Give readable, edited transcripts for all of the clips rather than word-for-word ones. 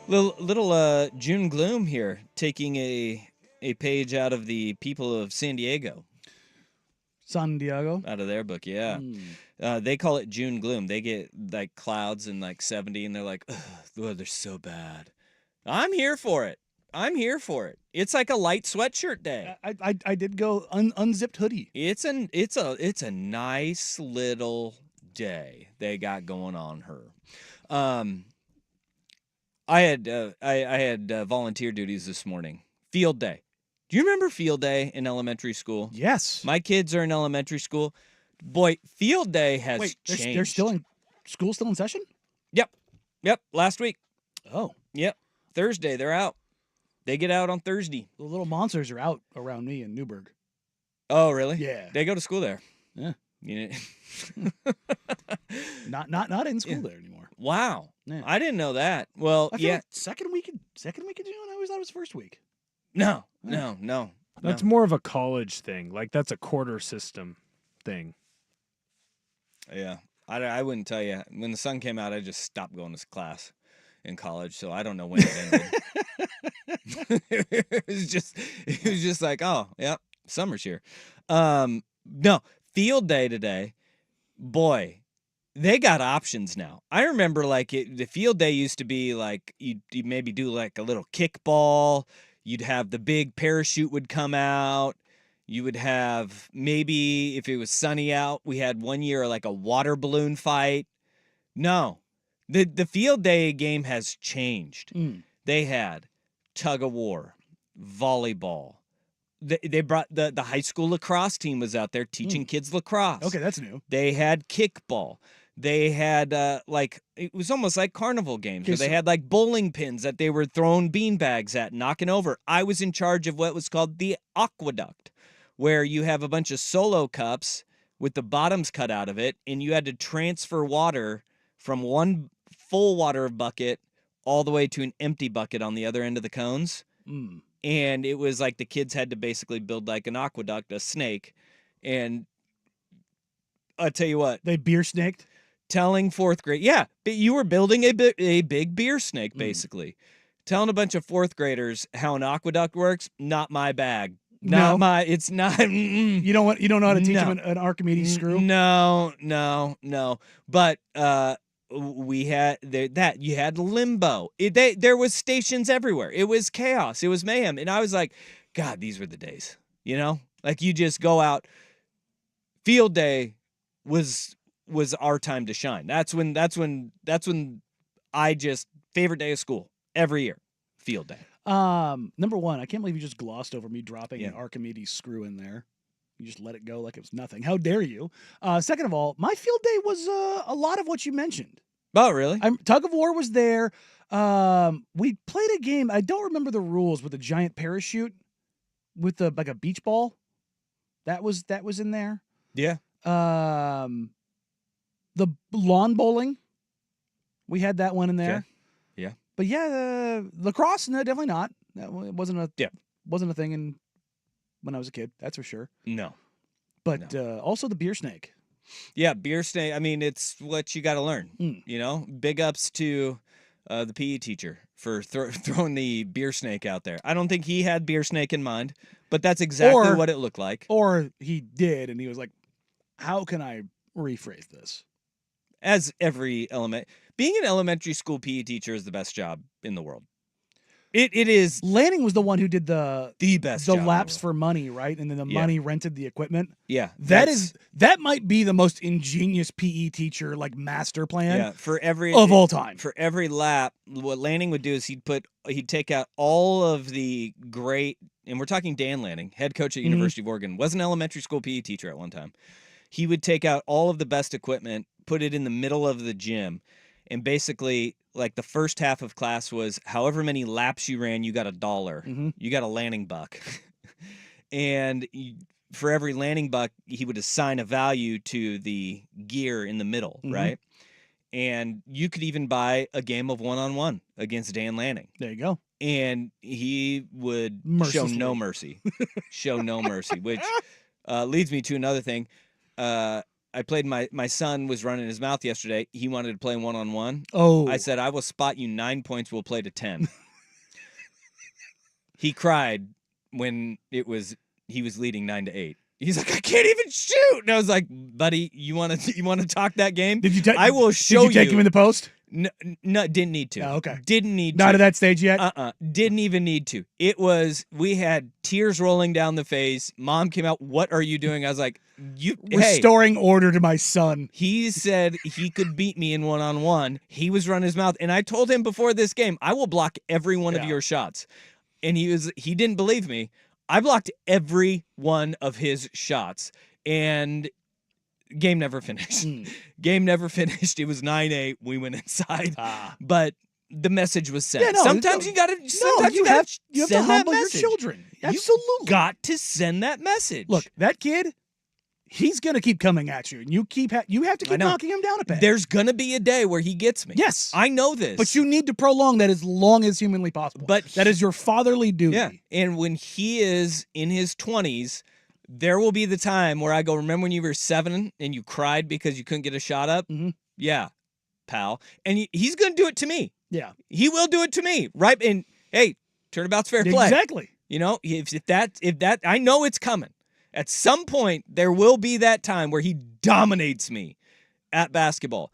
Little June gloom here, taking a page out of the people of San Diego, San Diego. out of their book. Yeah, they call it June gloom. They get like clouds and like 70, and they're like, "Ugh, the weather's so bad." I'm here for it. I'm here for it. It's like a light sweatshirt day. I did go unzipped hoodie. It's a nice little day they got going on her. I had volunteer duties this morning. Field day. Do you remember field day in elementary school? Yes. My kids are in elementary school. Boy, field day has changed. They're still in school, still in session? Yep. Last week. Oh. Yep. Thursday, they're out. They get out on Thursday. The little monsters are out around me in Newburgh. Oh, really? Yeah. They go to school there. Yeah. You know? Not in school there anymore. Wow. Yeah. I didn't know that. Well, I feel yeah. like second week of June. I always thought it was first week. No. That's more of a college thing. Like that's a quarter system thing. Yeah. I wouldn't tell you. When the sun came out, I just stopped going to class in college, so I don't know when it ended. it was just like, oh, yep, summer's here. No, field day today. Boy, they got options now. I remember like the field day used to be like you'd maybe do like a little kickball. You'd have the big parachute would come out. You would have maybe if it was sunny out, we had one year like a water balloon fight. No, the field day game has changed. They had tug of war, volleyball. They brought the high school lacrosse team was out there teaching kids lacrosse. Okay, that's new. They had kickball. They had like it was almost like carnival games where they had like bowling pins that they were throwing beanbags at, knocking over. I was in charge of what was called the aqueduct, where you have a bunch of solo cups with the bottoms cut out of it, and you had to transfer water from one full water bucket all the way to an empty bucket on the other end of the cones. And it was like the kids had to basically build like an aqueduct, a snake. And I'll tell you what. They beer snaked? Telling fourth grade. Yeah, but you were building a big beer snake, basically. Telling a bunch of fourth graders how an aqueduct works, not my bag. It's not. You don't know how to teach them an Archimedes screw? No. But we had that. You had limbo. There was stations everywhere. It was chaos. It was mayhem. And I was like, God, these were the days. You know, like you just go out. Field day was our time to shine. That's when I just favorite day of school every year. Field day. Number one, I can't believe you just glossed over me dropping an Archimedes screw in there. You just let it go like it was nothing. How dare you? Second of all, my field day was a lot of what you mentioned. Oh, really? Tug of war was there. We played a game. I don't remember the rules with a giant parachute with like a beach ball. That was in there. Yeah. The lawn bowling. We had that one in there. Yeah. But yeah, lacrosse, no, definitely not. That wasn't a thing when I was a kid. That's for sure. No. But also the beer snake. Yeah, beer snake. I mean, it's what you got to learn. You know, big ups to the PE teacher for throwing the beer snake out there. I don't think he had beer snake in mind, but that's exactly what it looked like. Or he did, and he was like, "How can I rephrase this?" As being an elementary school PE teacher is the best job in the world. It is. Lanning was the one who did the best the job laps for money, right? And then the money rented the equipment. Yeah, that might be the most ingenious PE teacher like master plan. Yeah, for every of all time. For every lap, what Lanning would do is he'd take out all of the great, and we're talking Dan Lanning, head coach at University of Oregon, was an elementary school PE teacher at one time. He would take out all of the best equipment, put it in the middle of the gym, and basically, like the first half of class was however many laps you ran, you got $1. You got a Lanning buck. And for every Lanning buck, he would assign a value to the gear in the middle, right? And you could even buy a game of one-on-one against Dan Lanning. There you go. And he would show no mercy. Show no mercy, which leads me to another thing. I played my son was running his mouth yesterday. He wanted to play 1-on-1. Oh. I said, I will spot you 9 points. We'll play to 10. He cried when he was leading 9-8. He's like, I can't even shoot. And I was like, buddy, you want to talk that game? I will show you. Did you take him in the post? No, didn't need to. Oh, okay. Didn't need to. Not at that stage yet? Didn't even need to. It was, we had tears rolling down the face. Mom came out, what are you doing? I was like, Restoring order to my son. He said he could beat me in 1-on-1. He was running his mouth. And I told him before this game, I will block every one of your shots. And he didn't believe me. I blocked every one of his shots. And game never finished. Game never finished. It was 9-8. We went inside. But the message was sent. Yeah, no, sometimes you got to you have to humble your children. Absolutely. You got to send that message. Look, that kid, he's going to keep coming at you. And you have to keep knocking him down a peg. There's going to be a day where he gets me. Yes. I know this. But you need to prolong that as long as humanly possible. But that is your fatherly duty. Yeah. And when he is in his 20s, there will be the time where I go, remember when you were 7 and you cried because you couldn't get a shot up? Mm-hmm. Yeah, pal. And he's going to do it to me. Yeah. He will do it to me. Right? And hey, turnabout's fair play. Exactly. You know, if that, I know it's coming. At some point, there will be that time where he dominates me at basketball.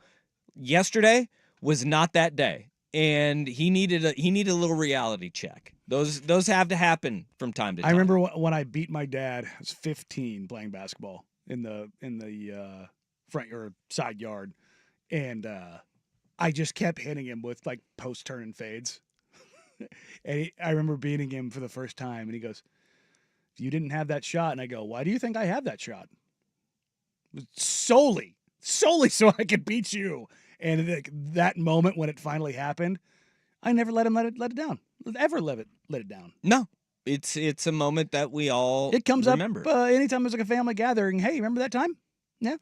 Yesterday was not that day. And he needed a little reality check. Those have to happen from time to time. I remember when I beat my dad. I was 15 playing basketball in the front or side yard, and I just kept hitting him with like post turn and fades. And I remember beating him for the first time, and he goes, "You didn't have that shot." And I go, "Why do you think I have that shot?" Solely so I could beat you. And that moment when it finally happened, I never let him let it down. Ever let it down. No, it's a moment that we all remember. Up anytime there's like a family gathering. Hey, remember that time? Yeah.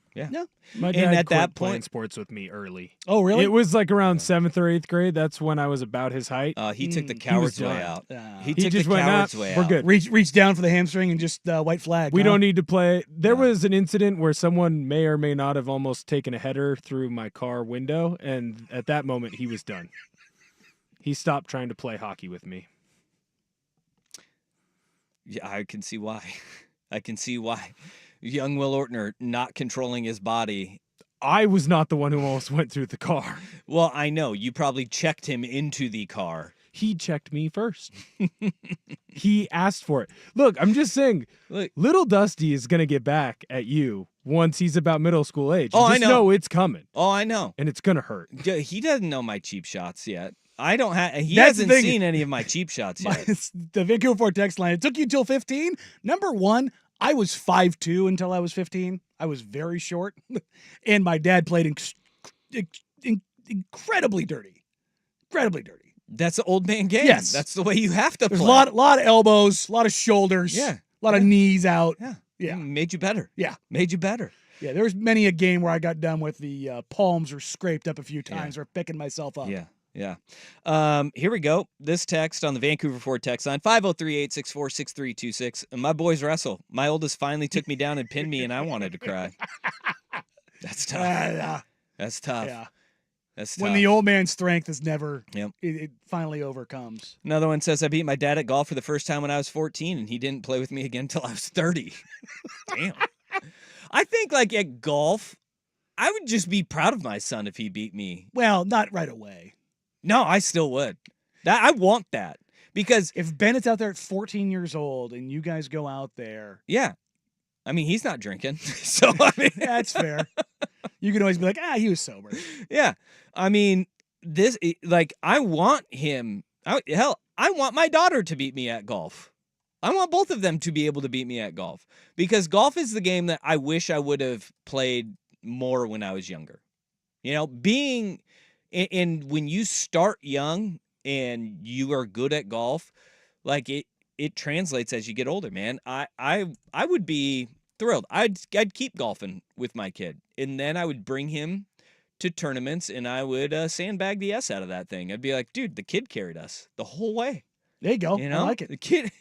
My dad at quit that playing point, sports with me early. Oh, really? It was like around 7th or 8th grade. That's when I was about his height. He took the coward's way out. He took just the went, coward's way out. We're good. Reach down for the hamstring and just white flag. We don't need to play. There was an incident where someone may or may not have almost taken a header through my car window, and at that moment, he was done. He stopped trying to play hockey with me. Yeah, I can see why. I can see why. Young Will Ortner not controlling his body. I was not the one who almost went through the car. Well, I know. You probably checked him into the car. He checked me first. He asked for it. Look, I'm just saying, little Dusty is going to get back at you once he's about middle school age. Oh, just I know. It's coming. Oh, I know. And it's going to hurt. He doesn't know my cheap shots yet. I don't have. He hasn't seen any of my cheap shots yet. The Vancouver Ford text line. It took you till 15. Number one, I was 5'2" until I was 15. I was very short, and my dad played incredibly dirty. Incredibly dirty. That's the old man game. Yes, that's the way you have to There's play. a lot of elbows, a lot of shoulders. Yeah, a lot of knees out. Yeah. Made you better. Yeah, made you better. Yeah, there was many a game where I got done with the palms were scraped up a few times or picking myself up. Yeah. Here we go. This text on the Vancouver Ford text line, 503-864-6326. My boys wrestle. My oldest finally took me down and pinned me, and I wanted to cry. That's tough. That's tough. Yeah. That's tough. When the old man's strength is never, Yep. it finally overcomes. Another one says, I beat my dad at golf for the first time when I was 14, and he didn't play with me again until I was 30. Damn. I think, like, at golf, I would just be proud of my son if he beat me. Well, not right away. No, I still would. I want that. Because if Bennett's out there at 14 years old and you guys go out there. Yeah. I mean, he's not drinking. So, I mean. That's fair. You can always be like, he was sober. Yeah. I mean, I want him. I want my daughter to beat me at golf. I want both of them to be able to beat me at golf. Because golf is the game that I wish I would have played more when I was younger. You know, and when you start young and you are good at golf, like it translates as you get older, man. I would be thrilled. I'd keep golfing with my kid, and then I would bring him to tournaments, and I would sandbag the S out of that thing. I'd be like, dude, the kid carried us the whole way. There you go. You know, I like it. The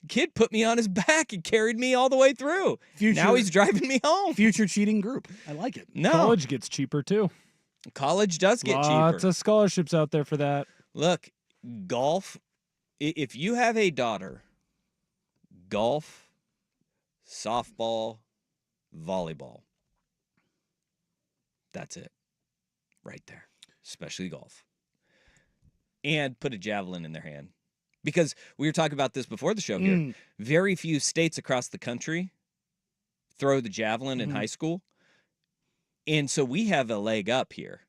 kid put me on his back and carried me all the way through. Now he's driving me home. Future cheating group. I like it. No, College gets cheaper too. College does get Lots cheaper. of scholarships out there for that. Look, golf. If you have a daughter, golf, softball, volleyball. That's it. Right there. Especially golf. And put a javelin in their hand. Because we were talking about this before the show here. Very few states across the country throw the javelin in high school. And so we have a leg up here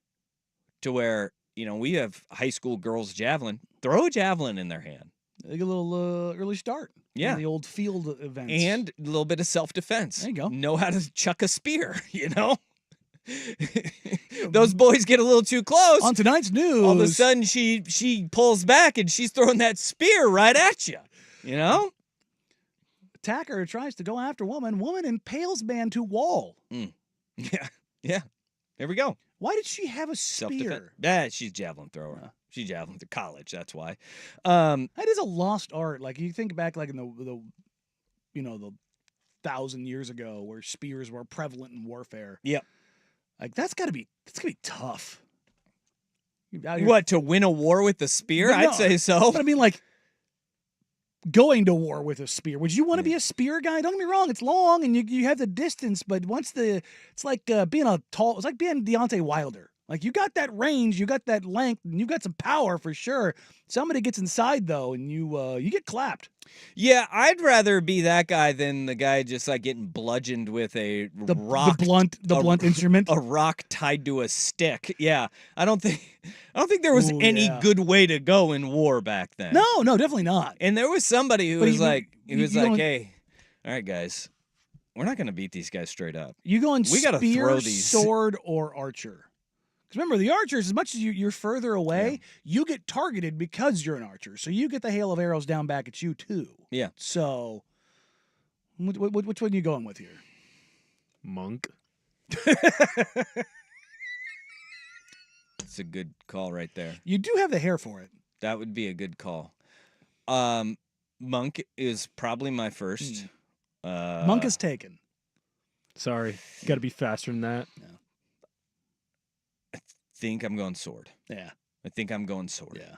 to where, we have high school girls javelin. Throw a javelin in their hand. Like a little early start. Yeah. In the old field events. And a little bit of self-defense. There you go. Know how to chuck a spear, Those boys get a little too close. On tonight's news. All of a sudden, she pulls back and she's throwing that spear right at you, Attacker tries to go after woman. Woman impales man to wall. Yeah. There we go. Why did she have a spear? She's javelin thrower. She's javelin to college. That's why. That is a lost art. Like you think back, like in the 1,000 years ago, where spears were prevalent in warfare. Yep. Like that's gotta be tough. What, to win a war with the spear? I'd say so. But I mean, like going to war with a spear. Would you want to be a spear guy? Don't get me wrong; it's long and you have the distance, but it's like being it's like being Deontay Wilder. Like you got that range, you got that length, and you got some power for sure. Somebody gets inside though, and you get clapped. Yeah, I'd rather be that guy than the guy just like getting bludgeoned with a rock, the blunt instrument, a rock tied to a stick. Yeah, I don't think there was any good way to go in war back then. No, definitely not. And there was somebody who was like, "Hey, all right, guys, we're not going to beat these guys straight up. You going we got to throw these sword or archer." Because remember, the archers, as much as you're further away, you get targeted because you're an archer. So you get the hail of arrows down back at you, too. Yeah. So, which one are you going with here? Monk. It's a good call right there. You do have the hair for it. That would be a good call. Monk is probably my first. Monk is taken. Sorry. Got to be faster than that. No. I think I'm going sword. Yeah. I think I'm going sword. Yeah.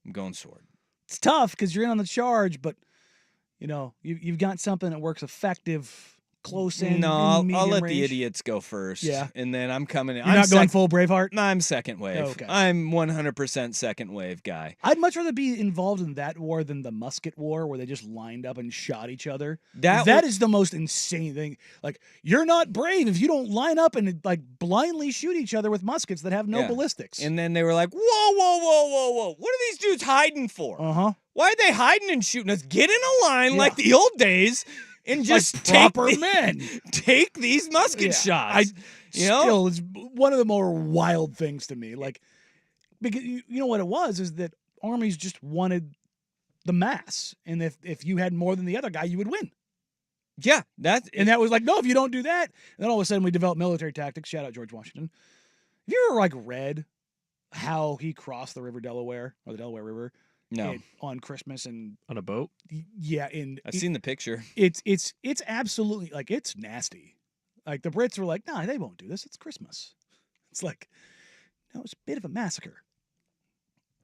I'm going sword. It's tough because you're in on the charge, but, you've got something that works effective, close in. No, I'll let range. the idiots go first. Yeah. And then I'm coming in. You're not going full Braveheart? No, I'm second wave. Oh, okay. I'm 100% second wave guy. I'd much rather be involved in that war than the musket war where they just lined up and shot each other. That is the most insane thing. Like, you're not brave if you don't line up and like blindly shoot each other with muskets that have no ballistics. And then they were like, whoa. What are these dudes hiding for? Uh-huh. Why are they hiding and shooting us? Get in a line like the old days and just like proper men. Take these musket shots. Still, it's one of the more wild things to me. Like, because you know what it was is that armies just wanted the mass, and if you had more than the other guy, you would win. Yeah, that was like, no, if you don't do that, and then all of a sudden we developed military tactics. Shout out George Washington. Have you ever like read how he crossed the River Delaware or the Delaware River? No. On Christmas and on a boat? Yeah, I've seen the picture. It's absolutely like it's nasty. Like the Brits were like, nah, they won't do this. It's Christmas. It's like, no, it's a bit of a massacre.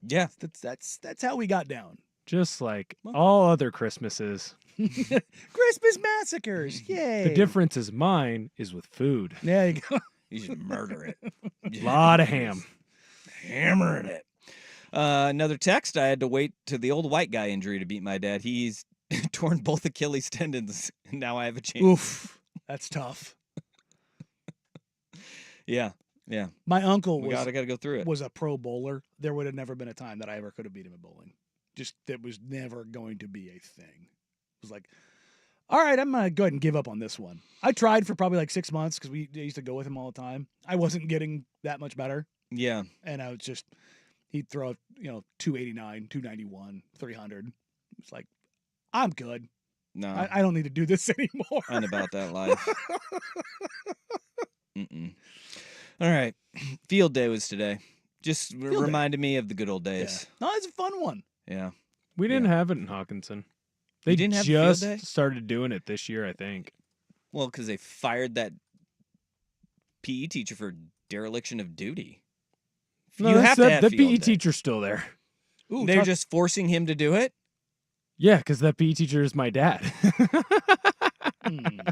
Yeah. That's how we got down. Just like all other Christmases. Christmas massacres. Yay. The difference is mine is with food. There you go. You should murder it. A lot of ham. Hammering it. Another text, I had to wait to the old white guy injury to beat my dad. He's torn both Achilles tendons, and now I have a chance. Oof, that's tough. Yeah. My uncle I gotta go through it. Was a pro bowler. There would have never been a time that I ever could have beat him at bowling. Just that was never going to be a thing. It was like, all right, I'm gonna go ahead and give up on this one. I tried for probably like 6 months because we used to go with him all the time. I wasn't getting that much better. Yeah. And I was just, he'd throw, 289, 291, 300. It's like, I'm good. No. I don't need to do this anymore. I'm about that life. Mm-mm. All right. Field day was today. Just reminded me of the good old days. Yeah. No, it's a fun one. Yeah. We didn't have it in Hawkinson. You They didn't have field just day? started doing it this year, I think. Well, because they fired that PE teacher for dereliction of duty. No, You have to have the field PE day. teacher's still there. Ooh, They're just forcing him to do it? Yeah, because that PE teacher is my dad.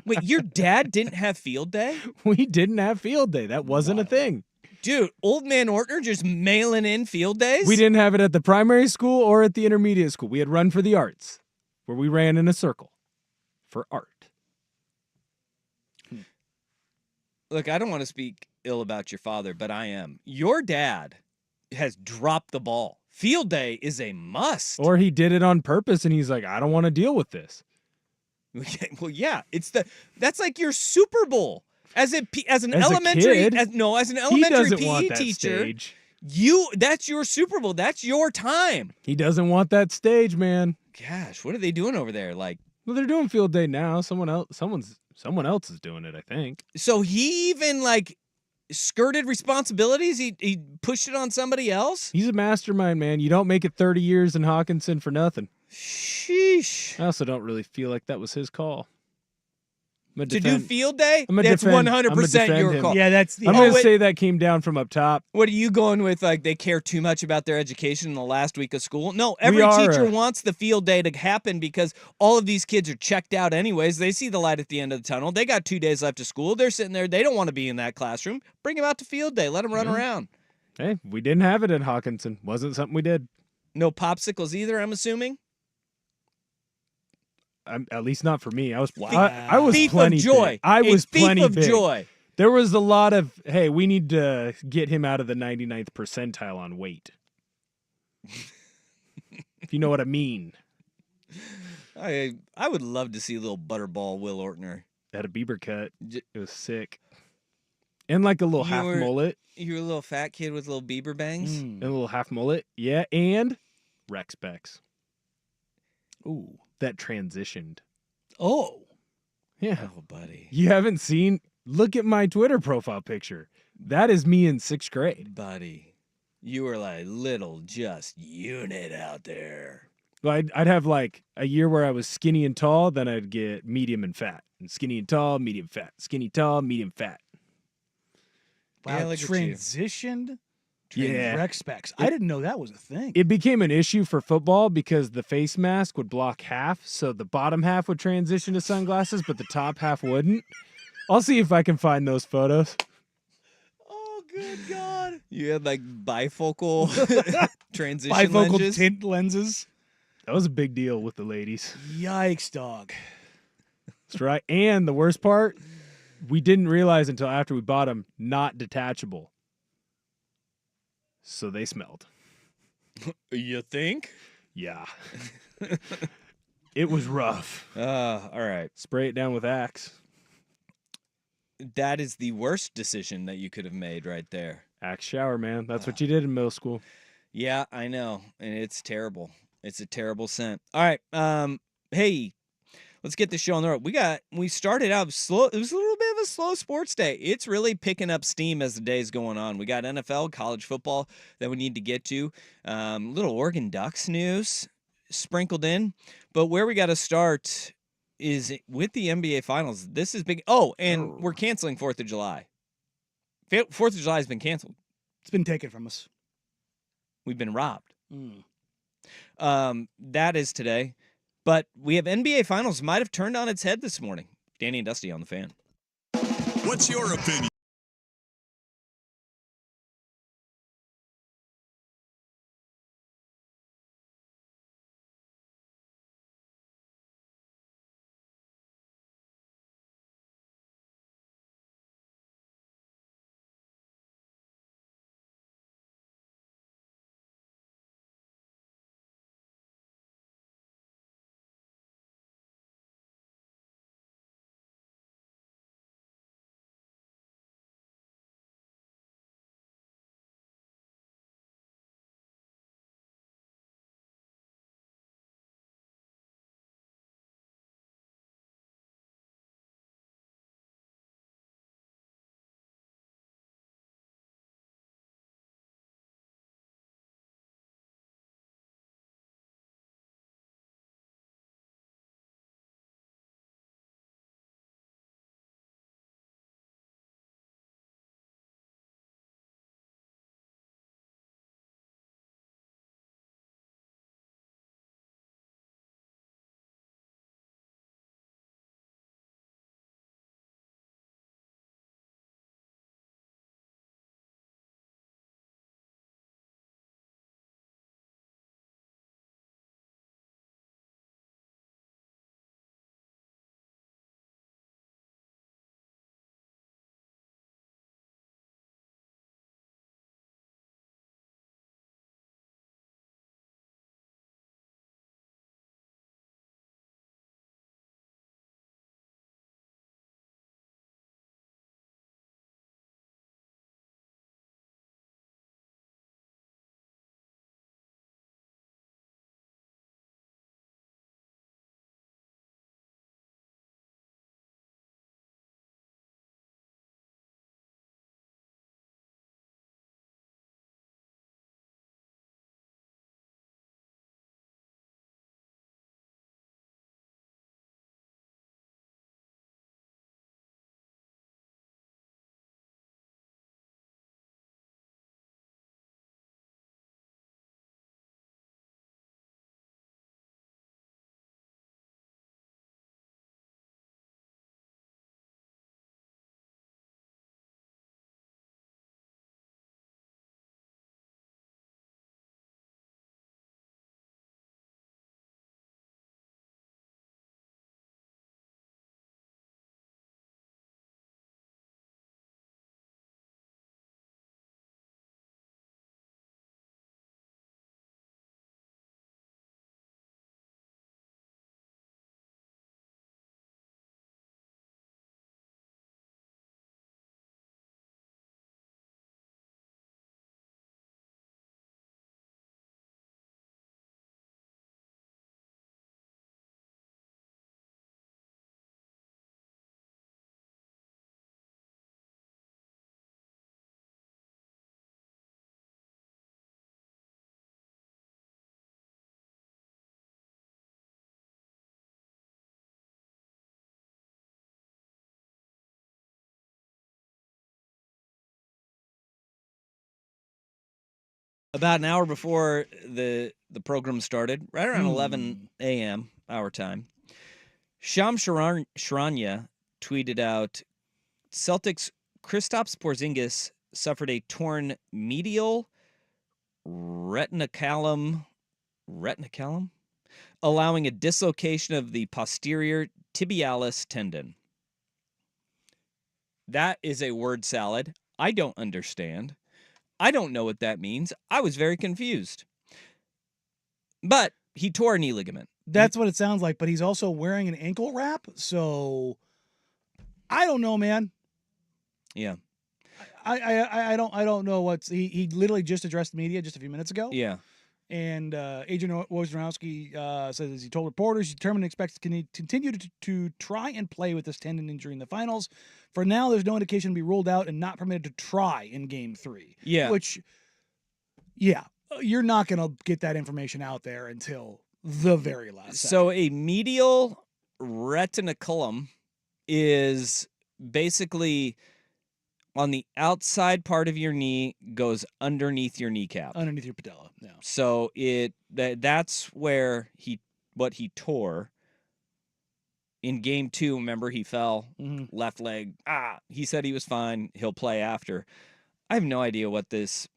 Wait, your dad didn't have field day? We didn't have field day. That wasn't a thing. Dude, old man Ortner just mailing in field days? We didn't have it at the primary school or at the intermediate school. We had Run for the Arts, where we ran in a circle for art. Look, I don't want to speak ill about your father, but I am. Your dad has dropped the ball. Field day is a must. Or he did it on purpose, and he's like, I don't want to deal with this. Well, yeah, that's like your Super Bowl as an As a elementary kid, as an He elementary doesn't PE want that teacher. stage. That's your Super Bowl. That's your time. He doesn't want that stage, man. Gosh, what are they doing over there? Like, Well, they're doing field day now. Someone else is doing it, I think. so he even like skirted responsibilities. He pushed it on somebody else. He's a mastermind, man. You don't make it 30 years in Hawkinson for nothing. Sheesh. I also don't really feel like that was his call. To do field day, I'm gonna that's defend- 100% I'm your gonna call. Yeah, that's I'm yeah. going to wait. say that came down from up top. What are you going with? Like they care too much about their education in the last week of school? No, We every are teacher a- wants the field day to happen because all of these kids are checked out anyways. They see the light at the end of the tunnel. They got 2 days left of school. They're sitting there. They don't want to be in that classroom. Bring them out to field day. Let them run around. Hey, we didn't have it at Hawkinson. Wasn't something we did. No popsicles either, I'm assuming. At least not for me. I was Wow. I was Thief plenty of joy. big. I was A thief plenty of big. joy. There was a lot of, hey, we need to get him out of the 99th percentile on weight. If you know what I mean. I would love to see little butterball Will Ortner. Had a Bieber cut. J- It was sick. And like a little You half were- mullet. You were a little fat kid with little Bieber bangs. And a little half mullet. Yeah, and rec specs. Ooh. That transitioned. Oh. Yeah. Oh, buddy. You haven't seen, look at my Twitter profile picture. That is me in 6th grade. Buddy. You were like little just unit out there. Well, I'd have like a year where I was skinny and tall, then I'd get medium and fat. And skinny and tall, medium fat. Skinny, tall, medium fat. Wow. Yeah, look at you. Transitioned. Yeah. Rec specs. I didn't know that was a thing. It became an issue for football because the face mask would block half, so the bottom half would transition to sunglasses, but the top half wouldn't. I'll see if I can find those photos. Oh, good God. You had like bifocal transition Bifocal lenses. tint lenses. That was a big deal with the ladies. Yikes, dog. That's right. And the worst part, we didn't realize until after we bought them, not detachable. So they smelled. You think? Yeah. It was rough. All right. Spray it down with Axe. That is the worst decision that you could have made right there. Axe shower, man. That's what you did in middle school. Yeah, I know. And it's terrible. It's a terrible scent. All right. Hey, let's get the show on the road. We started out slow. It was a little bit of a slow sports day. It's really picking up steam as the day's going on. We got NFL, college football that we need to get to. Little Oregon Ducks news sprinkled in. But where we got to start is with the NBA Finals. This is big. Oh, and we're canceling 4th of July. 4th of July has been canceled. It's been taken from us. We've been robbed. Mm. That is today. But we have NBA Finals might have turned on its head this morning. Danny and Dusty on the Fan. What's your opinion? About an hour before the program started, right around 11 a.m. our time, Sham Sharanya tweeted out, Celtics Kristaps Porziņģis suffered a torn medial retinaculum, allowing a dislocation of the posterior tibialis tendon. That is a word salad I don't understand. I don't know what that means. I was very confused. But he tore a knee ligament. That's what it sounds like, but he's also wearing an ankle wrap, so I don't know, man. Yeah. I don't know what's he literally just addressed the media just a few minutes ago. Yeah. And Agent Wojnarowski says he told reporters he's determined and expects to continue to try and play with this tendon injury in the finals. For now, there's no indication to be ruled out and not permitted to try in Game 3. Yeah. Which, yeah, you're not going to get that information out there until the very last second. So a medial retinaculum is basically on the outside part of your knee, goes underneath your kneecap. Underneath your patella, yeah. So that's where what he tore. In Game 2, remember, he fell, left leg. He said he was fine. He'll play after. I have no idea what this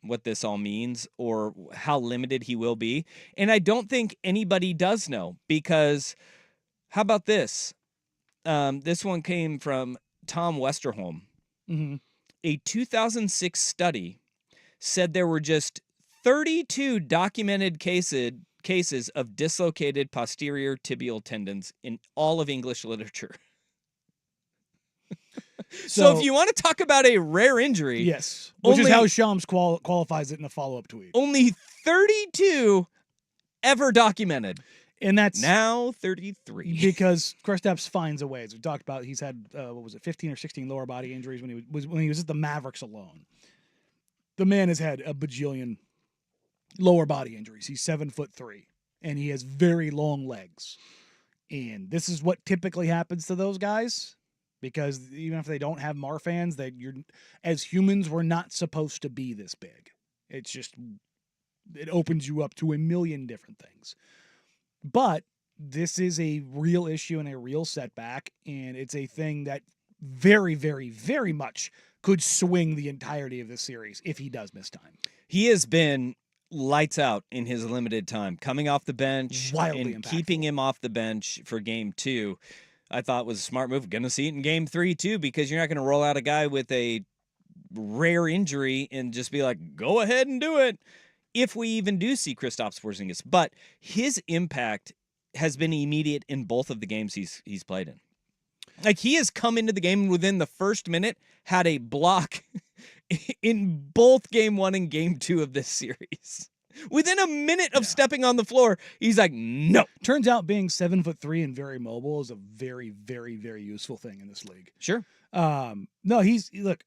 all means or how limited he will be. And I don't think anybody does know, because how about this? This one came from Tom Westerholm. Mm-hmm. A 2006 study said there were just 32 documented cases of dislocated posterior tibial tendons in all of English literature. So if you want to talk about a rare injury, yes, which is how Shams qualifies it in a follow-up tweet. Only 32 ever documented. And that's now 33. Because Kristaps finds a way. As we talked about, he's had 15 or 16 lower body injuries when he was at the Mavericks alone. The man has had a bajillion lower body injuries. He's 7'3", and he has very long legs. And this is what typically happens to those guys, because even if they don't have Marfans, as humans, we're not supposed to be this big. It's just, it opens you up to a million different things. But this is a real issue and a real setback, and it's a thing that very, very, very much could swing the entirety of this series if he does miss time. He has been lights out in his limited time, coming off the bench. Wildly and impactful. Keeping him off the bench for Game 2. I thought was a smart move. Going to see it in Game 3 too, because you're not going to roll out a guy with a rare injury and just be like, go ahead and do it. If we even do see Kristaps Porziņģis. But his impact has been immediate in both of the games he's played in. Like, he has come into the game within the first minute, had a block in both Game 1 and Game 2 of this series. Within a minute of stepping on the floor, he's like, no. Turns out being 7'3" and very mobile is a very, very, very useful thing in this league. Sure. No, look,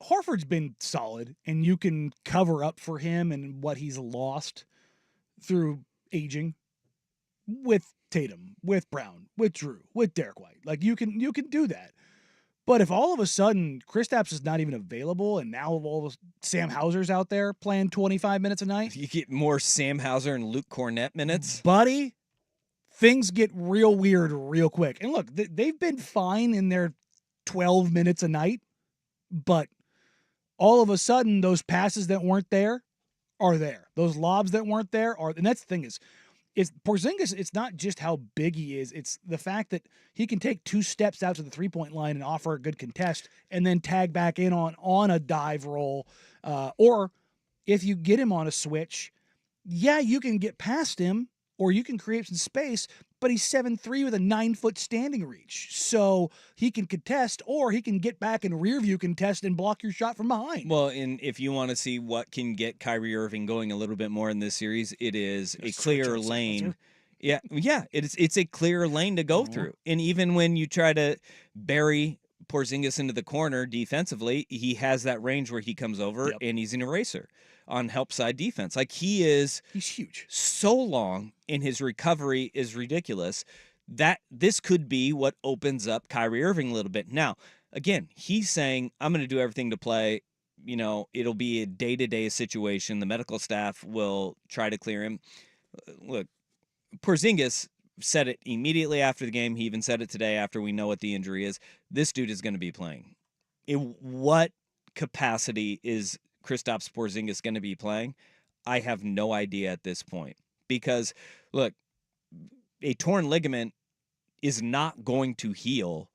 Horford's been solid, and you can cover up for him and what he's lost through aging with Tatum, with Brown, with Drew, with Derek White. Like, you can do that. But if all of a sudden Kristaps is not even available, and now all of Sam Hauser's out there playing 25 minutes a night, you get more Sam Hauser and Luke Cornett minutes, buddy, things get real weird real quick. And look, they've been fine in their 12 minutes a night, but all of a sudden, those passes that weren't there are there. Those lobs that weren't there are, and that's the thing is Porziņģis, it's not just how big he is, it's the fact that he can take 2 steps out to the 3-point line and offer a good contest and then tag back in on a dive roll. Or if you get him on a switch, yeah, you can get past him or you can create some space, but he's 7'3" with a 9-foot standing reach. So he can contest, or he can get back and rear view contest and block your shot from behind. Well, and if you want to see what can get Kyrie Irving going a little bit more in this series, it is a clear lane. Yeah, it's a clear lane to go through. And even when you try to bury Porziņģis into the corner defensively, he has that range where he comes over and he's an eraser on help side defense. Like, he's huge, so long, and his recovery is ridiculous, that this could be what opens up Kyrie Irving a little bit. Now, again, he's saying, I'm going to do everything to play it'll be a day-to-day situation. The medical staff will try to clear him. Look, Porziņģis said it immediately after the game. He even said it today after we know what the injury is. This dude is going to be playing. In what capacity is Kristaps Porziņģis going to be playing? I have no idea at this point. Because, look, a torn ligament is not going to heal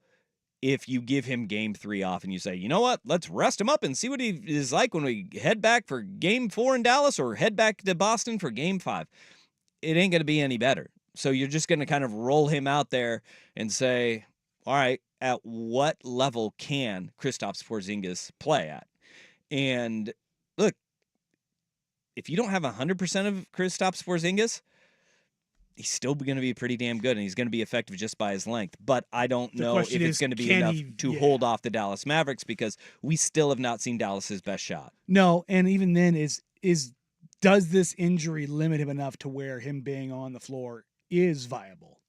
if you give him game 3 off and you say, you know what, let's rest him up and see what he is like when we head back for game 4 in Dallas or head back to Boston for game 5. It ain't going to be any better. So you're just going to kind of roll him out there and say, all right, at what level can Kristaps Porziņģis play at? And look, if you don't have 100% of Kristaps Porziņģis, he's still going to be pretty damn good, and he's going to be effective just by his length. But I don't know if it's going to be enough to hold off the Dallas Mavericks because we still have not seen Dallas's best shot. No, and even then, does this injury limit him enough to where him being on the floor is viable?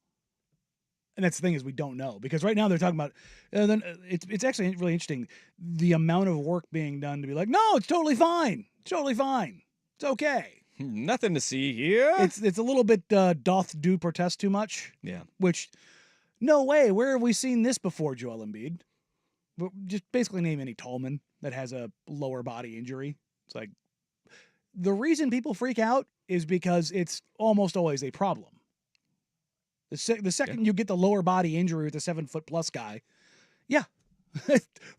And that's the thing, is we don't know, because right now they're talking about it's actually really interesting, the amount of work being done to be like, no, it's totally fine. It's totally fine. It's okay. Nothing to see here. It's a little bit doth do protest too much. Yeah. Which, no way. Where have we seen this before, Joel Embiid? Just basically name any tallman that has a lower body injury. It's like, the reason people freak out is because it's almost always a problem. The second you get the lower body injury with a 7-foot+ guy, yeah,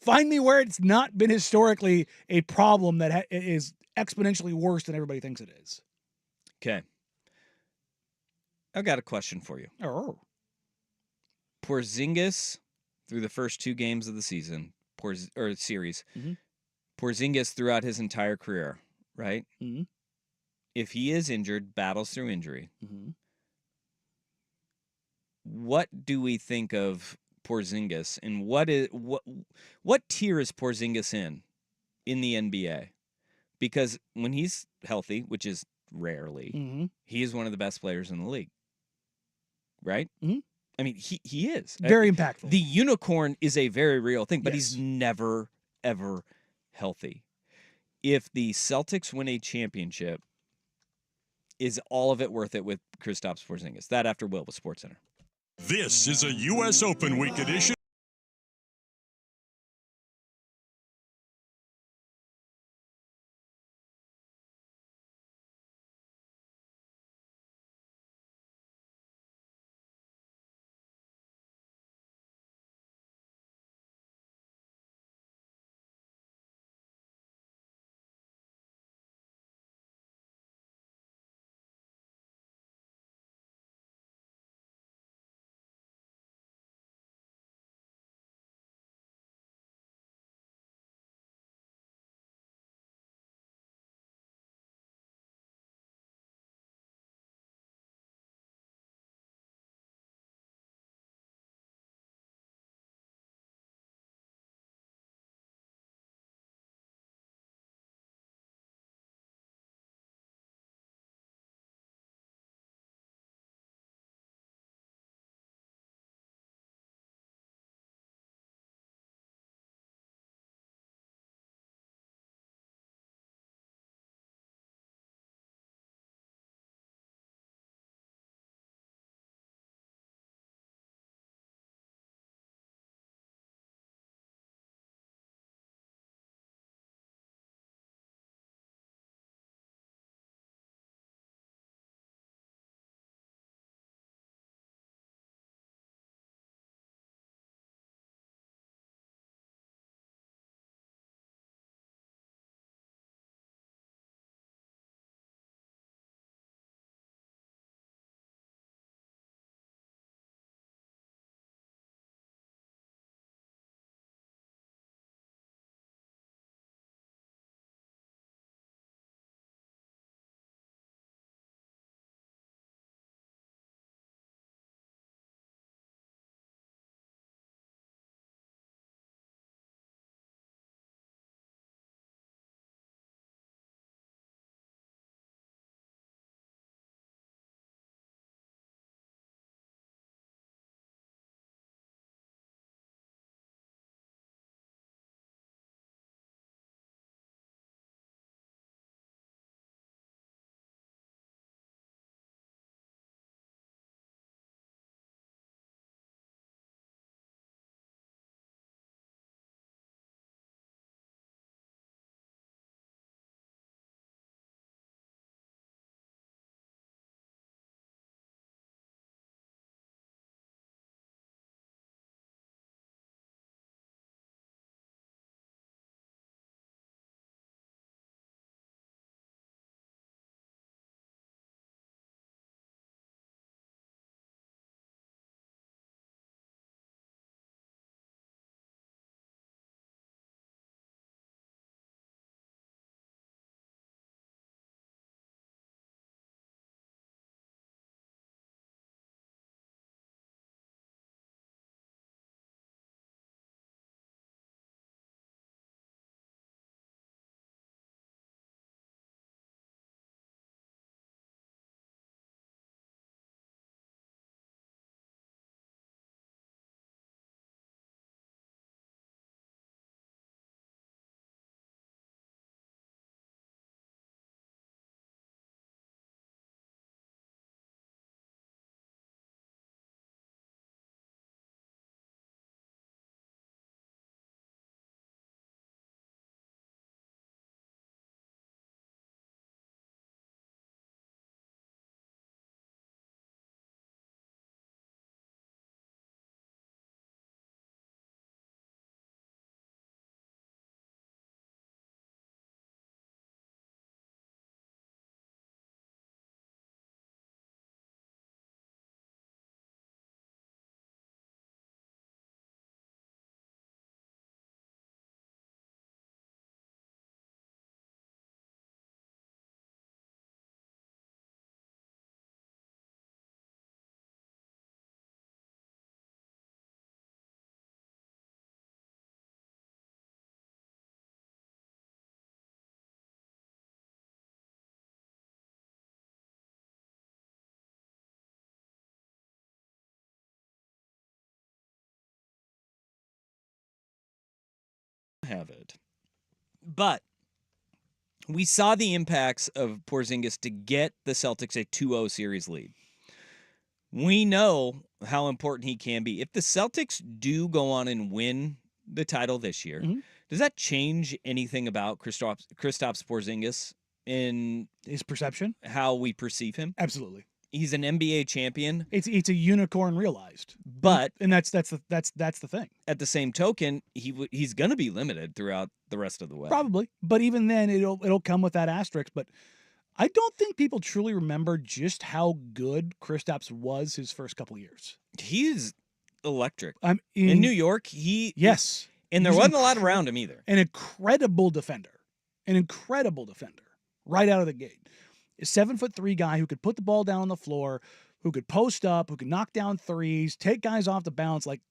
find me where it's not been historically a problem that is exponentially worse than everybody thinks it is. Okay. I've got a question for you. Oh. Porziņģis, through the first 2 games of the season, series, Mm-hmm. Porziņģis throughout his entire career, right? Mm-hmm. If he is injured, battles through injury, Mm-hmm. what do we think of Porziņģis, and what tier is Porziņģis in the NBA? Because when he's healthy, which is rarely, Mm-hmm. he is one of the best players in the league. Right? Mm-hmm. I mean, he is. Very impactful. The unicorn is a very real thing, but Yes. he's never, ever healthy. If the Celtics win a championship, is all of it worth it with Kristaps Porziņģis? That after Will with SportsCenter. This is a U.S. Open Week edition. have it. But we saw the impacts of Porziņģis to get the Celtics a 2-0 series lead. We know how important he can be. If the Celtics do go on and win the title this year, does that change anything about Kristaps Porziņģis in His perception? how we perceive him? Absolutely. He's an NBA champion, It's a unicorn realized, but and that's the thing. at the same token, he's going to be limited throughout the rest of the way. Probably, but even then, it'll come with that asterisk. But I don't think people truly remember just how good Kristaps was his first couple years. He's electric. I'm In New York, yes, and there he's wasn't a lot around him either. an incredible defender, right out of the gate. A 7'3" guy who could put the ball down on the floor, who could post up, who could knock down threes, take guys off the bounce, like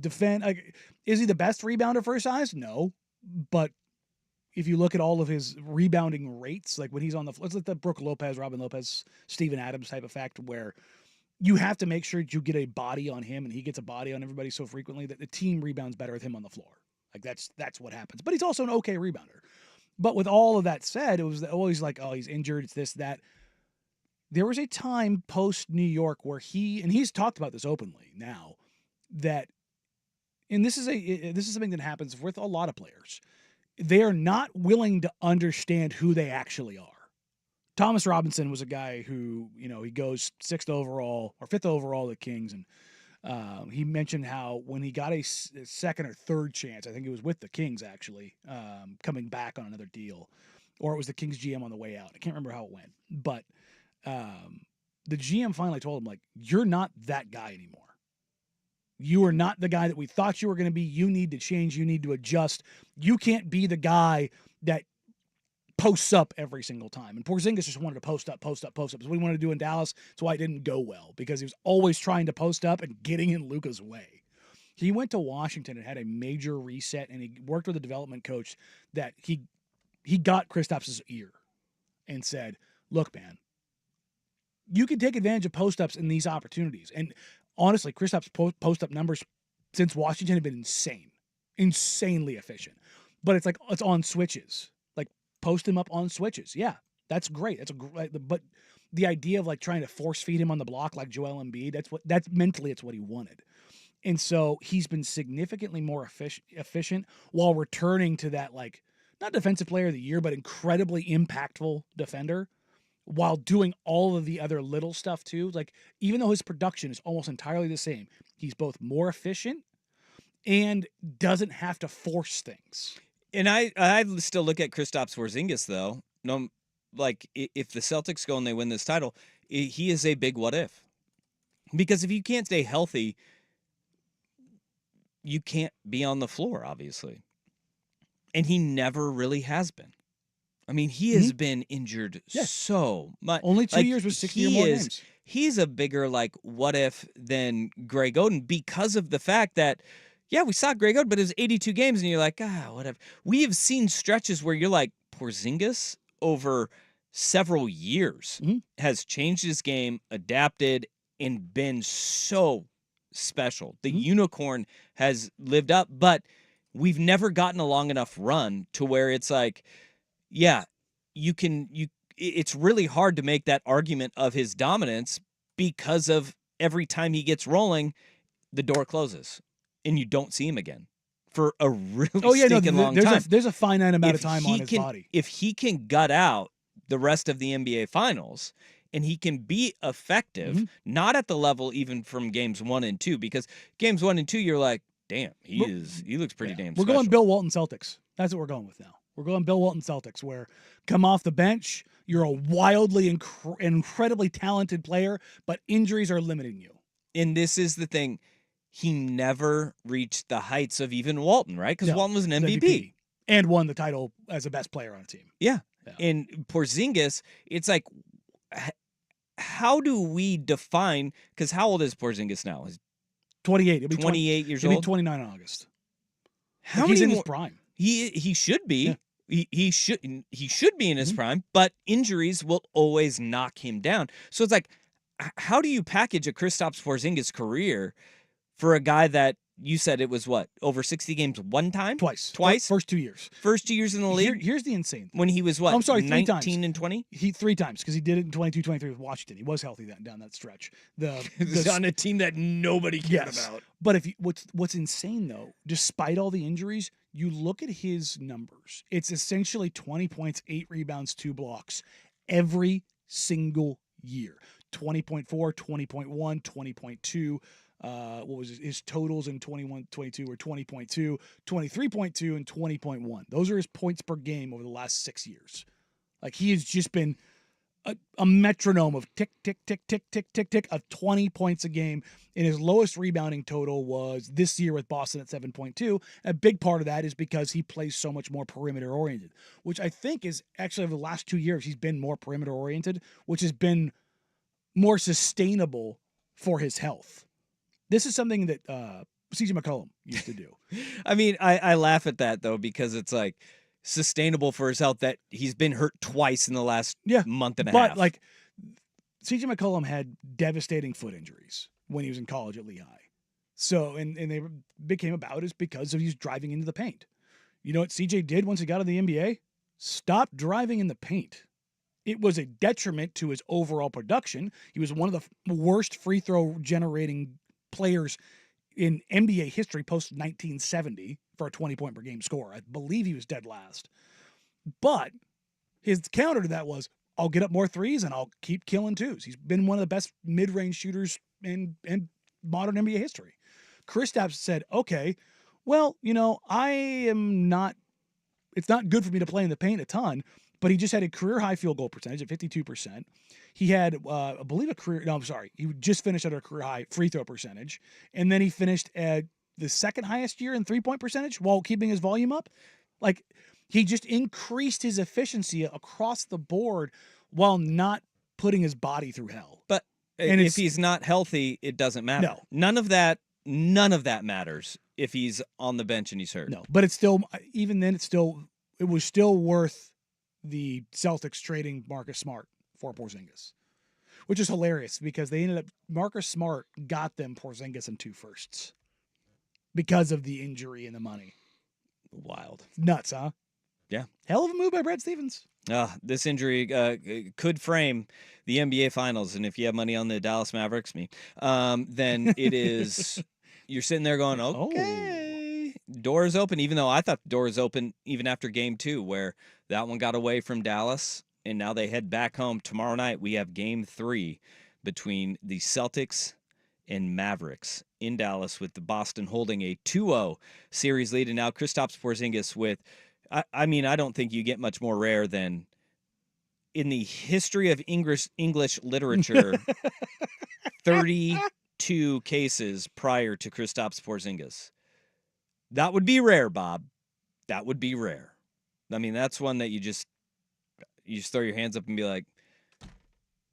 defend. Like, is he the best rebounder for his size? No, but if you look at all of his rebounding rates, like when he's on the floor, it's like the Brook Lopez, Robin Lopez, Steven Adams type effect, where you have to make sure that you get a body on him and he gets a body on everybody so frequently that the team rebounds better with him on the floor. Like that's what happens. But he's also an okay rebounder. But with all of that said, it was always like, oh, he's injured, it's this, that. There was a time post New York where he's talked about this openly now, that, and this is something that happens with a lot of players. They are not willing to understand who they actually are. Thomas Robinson was a guy who, he goes 6th overall or 5th overall to the Kings, and he mentioned how when he got a second or third chance, I think it was with the Kings actually, coming back on another deal, or it was the Kings GM on the way out. I can't remember how it went, but the GM finally told him, like, you're not that guy anymore. You are not the guy that we thought you were going to be. You need to change. You need to adjust. You can't be the guy that posts up every single time. And Porziņģis just wanted to post up. That's what he wanted to do in Dallas. That's why it didn't go well, because he was always trying to post up and getting in Luka's way. He went to Washington and had a major reset, and he worked with a development coach that he got Kristaps' ear and said, look, man, you can take advantage of post-ups in these opportunities. And honestly, Kristaps' post-up numbers since Washington have been insanely efficient. But it's like, it's on switches. Like, post him up on switches. Yeah, that's great. But the idea of like trying to force feed him on the block like Joel Embiid, that's mentally it's what he wanted. And so he's been significantly more efficient while returning to that, like, not defensive player of the year, but incredibly impactful defender, while doing all of the other little stuff too. Like, even though his production is almost entirely the same, he's both more efficient and doesn't have to force things. And I still look at Kristaps Porziņģis, though. No, like, if the Celtics go and they win this title, he is a big what if. Because if you can't stay healthy, you can't be on the floor, obviously. And he never really has been. I mean, he has been injured so much. Only 2 years with 60 or more games. He's a bigger, like, what if than Greg Oden, because of the fact that, yeah, we saw Greg Oden, but it was 82 games, and you're like, whatever. We have seen stretches where you're like, Porziņģis over several years has changed his game, adapted, and been so special. The unicorn has lived up, but we've never gotten a long enough run to where it's like, yeah, it's really hard to make that argument of his dominance, because of every time he gets rolling, the door closes and you don't see him again for a really stinking long time. There's a finite amount of time on his body. If he can gut out the rest of the NBA Finals and he can be effective, not at the level even from games 1 and 2, because games 1 and 2, you're like, damn, he looks pretty damn special. We're going Bill Walton Celtics. That's what we're going with now. We're going Bill Walton Celtics, where come off the bench, you're a wildly, incredibly talented player, but injuries are limiting you. And this is the thing. He never reached the heights of even Walton, right? Because Walton was an MVP. And won the title as the best player on a team. Yeah. And Porziņģis, it's like, how do we define, because how old is Porziņģis now? He's 28. He'll be 28 years old. He'll old? be 29 in August. He's in his prime. He should be. Yeah. He should be in his prime, but injuries will always knock him down. So it's like, how do you package a Kristaps Porziņģis career for a guy that you said it was what, over 60 games one time? Twice. Twice? First 2 years. First 2 years in the league? Here's the insane thing. When he was what? I'm sorry, 3 times. 19 and 20? He 3 times because he did it in 22-23 with Washington. He was healthy down that stretch. On a team that nobody cared about. But if you, what's insane though, despite all the injuries, you look at his numbers. It's essentially 20 points, 8 rebounds, 2 blocks every single year. 20.4, 20.1, 20.2. What was his totals in 21-22 were 20.2, 23.2, and 20.1. Those are his points per game over the last 6 years. Like he has just been a metronome of tick, tick, tick, tick, tick, tick, tick of 20 points a game. And his lowest rebounding total was this year with Boston at 7.2. A big part of that is because he plays so much more perimeter oriented, which I think is actually over the last 2 years, he's been more perimeter oriented, which has been more sustainable for his health. This is something that CJ McCollum used to do. I mean, I laugh at that though, because it's like sustainable for his health that he's been hurt twice in the last month and a half. But like CJ McCollum had devastating foot injuries when he was in college at Lehigh. So, and they became about is because of he's driving into the paint. You know what CJ did once he got to the NBA? Stop driving in the paint. It was a detriment to his overall production. He was one of the worst free throw generating players in NBA history post 1970 for a 20-point per game score. I believe he was dead last. But his counter to that was, I'll get up more threes and I'll keep killing twos. He's been one of the best mid-range shooters in modern NBA history. Kristaps said, okay, well, you know, it's not good for me to play in the paint a ton, but he just had a career high field goal percentage at 52%. He had, I believe he just finished at a career high free throw percentage. And then he finished at the second highest year in 3-point percentage while keeping his volume up. Like he just increased his efficiency across the board while not putting his body through hell. But if he's not healthy, it doesn't matter. No. None of that matters if he's on the bench and he's hurt. No, but it's still, even then it was still worth the Celtics trading Marcus Smart for Porziņģis, which is hilarious because Marcus Smart got them Porziņģis and 2 firsts because of the injury and the money. Wild. Nuts, huh? Yeah. Hell of a move by Brad Stevens. This injury could frame the NBA Finals, and if you have money on the Dallas Mavericks, then it is. You're sitting there going, okay, door is open. Even though I thought the door was open even after Game 2, where that one got away from Dallas, and now they head back home. Tomorrow night we have Game 3 between the Celtics and Mavericks in Dallas, with the Boston holding a 2-0 series lead, and now Kristaps Porziņģis with. I mean, I don't think you get much more rare than in the history of English literature, 32 cases prior to Kristaps Porziņģis. That would be rare, Bob. That would be rare. I mean, that's one that you just throw your hands up and be like,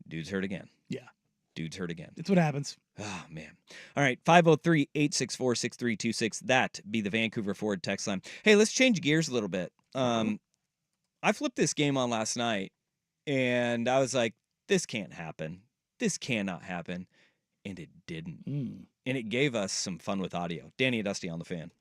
dude's hurt again. Yeah. Dude's hurt again. It's what happens. Oh, man. All right, 503-864-6326. That be the Vancouver Forward text line. Hey, let's change gears a little bit. I flipped this game on last night, and I was like, this can't happen. This cannot happen. And it didn't. And it gave us some fun with audio. Danny and Dusty on the Fan.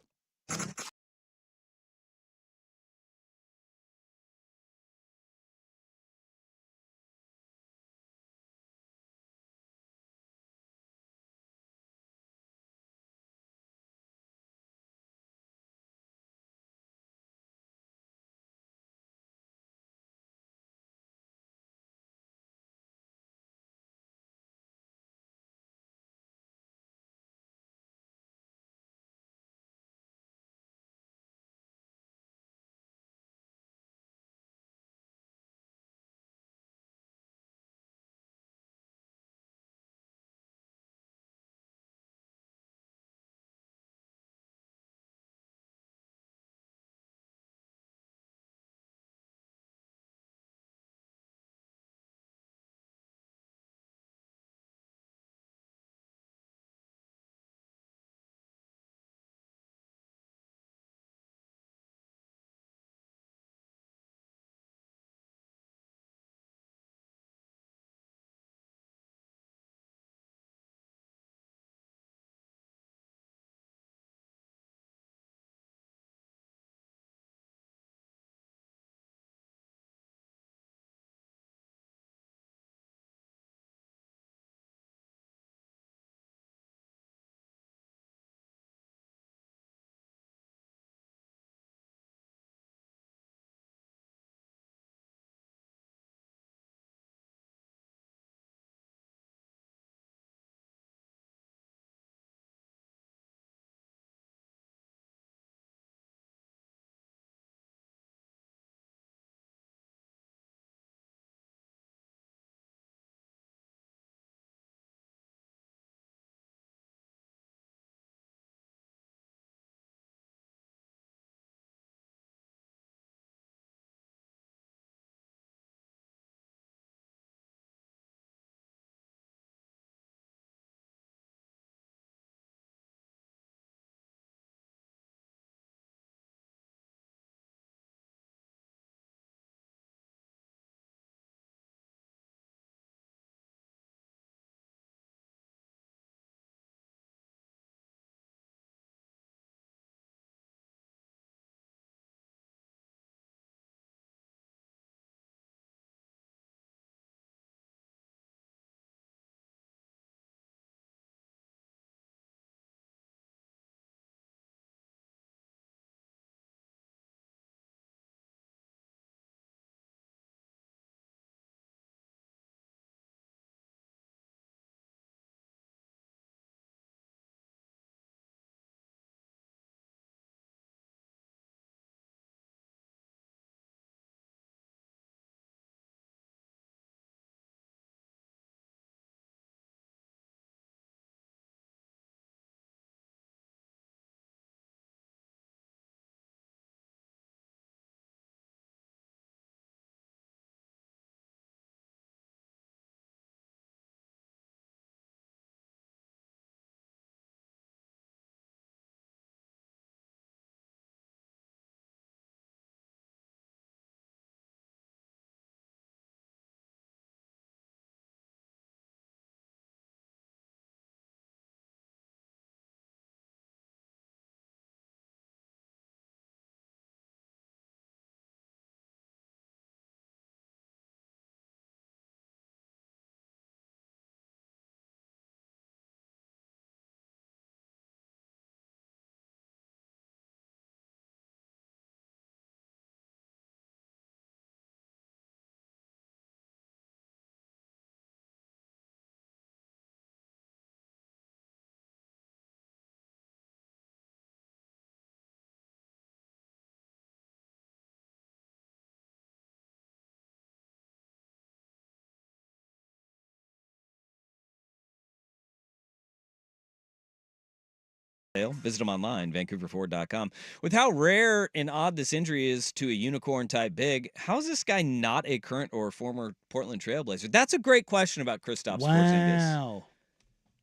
Visit them online, vancouverford.com. With how rare and odd this injury is to a unicorn-type big, how is this guy not a current or former Portland Trailblazer? That's a great question about Kristaps Porziņģis. Wow.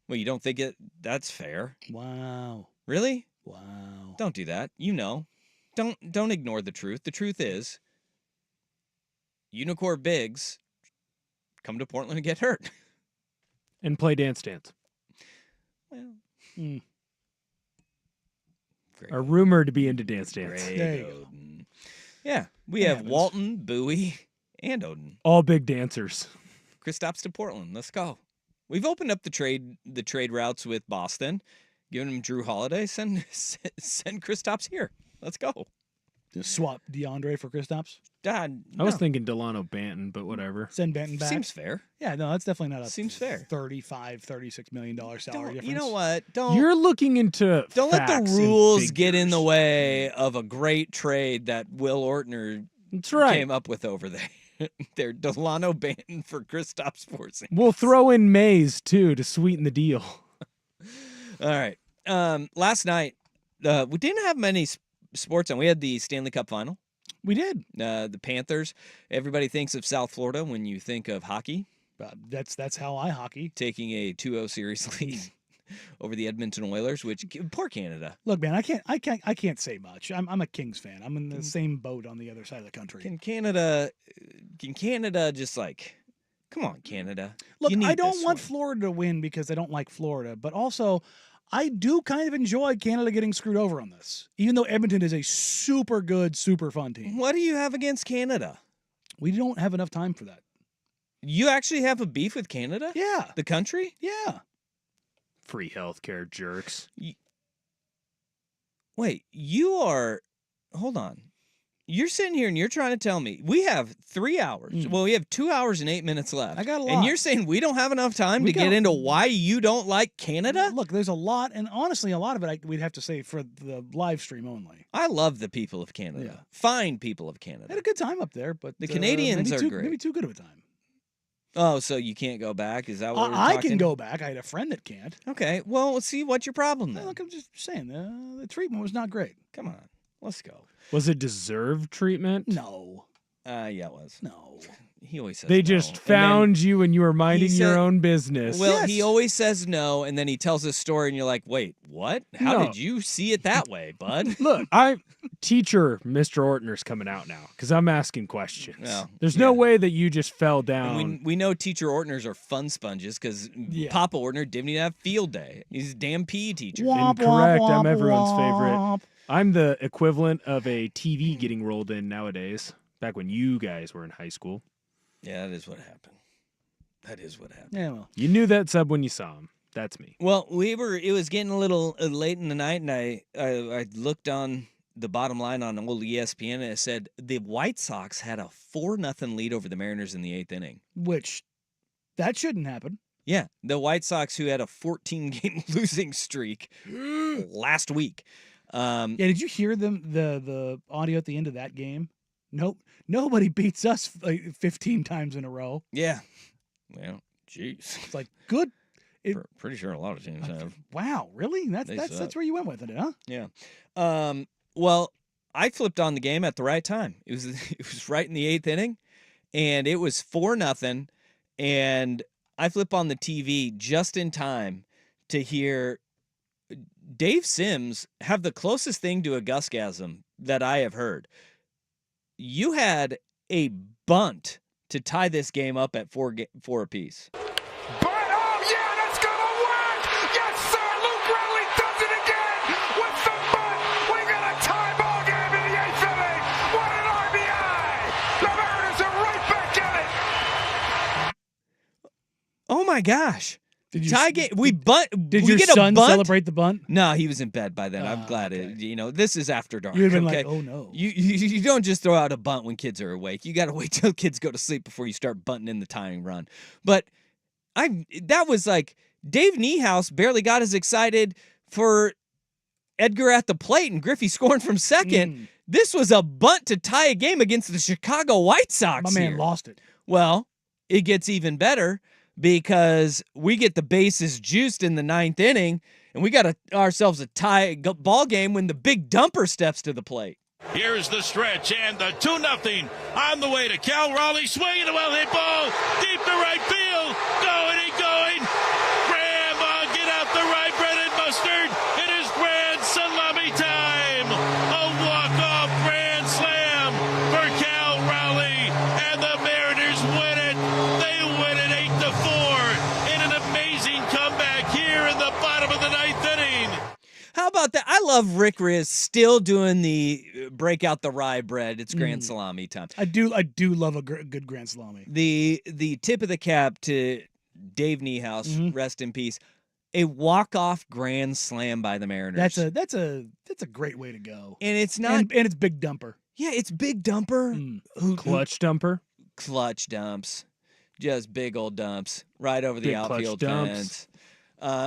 Well, you don't think that's fair? Wow. Really? Wow. Don't do that. You know. Don't ignore the truth. The truth is, unicorn bigs come to Portland and get hurt. And play Dance Dance. Well, Are rumored to be into Dance Dance. There you go. Yeah, we have Walton, Bowie, and Odin. All big dancers. Kristaps to Portland. Let's go. We've opened up the trade routes with Boston, giving him Drew Holiday. Send Kristaps here. Let's go. Just swap DeAndre for Kristaps. Dad, I was thinking Delano Banton, but whatever. Send Benton back. Seems fair. Yeah, no, that's definitely not a Seems fair. $36 million salary difference. You know what? Don't You're looking into let the facts and rules get in figures. the way of a great trade that Will Ortner That's right. came up with over there. They're Delano Banton for Kristaps Porziņģis. We'll throw in Mays, too, to sweeten the deal. All right. Last night, we didn't have many sports on. We had the Stanley Cup final. We did. The Panthers. Everybody thinks of South Florida when you think of hockey. That's how I hockey. Taking a 2-0 series lead over the Edmonton Oilers, which poor Canada. Look, man, I can't say much. I'm a Kings fan. I'm in the same boat on the other side of the country. Can Canada just like, come on, Canada. Look, You need I don't this want one. Florida to win because I don't like Florida, but also I do kind of enjoy Canada getting screwed over on this, even though Edmonton is a super good, super fun team. What do you have against Canada? We don't have enough time for that. You actually have a beef with Canada? Yeah, The country? yeah. Free healthcare jerks. Wait, hold on. You're sitting here and you're trying to tell me we have 3 hours. Well, we have 2 hours and 8 minutes left. I got a lot. And you're saying we don't have enough time We to get got- into why you don't like Canada? Look, there's a lot, and honestly, a lot of it we'd have to say for the live stream only. I love the people of Canada. Yeah. Fine people of I had Canada. a good time up there, but The Canadians maybe are too, great. Maybe too good of a time. Oh, so you can't go back? Is that what we're I talking? can go back. I had a friend that can't. Okay, well, let's see what's your problem then. Look, I'm just saying the treatment was not great. Come on, let's go. Was it deserved treatment? No, Yeah, it was. no. He always says They no. just And then- found you and you were minding your said- own business. Well, he Yes. always says no, and then he tells a story, and you're like, wait, what? How No. did you see it that way, bud? Look, teacher Mr. Ortner's coming out now because I'm asking questions. Well, There's no yeah. way that you just fell And down. we know teacher Ortners are fun sponges because Yeah. Papa Ortner didn't even have field day. He's a damn PE teacher. Incorrect. I'm everyone's favorite. womp. I'm the equivalent of a TV getting rolled in nowadays, back when you guys were in high school. Yeah, that is what happened. That is what happened. Yeah, well, You knew that sub when you saw him. That's me. Well, it was getting a little late in the night, and I looked on the bottom line on old ESPN, and it said the White Sox had a 4-0 lead over the Mariners in the 8th inning. which that shouldn't happen. Yeah, the White Sox, who had a 14-game losing streak last week. Yeah, did you hear the audio at the end of that game? Nope, nobody beats us like 15 times in a row. Yeah. Well, jeez. It's like good. Pretty sure a lot of teams have. Wow, really? They That's suck. where you went with it, huh? Yeah. Well, I flipped on the game at the right time. It was right in the 8th inning, and it was 4-0. And I flip on the TV just in time to hear Dave Sims have the closest thing to a Gusgasm that I have heard. You had a bunt to tie this game up at 4 apiece. But oh yeah, that's gonna work! Yes, sir! Luke Riley does it again with the bunt. We got a tie ball game in the 8th inning. What an RBI! The Mariners are right back in it. Oh my gosh! Did you Tie game. We bunt. Did we your get a son bunt? celebrate the bunt? No, he was in bed by then. I'm Ah, glad okay. this is after dark. You would have been okay? like, oh no. You don't just throw out a bunt when kids are awake. You got to wait till kids go to sleep before you start bunting in the tying run. But that was like Dave Niehaus barely got as excited for Edgar at the plate and Griffey scoring from second. This was a bunt to tie a game against the Chicago White Sox. My man here. lost it. Well, it gets even better because we get the bases juiced in the 9th inning, And we got ourselves a tie ball game when the big dumper steps to the plate. Here's the stretch and the 2-0 on the way to Cal Raleigh. Swinging a well-hit ball deep to right field. Going. Grandma, get out the rye bread and mustard. It is grand salami time. A walk-off grand slam for Cal Raleigh. And the Mariners win it. They win it 8-4 in an amazing comeback here in the bottom of the ninth inning. How about that? I love Rick Riz still doing the break out the rye bread. It's grand salami time. I do love a good grand salami. The tip of the cap to Dave Niehaus, rest in peace. A walk-off grand slam by the Mariners. That's a great way to go. And it's not and it's big dumper. Yeah, it's big dumper. Clutch dumper. Clutch dumps. Just big old dumps right over the Big outfield clutch dumps. fence.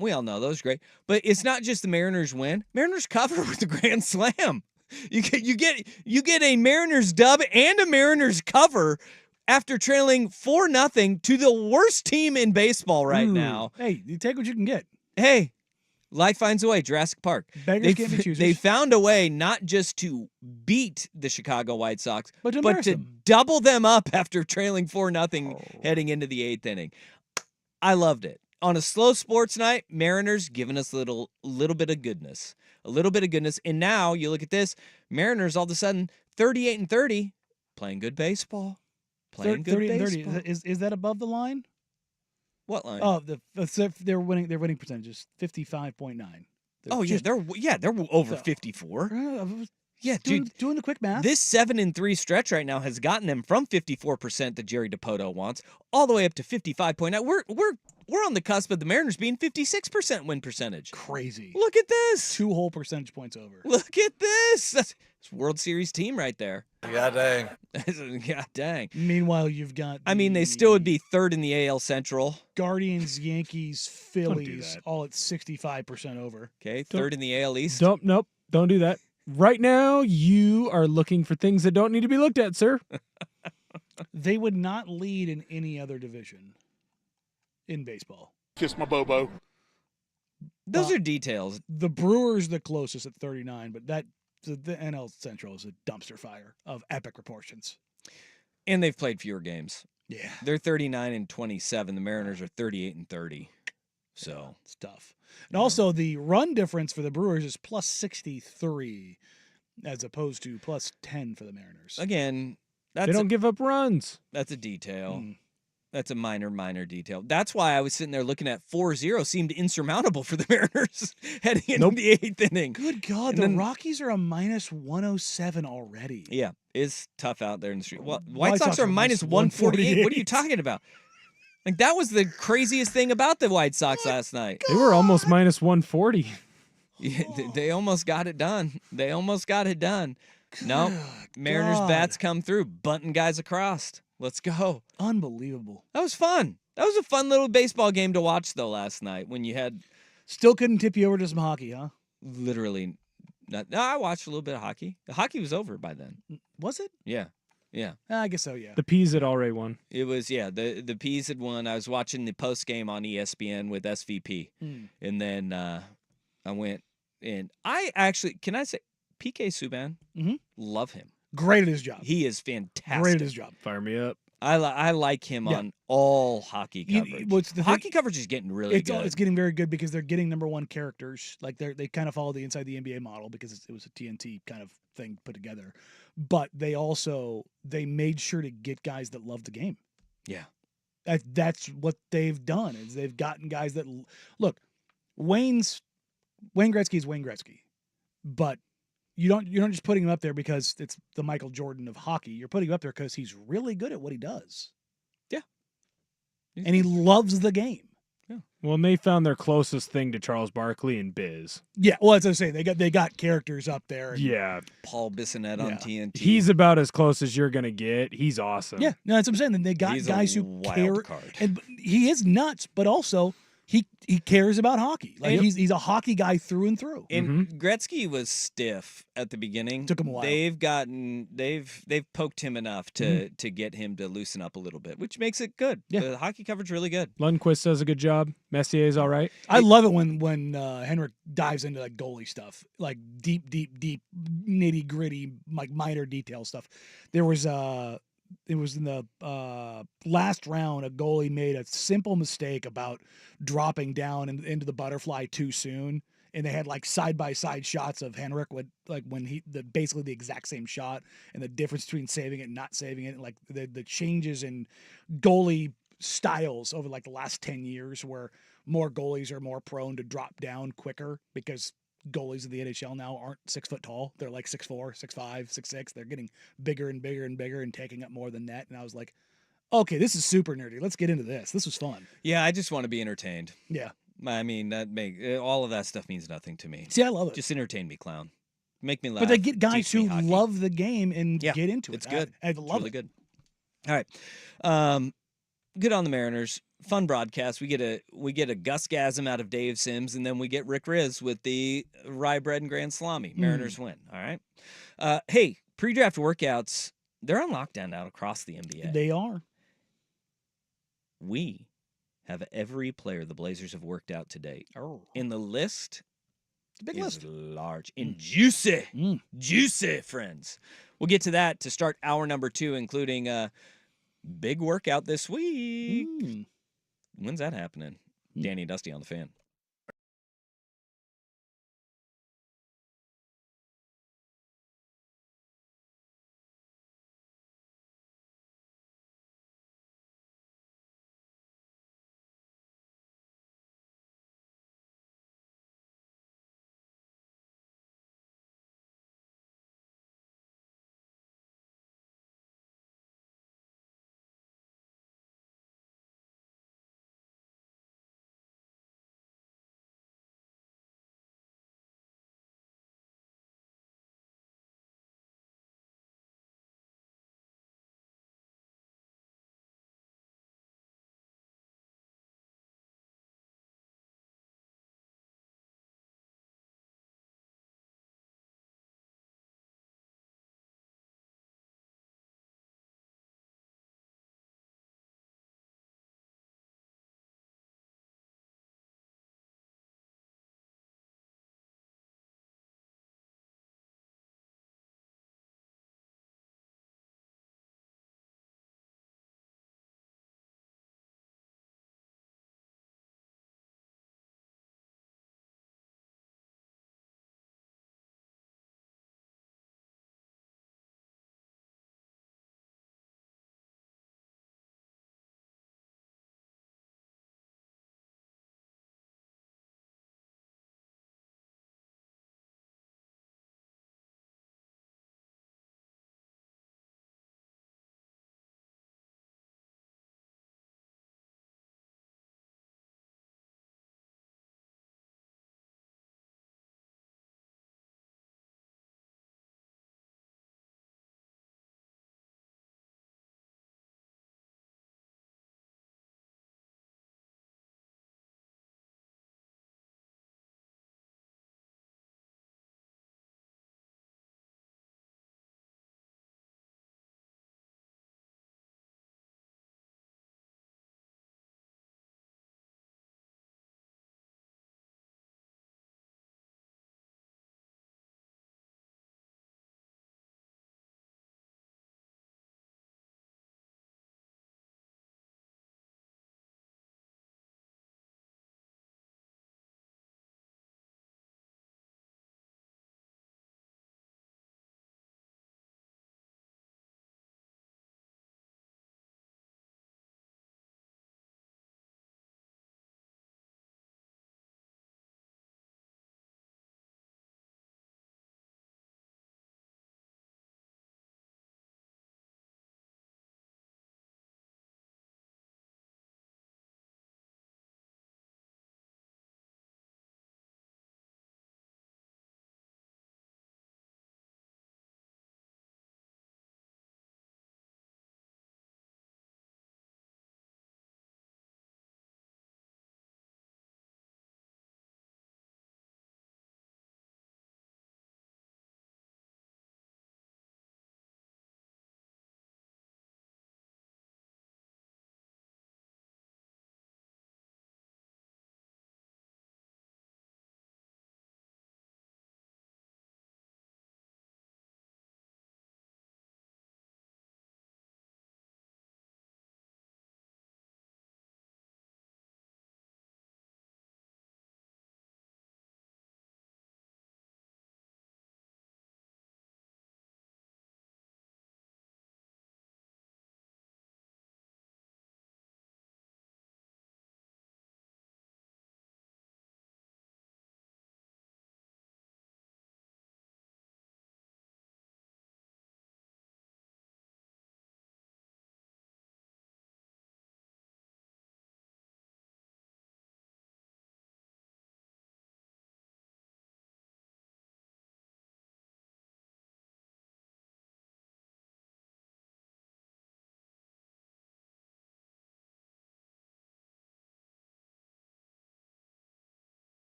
We all know those are great. But it's not just the Mariners win. Mariners cover with the grand slam. You get a Mariners dub and a Mariners cover after trailing 4-0 to the worst team in baseball right now. Hey, you take what you can get. Hey, life finds a way. Jurassic Park. Beggars can't be choosers. They found a way not just to beat the Chicago White Sox, But to but embarrass to them. double them up after trailing 4-0 heading into the 8th inning. I loved it. On a slow sports night, Mariners giving us a little bit of goodness. A little bit of goodness. And now you look at this, Mariners all of a sudden 38-30, playing good baseball. Playing good 30 and baseball. 30. Is that above the line? What line? Oh, their winning percentages 55.9. They're over 54. Yeah, dude. Doing the quick math. This 7-3 stretch right now has gotten them from 54% that Jerry DiPoto wants all the way up to 55.9. We're on the cusp of the Mariners being 56% win percentage. Crazy. Look at this. 2 whole percentage points over. Look at this. That's World Series team right there. God dang. God dang. Meanwhile, you've got. I mean, they still would be third in the AL Central. Guardians, Yankees, Phillies, that. all at 65% over. Okay, third in the AL East. Nope, don't do that. Right now, you are looking for things that don't need to be looked at, sir. They would not lead in any other division in baseball. Kiss my Bobo. Those are details. The Brewers the closest at 39, but the NL Central is a dumpster fire of epic proportions. And they've played fewer games. Yeah. They're 39-27. The Mariners are 38-30. So it's tough. And also the run difference for the Brewers is plus 63 as opposed to plus 10 for the Mariners. again, They don't give up runs. that's a detail. That's a minor detail. That's why I was sitting there looking at 4-0 seemed insurmountable for the Mariners heading into the 8th inning. Good God, And the then- Rockies are a minus 107 already. Yeah, it's tough out there in the street. Well, White White Sox Sox are are minus minus 148. What are you 148. talking about? Like, that was the craziest thing about the White Sox last night. They were almost minus 140. Yeah, they almost got it done. No, Mariners God. bats come through, bunting guys across. Let's go. Unbelievable. That was fun. That was a fun little baseball game to watch, though, last night when you had Still couldn't tip you over to some hockey, huh? literally not. No, I watched a little bit of hockey. The hockey was over by then. Was it? Yeah. I guess so, yeah. The Peas had already won. It was, the Peas had won. I was watching the post game on ESPN with SVP. And then I went and I actually, can I say, PK Subban, love him. Great at his job. He is fantastic. Great at his job. Fire me up. I like him Yeah. on all hockey coverage. what's the Hockey thing- coverage is getting really good. It's getting very good because they're getting number one characters. Like they kind of follow the inside the NBA model because it was a TNT kind of thing put together. But they made sure to get guys that love the game. Yeah. That's what they've done is they've gotten guys that look. Wayne Gretzky is Wayne Gretzky, but you're not just putting him up there because it's the Michael Jordan of hockey. You're putting him up there because he's really good at what he does. Yeah. And he loves the game. Well, and they found their closest thing to Charles Barkley and Biz. Yeah, well, as I say, they got characters up there. and- Yeah. Paul Bissonnette on Yeah. TNT. He's about as close as you're going to get. He's awesome. Yeah, no, that's what I'm saying. They got He's guys a who wild care, card. and he is nuts. But also, He cares about hockey. Like Yep. he's a hockey guy through and through. And Gretzky was stiff at the beginning. Took him a while. They've poked him enough to get him to loosen up a little bit, which makes it good. Yeah. The hockey coverage really good. Lundqvist does a good job. Messier's all right. I love it when Henrik dives into like goalie stuff, like deep nitty gritty, like minor detail stuff. There was it was in the last round, a goalie made a simple mistake about dropping down into the butterfly too soon, and they had like side by side shots of Henrik with like when basically the exact same shot, and the difference between saving it and not saving it, and like the changes in goalie styles over like the last 10 years, where more goalies are more prone to drop down quicker because goalies in the NHL now aren't 6 foot tall. They're like 6'4", 6'5", 6'6". They're getting bigger and bigger and bigger and taking up more than net. And I was like, okay, this is super nerdy. Let's get into this. This was fun. Yeah, I just want to be entertained. Yeah. I mean, all of that stuff means nothing to me. See, I love it. Just entertain me, clown. Make me laugh. But they get guys teach me who hockey. love the game and Yeah, get into it. It's good. I It's love really it. good. All right. Good on the Mariners. Fun broadcast. We get a Gus-gasm out of Dave Sims, and then we get Rick Riz with the rye bread and grand salami. Mariners win. All right. Hey, pre-draft workouts, they're on lockdown now across the NBA. They are. We have every player the Blazers have worked out to date. Oh. In the list It's a big is list. large and juicy. Mm. Juicy, friends. We'll get to that to start hour number 2, including a big workout this week. Mm. When's that happening? Danny and Dusty on the Fan.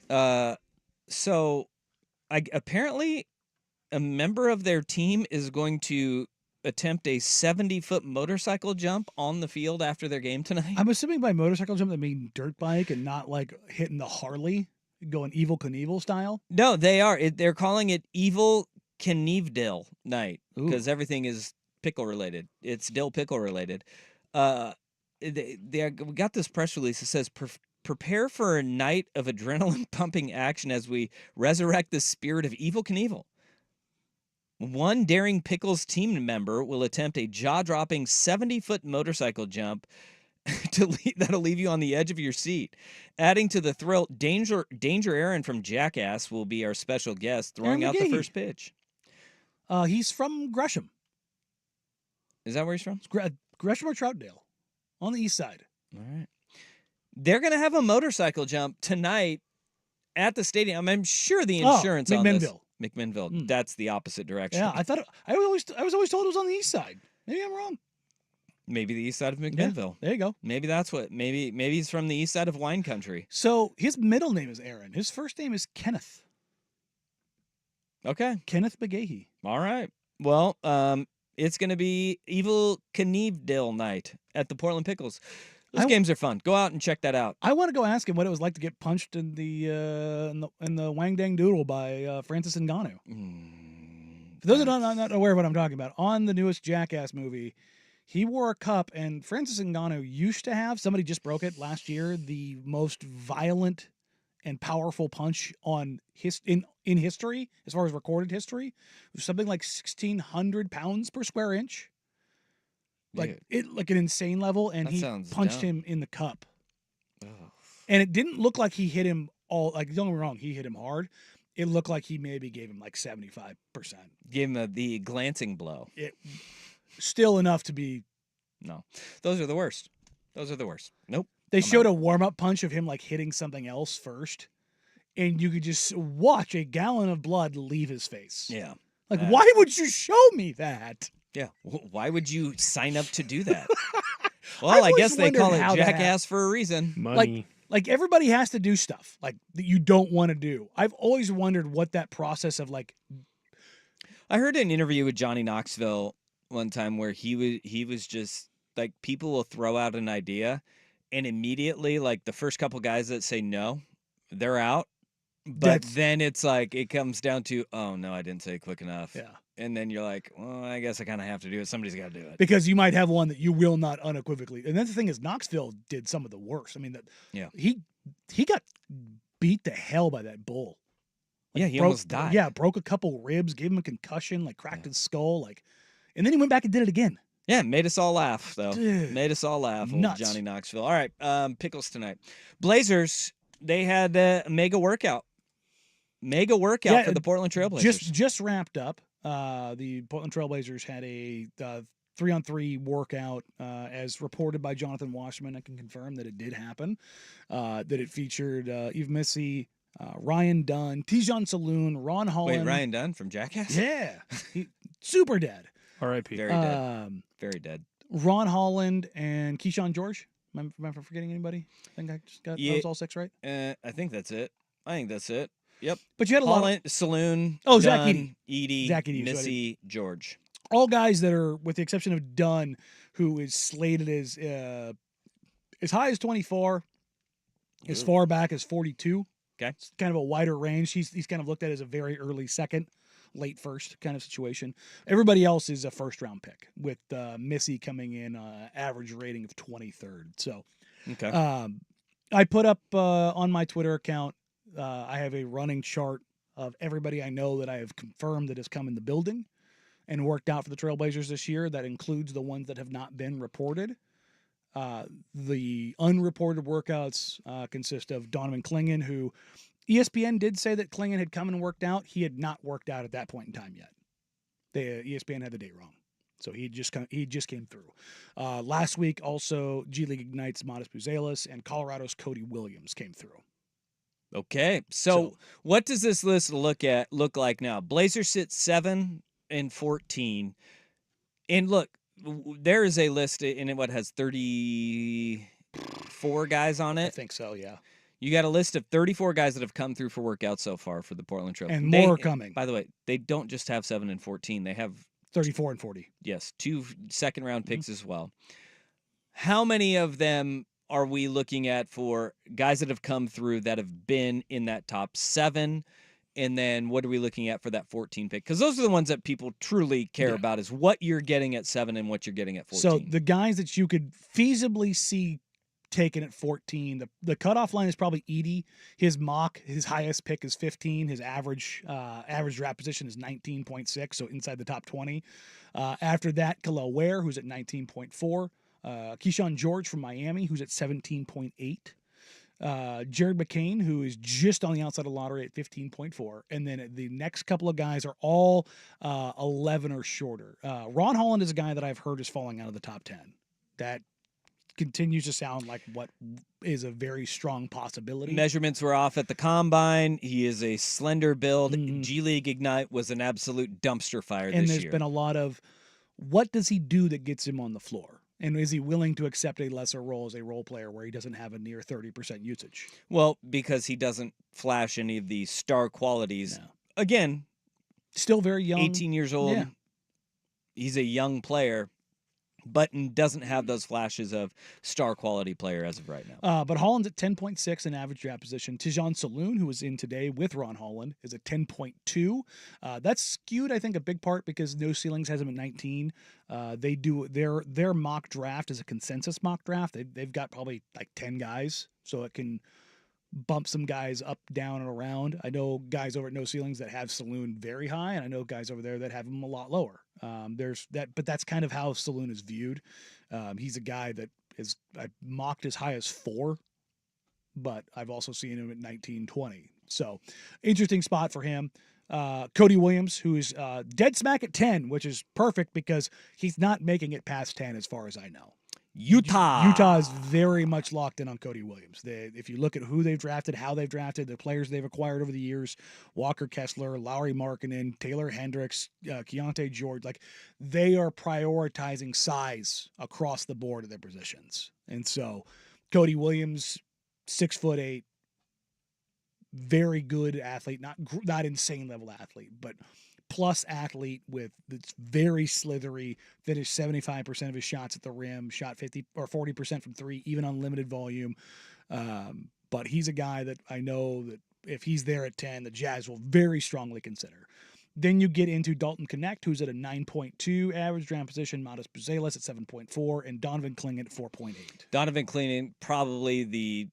So apparently a member of their team is going to attempt a 70-foot motorcycle jump on the field after their game tonight. I'm assuming by motorcycle jump they mean dirt bike and not like hitting the Harley, going Evil Knievel style. No, they are. They're calling it Evil Knievel night because everything is pickle related. It's dill pickle related. We got this press release that says prepare for a night of adrenaline pumping action as we resurrect the spirit of Evil Knievel. One daring Pickles team member will attempt a jaw-dropping 70-foot motorcycle jump that'll leave you on the edge of your seat. Adding to the thrill, Danger Aaron from Jackass will be our special guest, throwing out the first pitch. He's from Gresham. Is that where he's from? Gresham or Troutdale, on the east side. All right. They're going to have a motorcycle jump tonight at the stadium. I'm sure the insurance on this. McMinnville. That's the opposite direction. Yeah, I was always told it was on the east side. Maybe I'm wrong. Maybe the east side of McMinnville. Yeah, there you go. Maybe that's what. Maybe he's from the east side of wine country. So his middle name is Aaron. His first name is Kenneth. Okay. Kenneth McGahee. All right. Well, it's going to be Evil Knievel night at the Portland Pickles. Those games are fun. Go out and check that out. I want to go ask him what it was like to get punched in the Wang Dang Doodle by Francis Ngannou. For those who are not aware of what I'm talking about, on the newest Jackass movie, he wore a cup, and Francis Ngannou used to have, somebody just broke it last year, the most violent and powerful punch in history, as far as recorded history. It was something like 1,600 pounds per square inch. Like an insane level, and he punched him in the cup. Oh. And it didn't look like he hit him all. Like, don't get me wrong, he hit him hard. It looked like he maybe gave him like 75%. Gave him the glancing blow. Still enough to be. No, those are the worst. Nope. They showed a warm-up punch of him like hitting something else first, and you could just watch a gallon of blood leave his face. Yeah. Like, why would you show me that? Yeah. Why would you sign up to do that? Well, I guess they call it Jackass for a reason. Money. Like everybody has to do stuff like that you don't want to do. I've always wondered what that process of like. I heard an interview with Johnny Knoxville one time where he was just like, people will throw out an idea, and immediately, like, the first couple guys that say no, they're out. But then it's like, it comes down to, oh no, I didn't say it quick enough. Yeah. And then you're like, well, I guess I kind of have to do it. Somebody's got to do it. Because you might have one that you will not unequivocally. And that's the thing is, Knoxville did some of the worst. I mean, he got beat to hell by that bull. Like, he almost died. Yeah, broke a couple ribs, gave him a concussion, like cracked his skull, like, and then he went back and did it again. Yeah, made us all laugh though. Dude, made us all laugh. Nuts. Old Johnny Knoxville. All right, Pickles tonight. Blazers. They had a mega workout. For the Portland Trailblazers. Just wrapped up. The Portland Trailblazers had a 3-on-3 workout, as reported by Jonathan Washman. I can confirm that it did happen. That it featured Eve Missy, Ryan Dunn, Tijon Saloon, Ron Holland. Wait, Ryan Dunn from Jackass? Yeah, super dead. R.I.P. Very dead. Very dead. Ron Holland and Keyshawn George. Am I forgetting anybody? I think I just got those all six right. I think that's it. Yep. But you had a Holland, Saloon. Oh, Dunn, Zach Edie, Zach Edey, Missy, George. All guys that are, with the exception of Dunn, who is slated as high as 24, as far back as 42. Okay. It's kind of a wider range. He's kind of looked at as a very early second, late first kind of situation. Everybody else is a first-round pick, with Missy coming in average rating of 23rd. So okay. I put up on my Twitter account, I have a running chart of everybody I know that I have confirmed that has come in the building and worked out for the Trailblazers this year. That includes the ones that have not been reported. The unreported workouts consist of Donovan Clingan, who ESPN did say that Clingan had come and worked out. He had not worked out at that point in time yet. ESPN had the date wrong. So he just came through. Last week, also, G League Ignite's Modest Buzelis and Colorado's Cody Williams came through. Okay, so what does this list look like now? Blazers sit 7-14, and look, there is a list, and what has 34 guys on it. I think so, yeah. You got a list of 34 guys that have come through for workouts so far for the Portland Trail. And more are coming. By the way, they don't just have 7 and 14. They have 34 and 40. Yes, 2 second-round picks as well. How many of them are we looking at for guys that have come through that have been in that top 7? And then what are we looking at for that 14 pick? Because those are the ones that people truly care about, is what you're getting at 7 and what you're getting at 14. So the guys that you could feasibly see taken at 14, the cutoff line is probably Edey. His highest pick is 15. His average draft position is 19.6, so inside the top 20. After that, Khalil Ware, who's at 19.4. Keyshawn George from Miami, who's at 17.8. Jared McCain, who is just on the outside of the lottery at 15.4. And then the next couple of guys are all 11 or shorter. Ron Holland is a guy that I've heard is falling out of the top 10. That continues to sound like what is a very strong possibility. Measurements were off at the combine. He is a slender build. Mm-hmm. G League Ignite was an absolute dumpster fire and this there's year. been a lot of, what does he do that gets him on the floor? And is he willing to accept a lesser role as a role player where he doesn't have a near 30% usage? Well, because he doesn't flash any of the star qualities. No. Again, Still very young. 18 years old. Yeah. He's a young player, but doesn't have those flashes of star quality player as of right now. But Holland's at 10.6 in average draft position. Tijon Saloon, who was in today with Ron Holland, is at 10.2. That's skewed, I think, a big part because No Ceilings has him at 19. They do their mock draft is a consensus mock draft. They've got probably like 10 guys, so it can bump some guys up, down, and around. I know guys over at No Ceilings that have Saloon very high, and I know guys over there that have him a lot lower. There's that, but that's kind of how Saloon is viewed. He's a guy that I mocked as high as 4, but I've also seen him at 19, 20. So interesting spot for him. Cody Williams, who is dead smack at 10, which is perfect because he's not making it past 10 as far as I know. Utah is very much locked in on Cody Williams. If you look at who they've drafted, how they've drafted, the players they've acquired over the years, Walker Kessler, Lowry Markkinen, Taylor Hendricks, Keontae George, like they are prioritizing size across the board of their positions. And so Cody Williams, 6'8", very good athlete, not insane level athlete, but plus athlete with that's very slithery, finished 75% of his shots at the rim, shot 50 or 40% from 3, even on limited volume. But he's a guy that I know that if he's there at 10, the Jazz will very strongly consider. Then you get into Dalton Connect, who's at a 9.2 average draft position, Modest Buzelis at 7.4, and Donovan Clingan at 4.8. Donovan Clingan, probably the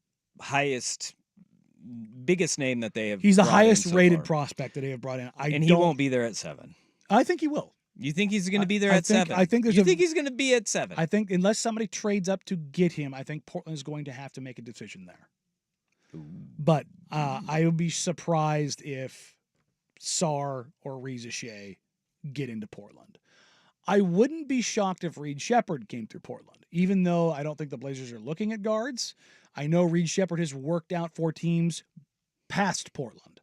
biggest name that they have. He's the brought highest in so rated far. prospect that they have brought in. And he won't be there at 7. I think he will. You think he's going to be there I at think- 7? I think there's you a- think he's going to be at 7? I think unless somebody trades up to get him, I think Portland is going to have to make a decision there. But I would be surprised if Sarr or Reza Shea get into Portland. I wouldn't be shocked if Reed Shepherd came through Portland, even though I don't think the Blazers are looking at guards. I know Reed Shepherd has worked out 4 teams past Portland.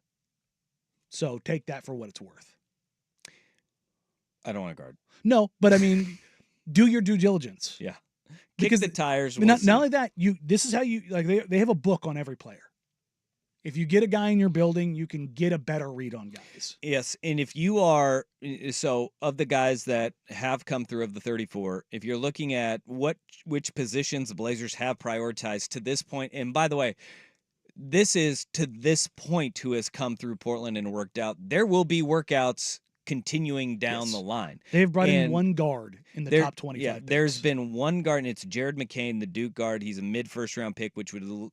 So take that for what it's worth. I don't want to guard. No, but I mean, do your due diligence. Yeah. Because Kick the tires. I mean, not only that, this is how you like they have a book on every player. If you get a guy in your building, you can get a better read on guys. Yes, and if you are of the guys that have come through of the 34, if you're looking at which positions the Blazers have prioritized to this point, and by the way, this is to this point who has come through Portland and worked out. There will be workouts continuing down the line. They've brought in one guard in the top 25. Yeah, picks. there's been one guard, and it's Jared McCain, the Duke guard. He's a mid-first round pick, which would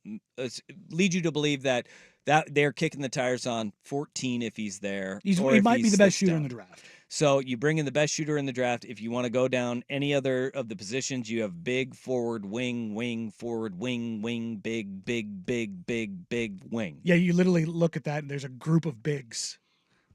lead you to believe that they're kicking the tires on 14 if he's there. He might be the best shooter in the draft. So you bring in the best shooter in the draft. If you want to go down any other of the positions, you have big, forward, wing, forward, wing, big, wing. Yeah, you literally look at that, and there's a group of bigs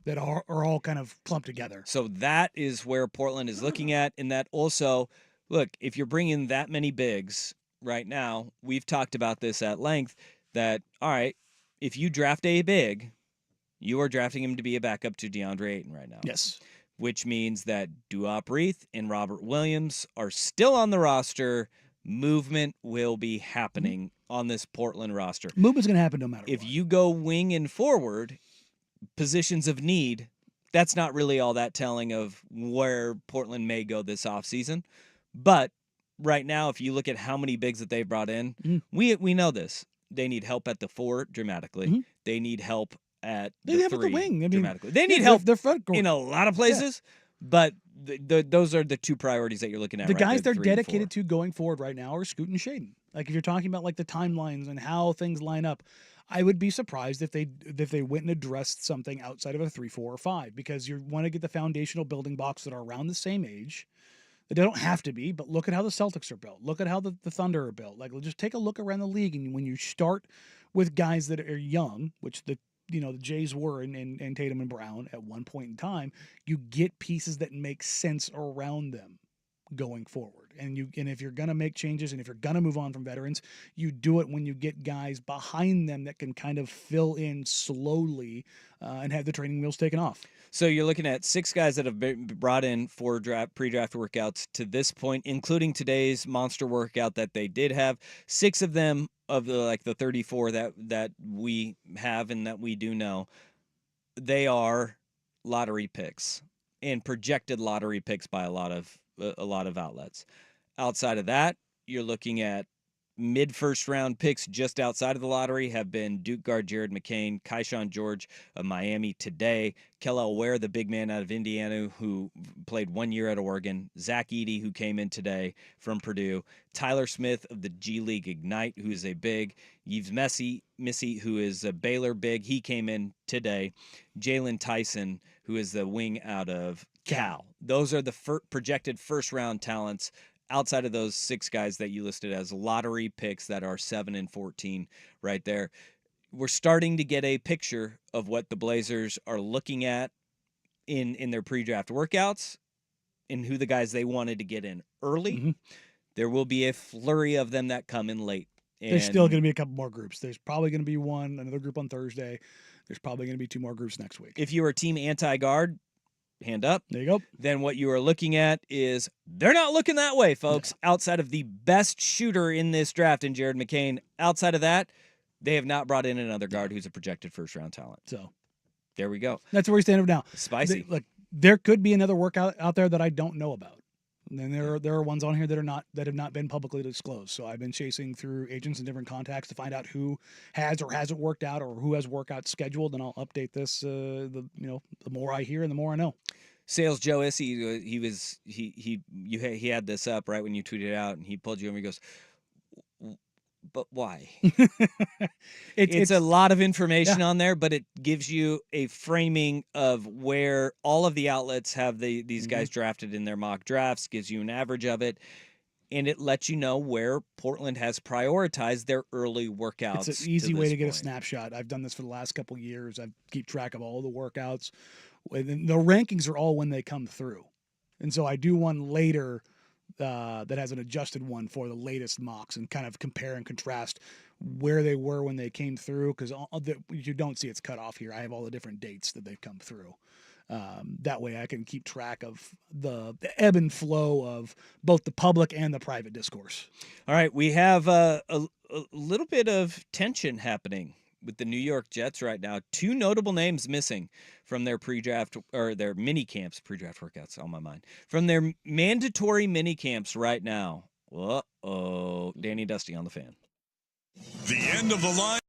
that are all kind of clumped together. So that is where Portland is looking at. And that also, look, if you're bringing that many bigs right now, we've talked about this at length, that, all right, if you draft a big, you are drafting him to be a backup to DeAndre Ayton right now. Yes. Which means that Duop Reith and Robert Williams are still on the roster. Movement will be happening on this Portland roster. Movement's going to happen no matter If what. you go wing and forward, positions of need, that's not really all that telling of where Portland may go this offseason. But right now, if you look at how many bigs that they've brought in, we know this. They need help at the 4 dramatically. They need help at They the have at 3 the wing. I mean, dramatically. They need yeah, help their front court. in a lot of places, but those are the 2 priorities that you're looking at. The right guys there, they're 3 and dedicated 4. to going forward right now are Scoot and Shaden. Like if you're talking about like the timelines and how things line up, I would be surprised if they went and addressed something outside of a 3, 4, or 5 because you want to get the foundational building blocks that are around the same age. They don't have to be, but look at how the Celtics are built. Look at how the Thunder are built. Like just take a look around the league, and when you start with guys that are young, which the Jays were in Tatum and Brown at one point in time, you get pieces that make sense around them going forward. And if you're gonna make changes and if you're gonna move on from veterans, you do it when you get guys behind them that can kind of fill in slowly and have the training wheels taken off. So you're looking at 6 guys that have been brought in for pre-draft workouts to this point, including today's monster workout that they did have. 6 of them of the 34 that we have and that we do know, they are lottery picks and projected lottery picks by a lot of outlets. Outside of that, you're looking at mid-first round picks just outside of the lottery have been Duke guard Jared McCain, Keyshawn George of Miami today, Kel'el Ware, the big man out of Indiana who played 1 year at Oregon, Zach Edey, who came in today from Purdue, Tyler Smith of the G League Ignite, who is a big, Yves Missy, who is a Baylor big, he came in today, Jalen Tyson, who is the wing out of Cal. Those are the projected first-round talents outside of those 6 guys that you listed as lottery picks that are 7 and 14 right there. We're starting to get a picture of what the Blazers are looking at in their pre-draft workouts and who the guys they wanted to get in early. There will be a flurry of them that come in late. There's still going to be a couple more groups. There's probably going to be another group on Thursday. There's probably going to be 2 more groups next week. If you are team anti-guard, hand up. There you go. Then what you are looking at is they're not looking that way, folks. No. Outside of the best shooter in this draft in Jared McCain, outside of that, they have not brought in another guard who's a projected first-round talent. So there we go. That's where we stand now. Spicy. There could be another workout out there that I don't know about. And then there are ones on here that have not been publicly disclosed. So I've been chasing through agents and different contacts to find out who has or hasn't worked out or who has workouts scheduled, and I'll update this. The more I hear and the more I know. Sales Joe Issy, he had this up right when you tweeted it out, and he pulled you over. He goes, "But why?" it's a lot of information on there, but it gives you a framing of where all of the outlets have these guys drafted in their mock drafts, gives you an average of it, and it lets you know where Portland has prioritized their early workouts. It's an easy way to get a snapshot. I've done this for the last couple of years. I keep track of all the workouts. And the rankings are all when they come through. And so I do one later that has an adjusted one for the latest mocks and kind of compare and contrast where they were when they came through, because you don't see it's cut off here. I have all the different dates that they've come through. That way I can keep track of the ebb and flow of both the public and the private discourse. All right, we have a little bit of tension happening with the New York Jets right now. 2 notable names missing from their pre-draft or their mini camps, pre-draft workouts on my mind, from their mandatory mini camps right now. Danny Dusty on the Fan. The end of the line.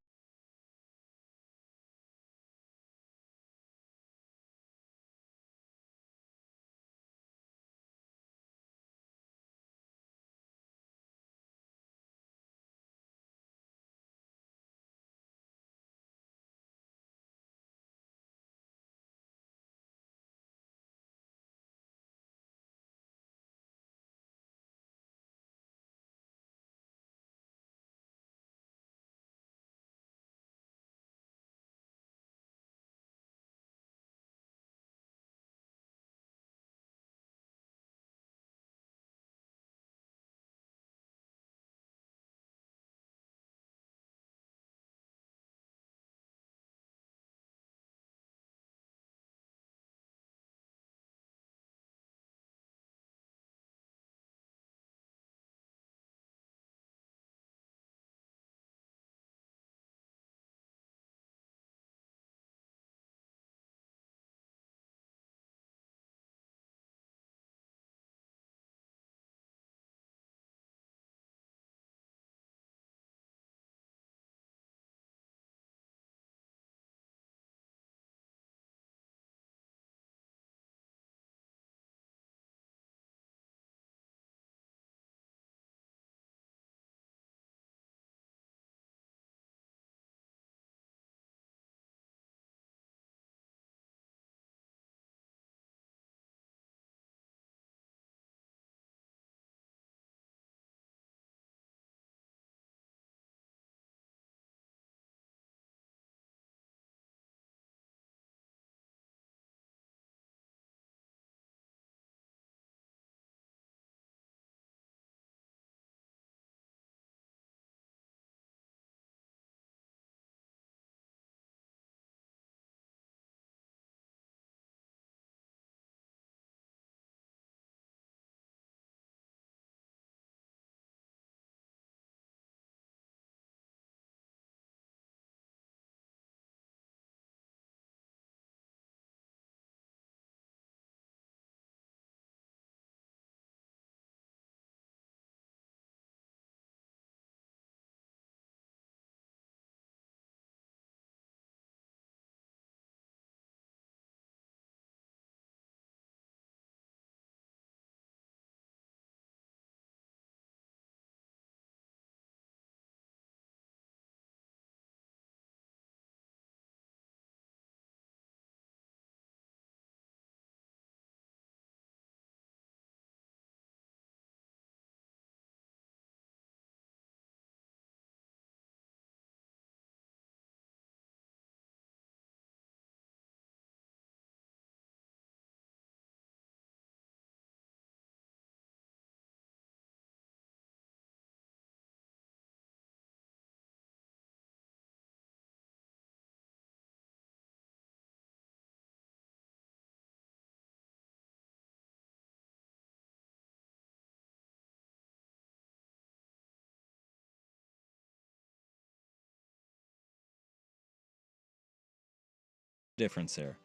difference there.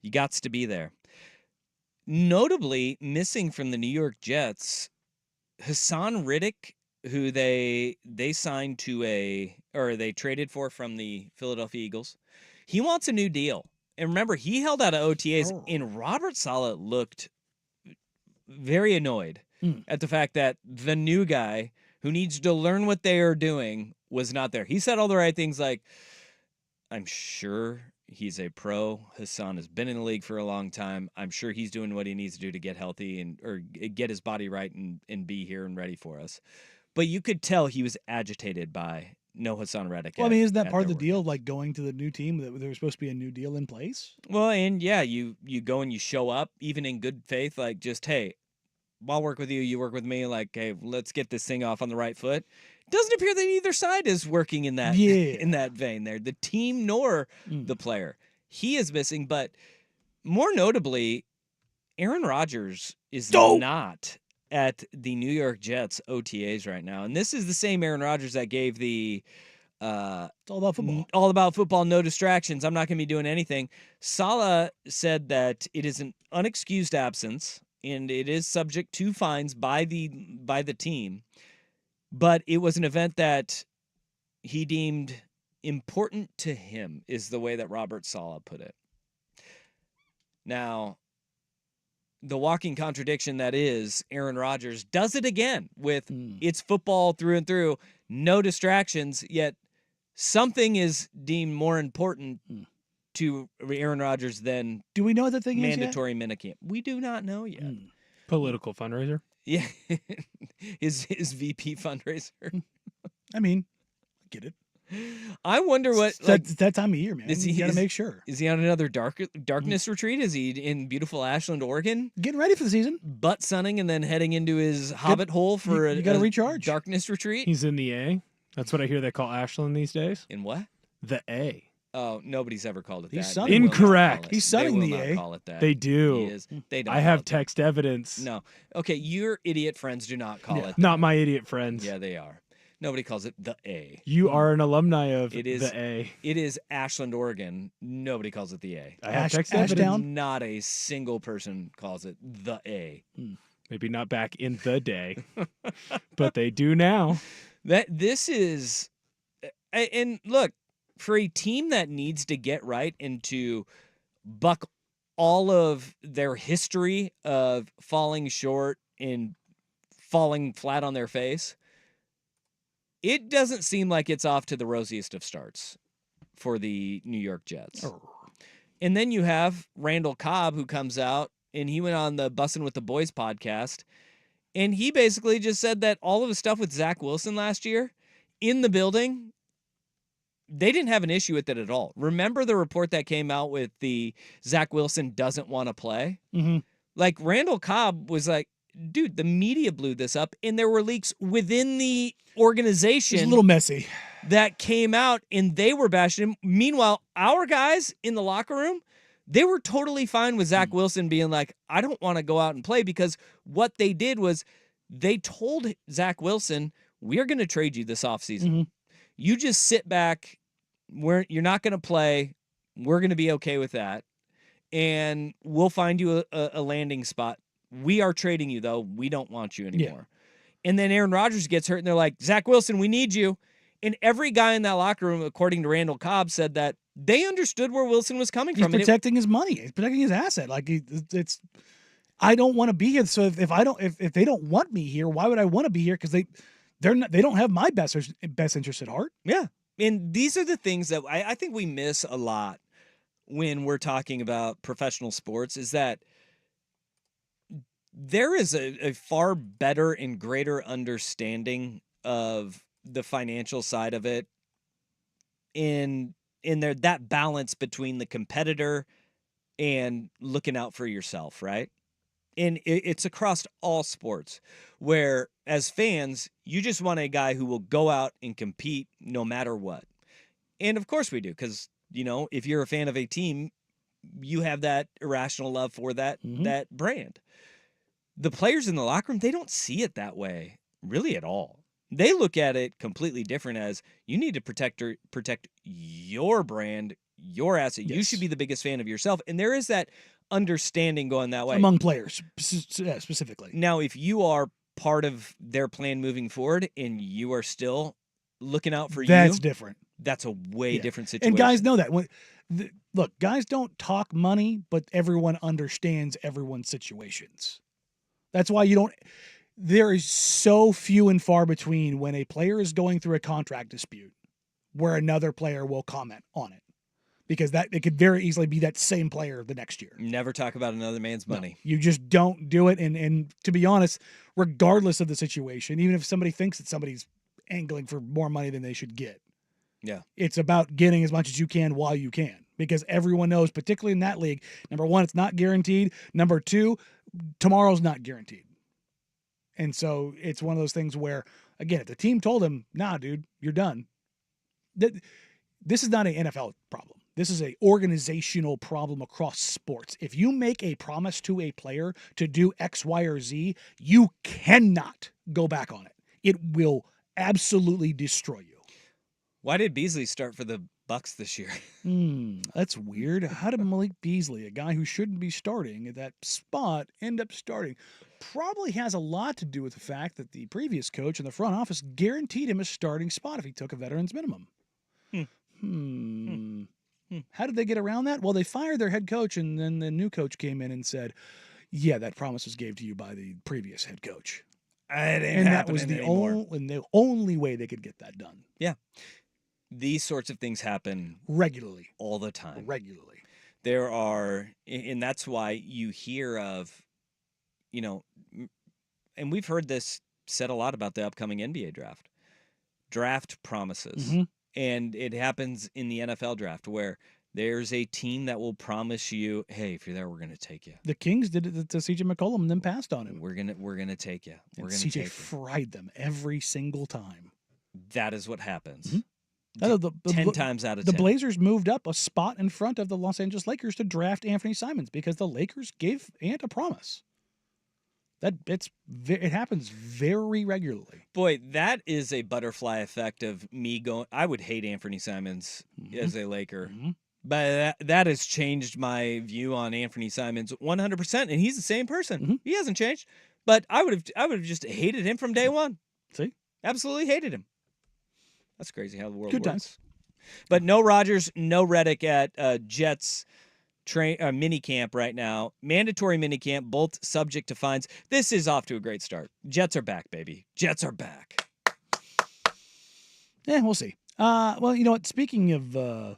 You got to be there. Notably missing from the New York Jets, Hassan Riddick, who they signed to they traded for from the Philadelphia Eagles. He wants a new deal. And remember, he held out of OTAs, and Robert Saleh looked very annoyed at the fact that the new guy who needs to learn what they are doing was not there. He said all the right things like, I'm sure he's a pro. Hassan has been in the league for a long time. I'm sure he's doing what he needs to do to get healthy or get his body right and be here and ready for us. But you could tell he was agitated by no Hassan Reddick. Well, I mean, isn't that part of the deal, like going to the new team, that there was supposed to be a new deal in place? Well, and yeah, you go and you show up, even in good faith, like just, hey, I'll work with you, you work with me, like, hey, let's get this thing off on the right foot. It doesn't appear that either side is working in that in that vein there. The team nor the player. He is missing, but more notably, Aaron Rodgers is not at the New York Jets OTAs right now. And this is the same Aaron Rodgers that gave the it's all about football. All about football, no distractions. I'm not going to be doing anything. Saleh said that it is an unexcused absence and it is subject to fines by the team. But it was an event that he deemed important to him, is the way that Robert Saleh put it. Now, the walking contradiction that is Aaron Rodgers does it again with it's football through and through, no distractions, yet something is deemed more important to Aaron Rodgers than do we know what the thing mandatory minicamp. We do not know yet. Political fundraiser. Yeah. his VP fundraiser. I mean, get it. I wonder what that's that time of year, man. You got to make sure. Is he on another darkness retreat? Is he in beautiful Ashland, Oregon? Getting ready for the season. Butt sunning and then heading into his hobbit hole for you got to recharge. Darkness retreat? He's in the A. That's what I hear they call Ashland these days. In what? The A. Oh, nobody's ever called it that. Sunning. Incorrect. He's sunning the A. A. Call it that. They do. He is. They don't. I have text evidence. No. Okay, your idiot friends do not call it that. Not my idiot friends. Yeah, they are. Nobody calls it the A. You are an alumni of the A. It is Ashland, Oregon. Nobody calls it the A. I have text evidence. Ashdown? Not a single person calls it the A. Maybe not back in the day, but they do now. This is, and look, for a team that needs to get right and to buck all of their history of falling short and falling flat on their face, it doesn't seem like it's off to the rosiest of starts for the New York Jets. And then you have Randall Cobb, who comes out, and he went on the Bussin' with the Boys podcast, and he basically just said that all of the stuff with Zach Wilson last year in the building, they didn't have an issue with it at all. Remember the report that came out with the Zach Wilson doesn't want to play? Like, Randall Cobb was like, dude, the media blew this up, and there were leaks within the organization. It's a little messy. That came out, and they were bashing him. Meanwhile, our guys in the locker room, they were totally fine with Zach Wilson being like, I don't want to go out and play, because what they did was they told Zach Wilson, we're going to trade you this offseason. You just sit back. You're not going to play. We're going to be okay with that, and we'll find you a landing spot. We are trading you, though. We don't want you anymore. And then Aaron Rodgers gets hurt, and they're like, Zach Wilson, we need you. And every guy in that locker room, according to Randall Cobb, said that they understood where Wilson was coming from. He's protecting his money. He's protecting his asset. Like, it's, I don't want to be here. So if they don't want me here, why would I want to be here? Because they don't have my best interest at heart. Yeah. And these are the things that I think we miss a lot when we're talking about professional sports, is that there is a far better and greater understanding of the financial side of it in there, that balance between the competitor and looking out for yourself, right? And it's across all sports, where as fans, you just want a guy who will go out and compete no matter what. And of course we do, because, you know, if you're a fan of a team, you have that irrational love for that brand. The players in the locker room, they don't see it that way really at all. They look at it completely different, as you need to protect your brand, your asset. You Yes. should be the biggest fan of yourself. And there is that understanding going that way. Among players, specifically. Now, if you are part of their plan moving forward and you are still looking out for That's you, different. that's a way Yeah. different situation. And guys know that. Look, guys don't talk money, but everyone understands everyone's situations. That's why there is so few and far between when a player is going through a contract dispute where another player will comment on it. Because it could very easily be that same player the next year. Never talk about another man's money. No, you just don't do it. And to be honest, regardless of the situation, even if somebody thinks that somebody's angling for more money than they should get, Yeah. it's about getting as much as you can while you can. Because everyone knows, particularly in that league, number one, it's not guaranteed. Number two, tomorrow's not guaranteed. And so it's one of those things where, again, if the team told him, nah, dude, you're done. This is not an NFL problem. This is an organizational problem across sports. If you make a promise to a player to do X, Y, or Z, you cannot go back on it. It will absolutely destroy you. Why did Beasley start for the Bucks this year? That's weird. How did Malik Beasley, a guy who shouldn't be starting at that spot, end up starting? Probably has a lot to do with the fact that the previous coach in the front office guaranteed him a starting spot if he took a veteran's minimum. How did they get around that? Well, they fired their head coach, and then the new coach came in and said, yeah, that promise was gave to you by the previous head coach. And that was the only way they could get that done. Yeah. These sorts of things happen regularly. All the time. Regularly. There are, and that's why you hear of, and we've heard this said a lot about the upcoming NBA draft promises. Mm-hmm. And it happens in the NFL draft where there's a team that will promise you, hey, if you're there, we're going to take you. The Kings did it to CJ McCollum and then passed on him. We're gonna take you. We're And gonna CJ take you. fried them every single time. That is what happens. Mm-hmm. 10 times out of 10. The Blazers moved up a spot in front of the Los Angeles Lakers to draft Anthony Simons because the Lakers gave Ant a promise. It happens very regularly. Boy, that is a butterfly effect of me going. I would hate Anthony Simons as a Laker, but that has changed my view on Anthony Simons 100%. And he's the same person. He hasn't changed. But I would have just hated him from day one. See, absolutely hated him. That's crazy how the world Good works. times. But no Rodgers, no Reddick at Jets mini camp right now. Mandatory mini camp, both subject to fines. This is off to a great start. Jets are back, baby. Jets are back. Yeah, we'll see. Well, you know what? Speaking of,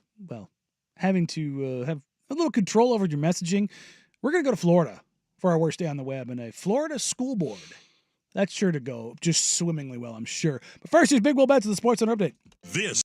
having to have a little control over your messaging, we're going to go to Florida for our worst day on the web, and a Florida school board. That's sure to go just swimmingly well, I'm sure. But first, here's Big Will Bets of the Sports Center Update. This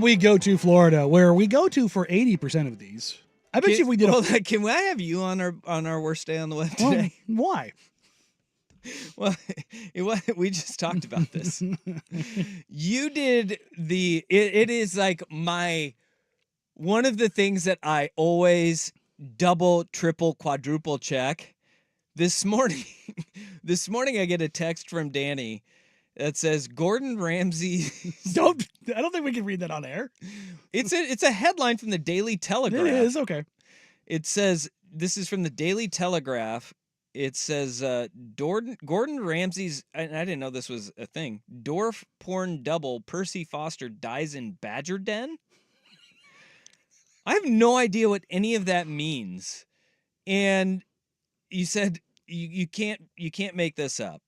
we go to Florida, where we go to for 80% of these. I bet you if we did can I have you on our worst day on the web Well, today? why? Well, we just talked about this. You did it is like one of the things that I always double, triple, quadruple check. This morning I get a text from Danny that says Gordon Ramsay. I don't think we can read that on air. It's a headline from the Daily Telegraph. It is, okay. It says, this is from the Daily Telegraph. It says Gordon Ramsay's, and I didn't know this was a thing, dwarf porn double Percy Foster dies in Badger Den. I have no idea what any of that means. And you said you can't make this up.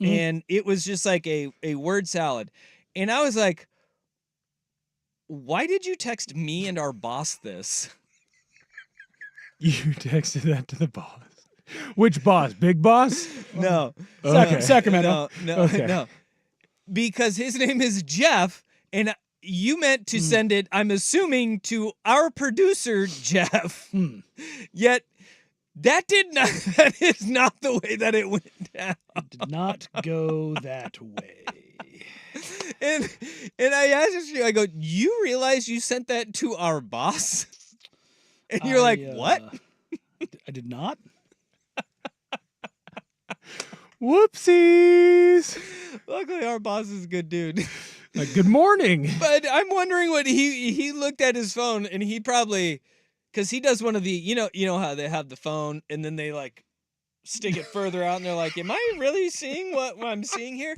Mm-hmm. And it was just like a word salad. And I was like, why did you text me and our boss this? You texted that to the boss. Which boss? Big boss? No. Okay. Sacramento. No. Okay. Because his name is Jeff, and you meant to send it, I'm assuming, to our producer, Jeff. Yet that is not the way that it went down. It did not go that way. And I asked you, I go, you realize you sent that to our boss? And you're like, what? I did not. Whoopsies. Luckily, our boss is a good dude. Good morning. But I'm wondering what he looked at his phone, and he probably, because he does one of the, you know how they have the phone, and then they like stick it further out, and they're like, am I really seeing what I'm seeing here?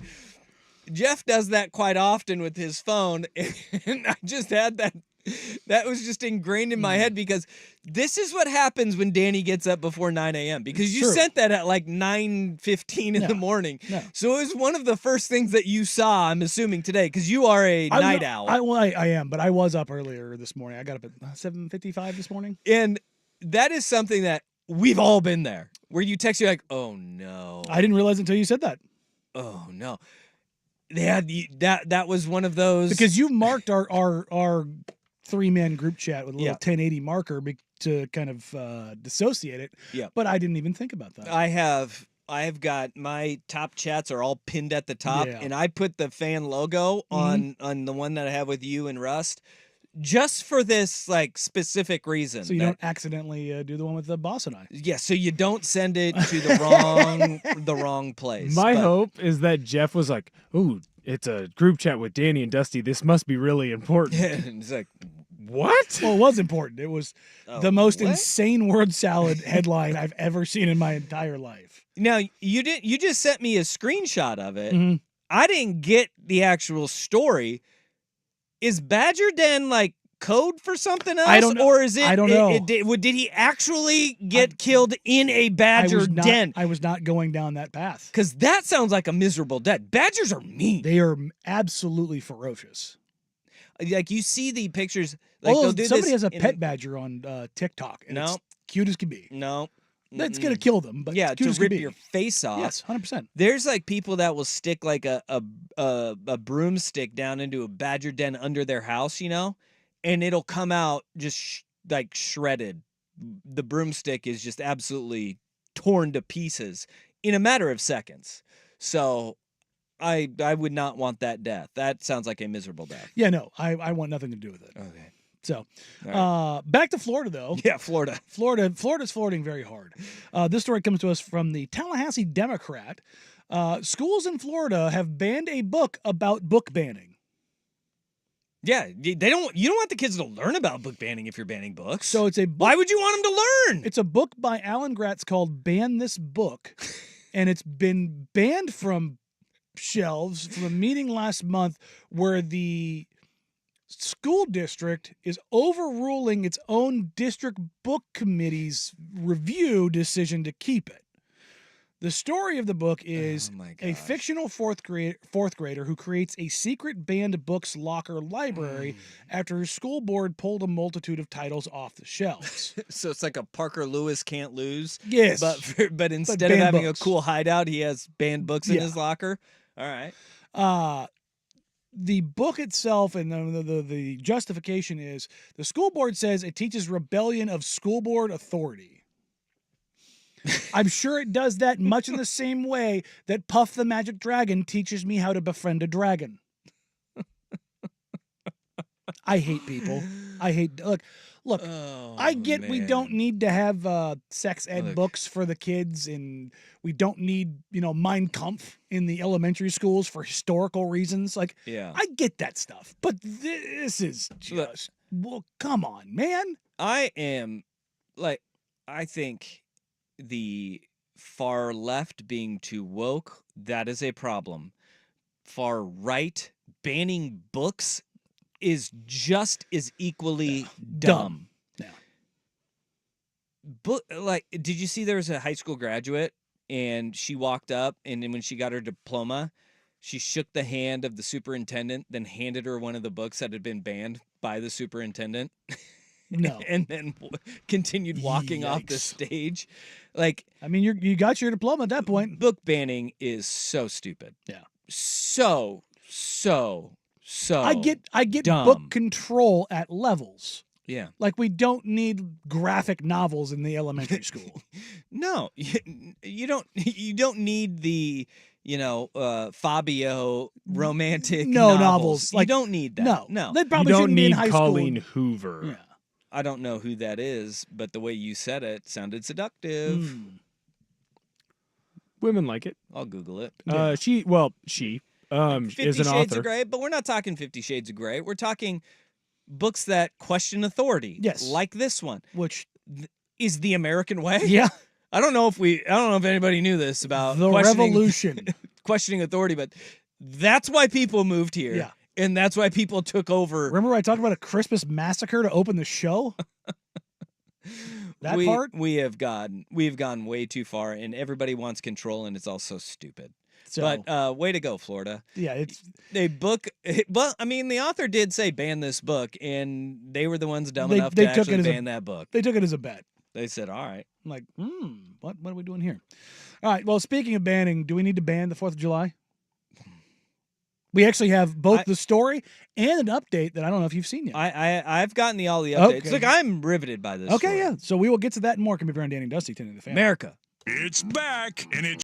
Jeff does that quite often with his phone, and I just had that. That was just ingrained in my head because this is what happens when Danny gets up before 9 a.m. because you sent that at like 9:15 in the morning. No. So it was one of the first things that you saw, I'm assuming, today, because you are a night owl. I am, but I was up earlier this morning. I got up at 7:55 this morning. And that is something that we've all been there, where you text, you're like, oh, no. I didn't realize until you said that. Oh, no. They had that was one of those. Because you marked our three-man group chat with a little 1080 marker to kind of dissociate it. Yeah. But I didn't even think about that. I have got my top chats are all pinned at the top, and I put the fan logo on the one that I have with you and Rust just for this like specific reason. So you don't accidentally do the one with the boss and I. Yeah, so you don't send it to the wrong place. My hope is that Jeff was like, ooh, it's a group chat with Danny and Dusty. This must be really important. And it's like, what? Well, it was important. It was the most insane word salad headline I've ever seen in my entire life. Now, you just sent me a screenshot of it. I didn't get the actual story. Is Badger Den like code for something else? I don't know. Or is it? I don't know. Did he actually get killed in a badger den? I was not going down that path. Because that sounds like a miserable death. Badgers are mean. They are absolutely ferocious. Like you see the pictures. Like they'll do somebody this has a pet badger on TikTok, and it's cute as can be. No. That's gonna kill them, but yeah, it's cute to as rip can be. your face off. Yes, 100%. There's like people that will stick like a broomstick down into a badger den under their house, and it'll come out just like shredded. The broomstick is just absolutely torn to pieces in a matter of seconds. So I would not want that death. That sounds like a miserable death. Yeah, no, I want nothing to do with it. Okay. So, right. Back to Florida, though. Yeah, Florida's flirting very hard. This story comes to us from the Tallahassee Democrat. Schools in Florida have banned a book about book banning. Yeah, you don't want the kids to learn about book banning if you're banning books. So it's a book, why would you want them to learn? It's a book by Alan Gratz called "Ban This Book," and it's been banned from shelves from a meeting last month where the school district is overruling its own district book committee's review decision to keep it. The story of the book is a fictional fourth grader who creates a secret banned books locker library after his school board pulled a multitude of titles off the shelves. So it's like a Parker Lewis Can't Lose. Yes. But instead of having books. a cool hideout, he has banned books in his locker. All right. the book itself and the justification is the school board says it teaches rebellion of school board authority. I'm sure it does that much in the same way that Puff the Magic Dragon teaches me how to befriend a dragon. I hate people. Look. Oh, I get we don't man. need to have sex ed Look. books for the kids, and we don't need Mein Kampf in the elementary schools for historical reasons. Like, Yeah. I get that stuff, but this is Look. just well, come on, man. I think the far left being too woke, that is a problem. Far right banning books is just as equally dumb. Yeah. Did you see there was a high school graduate and she walked up and then when she got her diploma, she shook the hand of the superintendent, then handed her one of the books that had been banned by the superintendent. No. And then continued walking off the Yikes. stage. Like, I mean, you got your diploma at that point. book banning is so stupid. Yeah. So I get dumb. book control at levels. Yeah. Like, we don't need graphic novels in the elementary school. No, you don't need the Fabio romantic novels. You like, don't need that. No, No. they You probably don't shouldn't be in need high Colleen school. Hoover. Yeah. I don't know who that is, but the way you said it sounded seductive. Mm. Women like it. I'll Google it. She 50 is an Shades author. of Grey, but we're not talking 50 Shades of Grey. We're talking books that question authority. Yes. Like this one. Which, Is the American way? yeah, I don't know if anybody knew this about the revolution. questioning authority, but that's why people moved here. Yeah. And that's why people took over. Remember I talked about a Christmas massacre to open the show? That part? We've gone way too far, and everybody wants control, and it's all so stupid. So, But way to go, Florida. yeah, it's Well, I mean, the author did say ban this book, and they were the ones dumb They- enough they to took it actually as a- ban that book. they took it as a bet. They said, all right. I'm like, what are we doing here? All right, well, speaking of banning, do we need to ban the 4th of July? We actually have both the story and an update that I don't know if you've seen yet. I've gotten all the updates. Okay. Look, I'm riveted by this. Okay, story. yeah. So we will get to that and more. Can be around Danny and Dusty, 10 in the family. America. It's back, and it's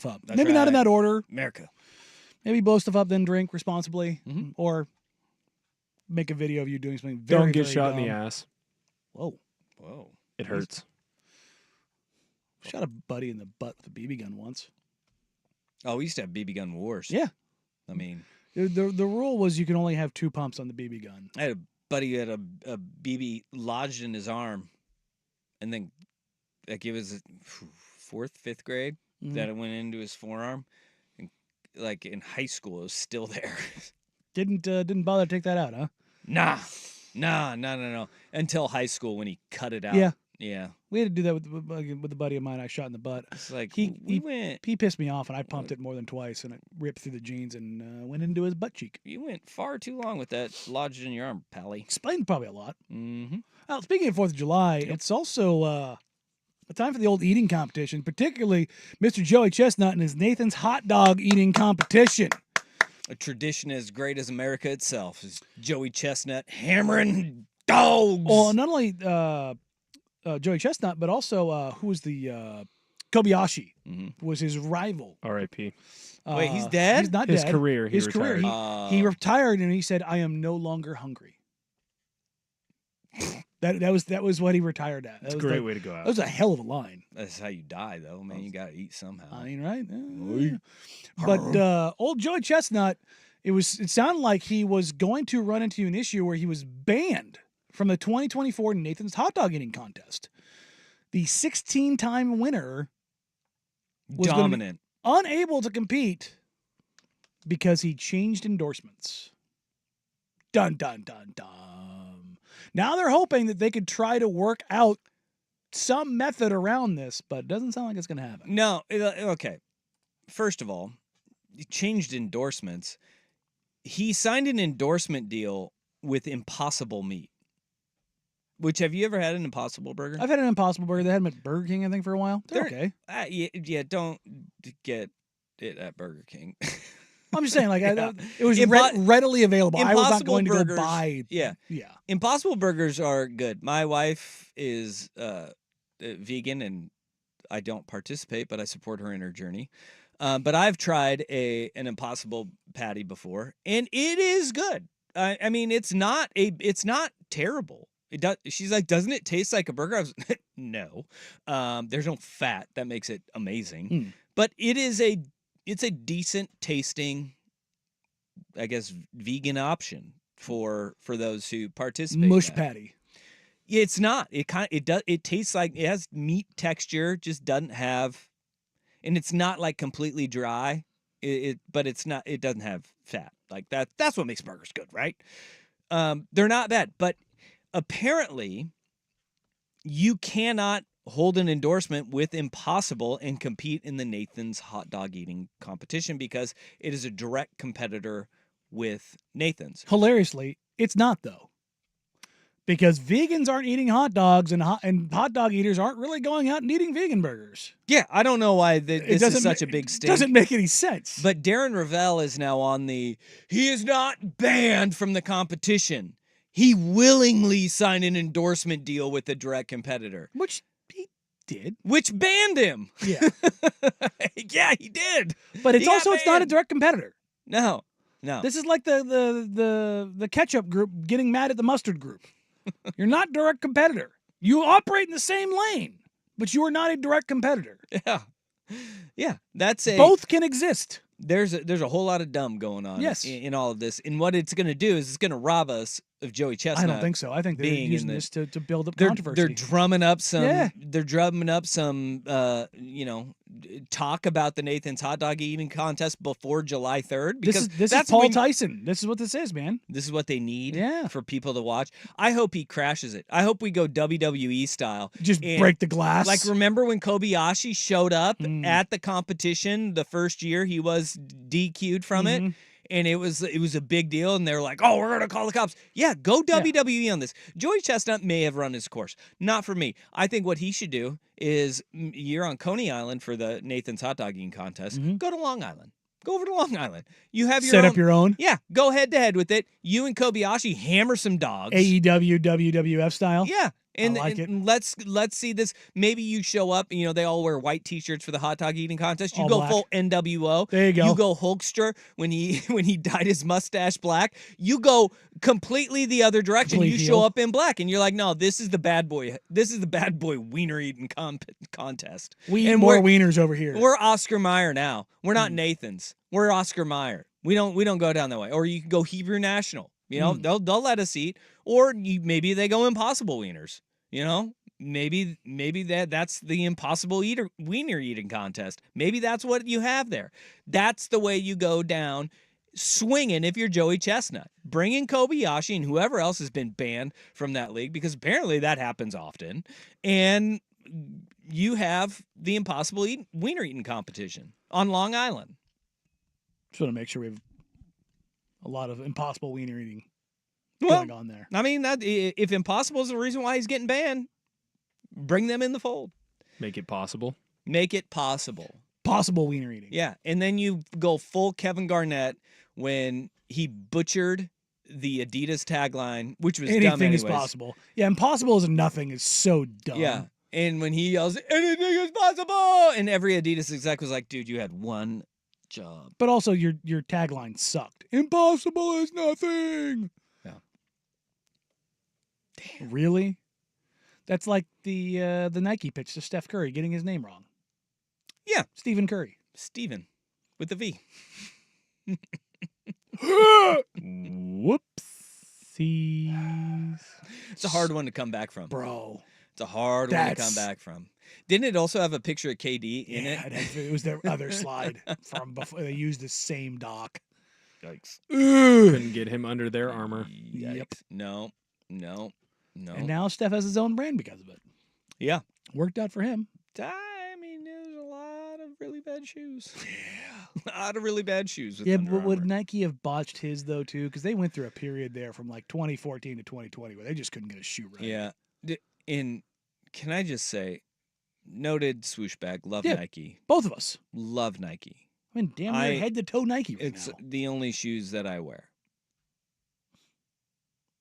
stuff up. That's Maybe not in right. that order. America. Maybe blow stuff up, then drink responsibly, Mhm. or make a video of you doing something very, Don't get very shot dumb. in the ass. Whoa. Whoa. It hurts. Shot a buddy in the butt with a BB gun once. Oh, we used to have BB gun wars. Yeah. I mean, The rule was you can only have 2 pumps on the BB gun. I had a buddy who had a BB lodged in his arm, and then like it was 4th, 5th grade Mhm. that it went into his forearm, and like in high school, it was still there. Didn't bother to take that out, huh? Nah, no. Until high school when he cut it out. Yeah. Yeah. We had to do that with a buddy of mine I shot in the butt. It's like He went. He pissed me off, and I pumped it more than twice, and it ripped through the jeans and went into his butt cheek. You went far too long with that lodged in your arm, Pally. Explained probably a lot. Mm-hmm. Well, speaking of 4th of July, it's also a time for the old eating competition, particularly Mr. Joey Chestnut and his Nathan's hot dog eating competition. A tradition as great as America itself is Joey Chestnut hammering dogs. Well, not only Joey Chestnut, but also who was the Kobayashi Mhm. was his rival. R.I.P. Wait, he's dead? He's not His dead. career, he His career. retired. He retired, and he said, "I am no longer hungry." that was what he retired at. That's a great way to go out. That was a hell of a line. That's how you die, though, man. You gotta eat somehow. I mean, right? But old Joey Chestnut, it sounded like he was going to run into an issue where he was banned from the 2024 Nathan's hot dog eating contest. The 16-time winner was gonna be Dominant. unable to compete because he changed endorsements. Dun dun dun dun. Now they're hoping that they could try to work out some method around this, but it doesn't sound like it's going to happen. No, okay. First of all, he changed endorsements. He signed an endorsement deal with Impossible Meat. Which, have you ever had an Impossible Burger? I've had an Impossible Burger. They had them at Burger King, I think, for a while. They're okay. Yeah, don't get it at Burger King. I'm just saying, like, Yeah. it was readily available. I was not Impossible going to Burgers, go buy. Yeah. Impossible Burgers are good. My wife is vegan, and I don't participate, but I support her in her journey. But I've tried an Impossible patty before, and it is good. I mean, it's not terrible. It does. She's like, doesn't it taste like a burger? I was no. There's no fat that makes it amazing, but it's a decent tasting, I guess, vegan option for those who participate. Mush in that. patty. It's not. It tastes like it has meat texture, just doesn't have, and it's not like completely dry. But it's not. It doesn't have fat like that. That's what makes burgers good, right? They're not bad, but apparently, you cannot hold an endorsement with Impossible and compete in the Nathan's hot dog eating competition because it is a direct competitor with Nathan's. Hilariously, it's not, though. Because vegans aren't eating hot dogs, and hot dog eaters aren't really going out and eating vegan burgers. Yeah, I don't know why this is such a big It stink. doesn't make any sense. But Darren Ravel is now on he is not banned from the competition. He willingly signed an endorsement deal with a direct competitor. Which he did. Which banned him. Yeah. Yeah, he did. But it's He got also it's not a banned. direct competitor. No. This is like the ketchup group getting mad at the mustard group. You're not direct competitor. You operate in the same lane, but you are not a direct competitor. Yeah. Both can exist. There's a whole lot of dumb going on Yes. in all of this. And what it's going to do is it's going to rob us of Joey Chestnut. I don't think so. I think they're being in using the- this to build up They're controversy. drumming up some. Yeah. They're drumming up some. Talk about the Nathan's hot dog eating contest before July 3rd because this that's is Paul when- Tyson. This is what this is, man. This is what they need. Yeah. For people to watch. I hope he crashes it. I hope we go WWE style. Just and, break the glass. Like, remember when Kobayashi showed up Mm. at the competition the first year he was DQ'd from it? Mhm. And it was a big deal, and they're like, "Oh, we're gonna call the cops." Yeah, go WWE on this. Joey Chestnut may have run his course. Not for me. I think what he should do is you're on Coney Island for the Nathan's hot dog eating contest. Go to Long Island. Go over to Long Island. You have your Set own, up your own Yeah, go head to head with it. You and Kobayashi hammer some dogs. AEW WWF style. Yeah, And, like it. and let's see this. Maybe you show up, they all wear white t-shirts for the hot dog eating contest. You All go black. full NWO. There you go. You go Hulkster when he dyed his mustache black. You go completely the other direction. Complete You heel. show up in black and you're like, "No, this is the bad boy. This is the bad boy wiener eating contest." We eat And more wieners over here. We're Oscar Mayer now. We're not Nathan's. We're Oscar Mayer. We don't go down that way. Or you can go Hebrew National. They'll let us eat. Or maybe they go Impossible Wieners. Maybe that's the Impossible Wiener eating contest. Maybe that's what you have there. That's the way you go down swinging if you're Joey Chestnut. Bring in Kobayashi and whoever else has been banned from that league, because apparently that happens often. And you have the Impossible Wiener eating competition on Long Island. Just want to make sure we have a lot of impossible wiener eating Well, going on there. I mean, that if Impossible is the reason why he's getting banned, bring them in the fold. Make it possible. Make it possible. Possible wiener eating. Yeah, and then you go full Kevin Garnett when he butchered the Adidas tagline, which was dumb Anything anyways. is possible. Yeah, impossible is nothing is so dumb. Yeah, and when he yells, "Anything is possible," and every Adidas exec was like, "Dude, you had one job." But also your tagline sucked. Impossible is nothing. Yeah. Damn. Really? That's like the Nike pitch to Steph Curry getting his name wrong. Yeah, Stephen Curry. Steven with the V. Whoopsies. It's a hard one to come back from. Bro. It's a hard one to come back from. Didn't it also have a picture of KD in it? It was their other slide from before they used the same doc. Yikes. Couldn't get him under their armor. Yikes. Yep. No. And now Steph has his own brand because of it. Yeah. Worked out for him. I mean, there's a lot of really bad shoes. Yeah. A lot of really bad shoes. With Yeah, Under but would Armour. Nike have botched his though too? Because they went through a period there from like 2014 to 2020 where they just couldn't get a shoe right. Yeah. Can I just say, noted swooshbag, love Yeah. Nike. Both of us. Love Nike. I mean, damn near head to toe Nike right It's now. the only shoes that I wear.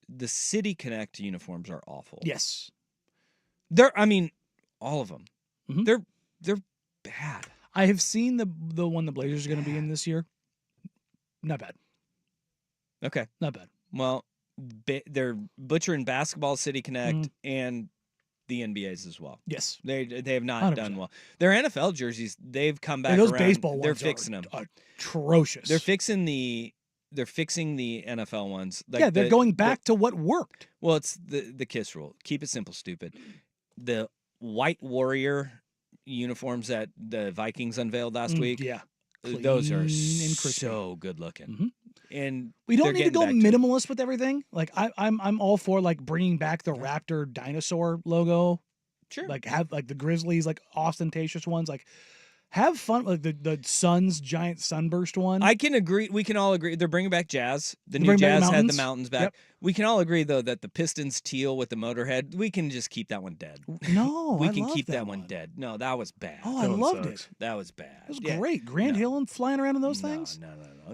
The City Connect uniforms are awful. Yes. All of them. Mhm. They're bad. I have seen the one the Blazers are going to be in this year. Not bad. Okay. Not bad. Well, they're butchering basketball, City Connect, Mhm. and the NBA's as well. Yes. They have not 100%. done well. Their NFL jerseys, they've come back And those around. baseball They're ones fixing them. are atrocious. They're fixing the NFL ones. Like yeah, they're going back to what worked. Well, it's the KISS rule. Keep it simple, stupid. The White Warrior uniforms that the Vikings unveiled last week. Yeah. Those are Clean and crispy. so good looking. Mhm. And We don't they're need to getting go back minimalist with everything. Like I'm all for like bringing back the Raptor dinosaur logo. Sure. Like have like the Grizzlies like ostentatious ones. Like have fun like the Suns giant sunburst one. I can agree. We can all agree. They're bringing back Jazz. The They're new bringing back Jazz had the mountains. mountains back. Yep. We can all agree though that the Pistons teal with the Motorhead. We can just keep that one dead. No, we I can love keep that one dead. No, that was bad. Oh, I That one loved sucks. it. That was bad. It was Yeah. great. Grant No. Hill and flying around in those things. No. Oh,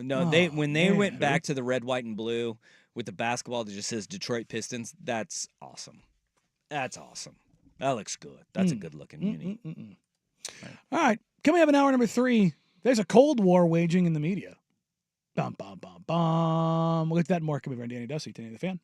When they went man. back to the red, white, and blue with the basketball that just says Detroit Pistons, that's awesome. That's awesome. That looks good. That's a good looking uni. All right. Coming up in hour number 3, there's a Cold War waging in the media. Bum, bum, bum, bum. We'll get to that and more coming from Danny Dussey, Danny the Fan.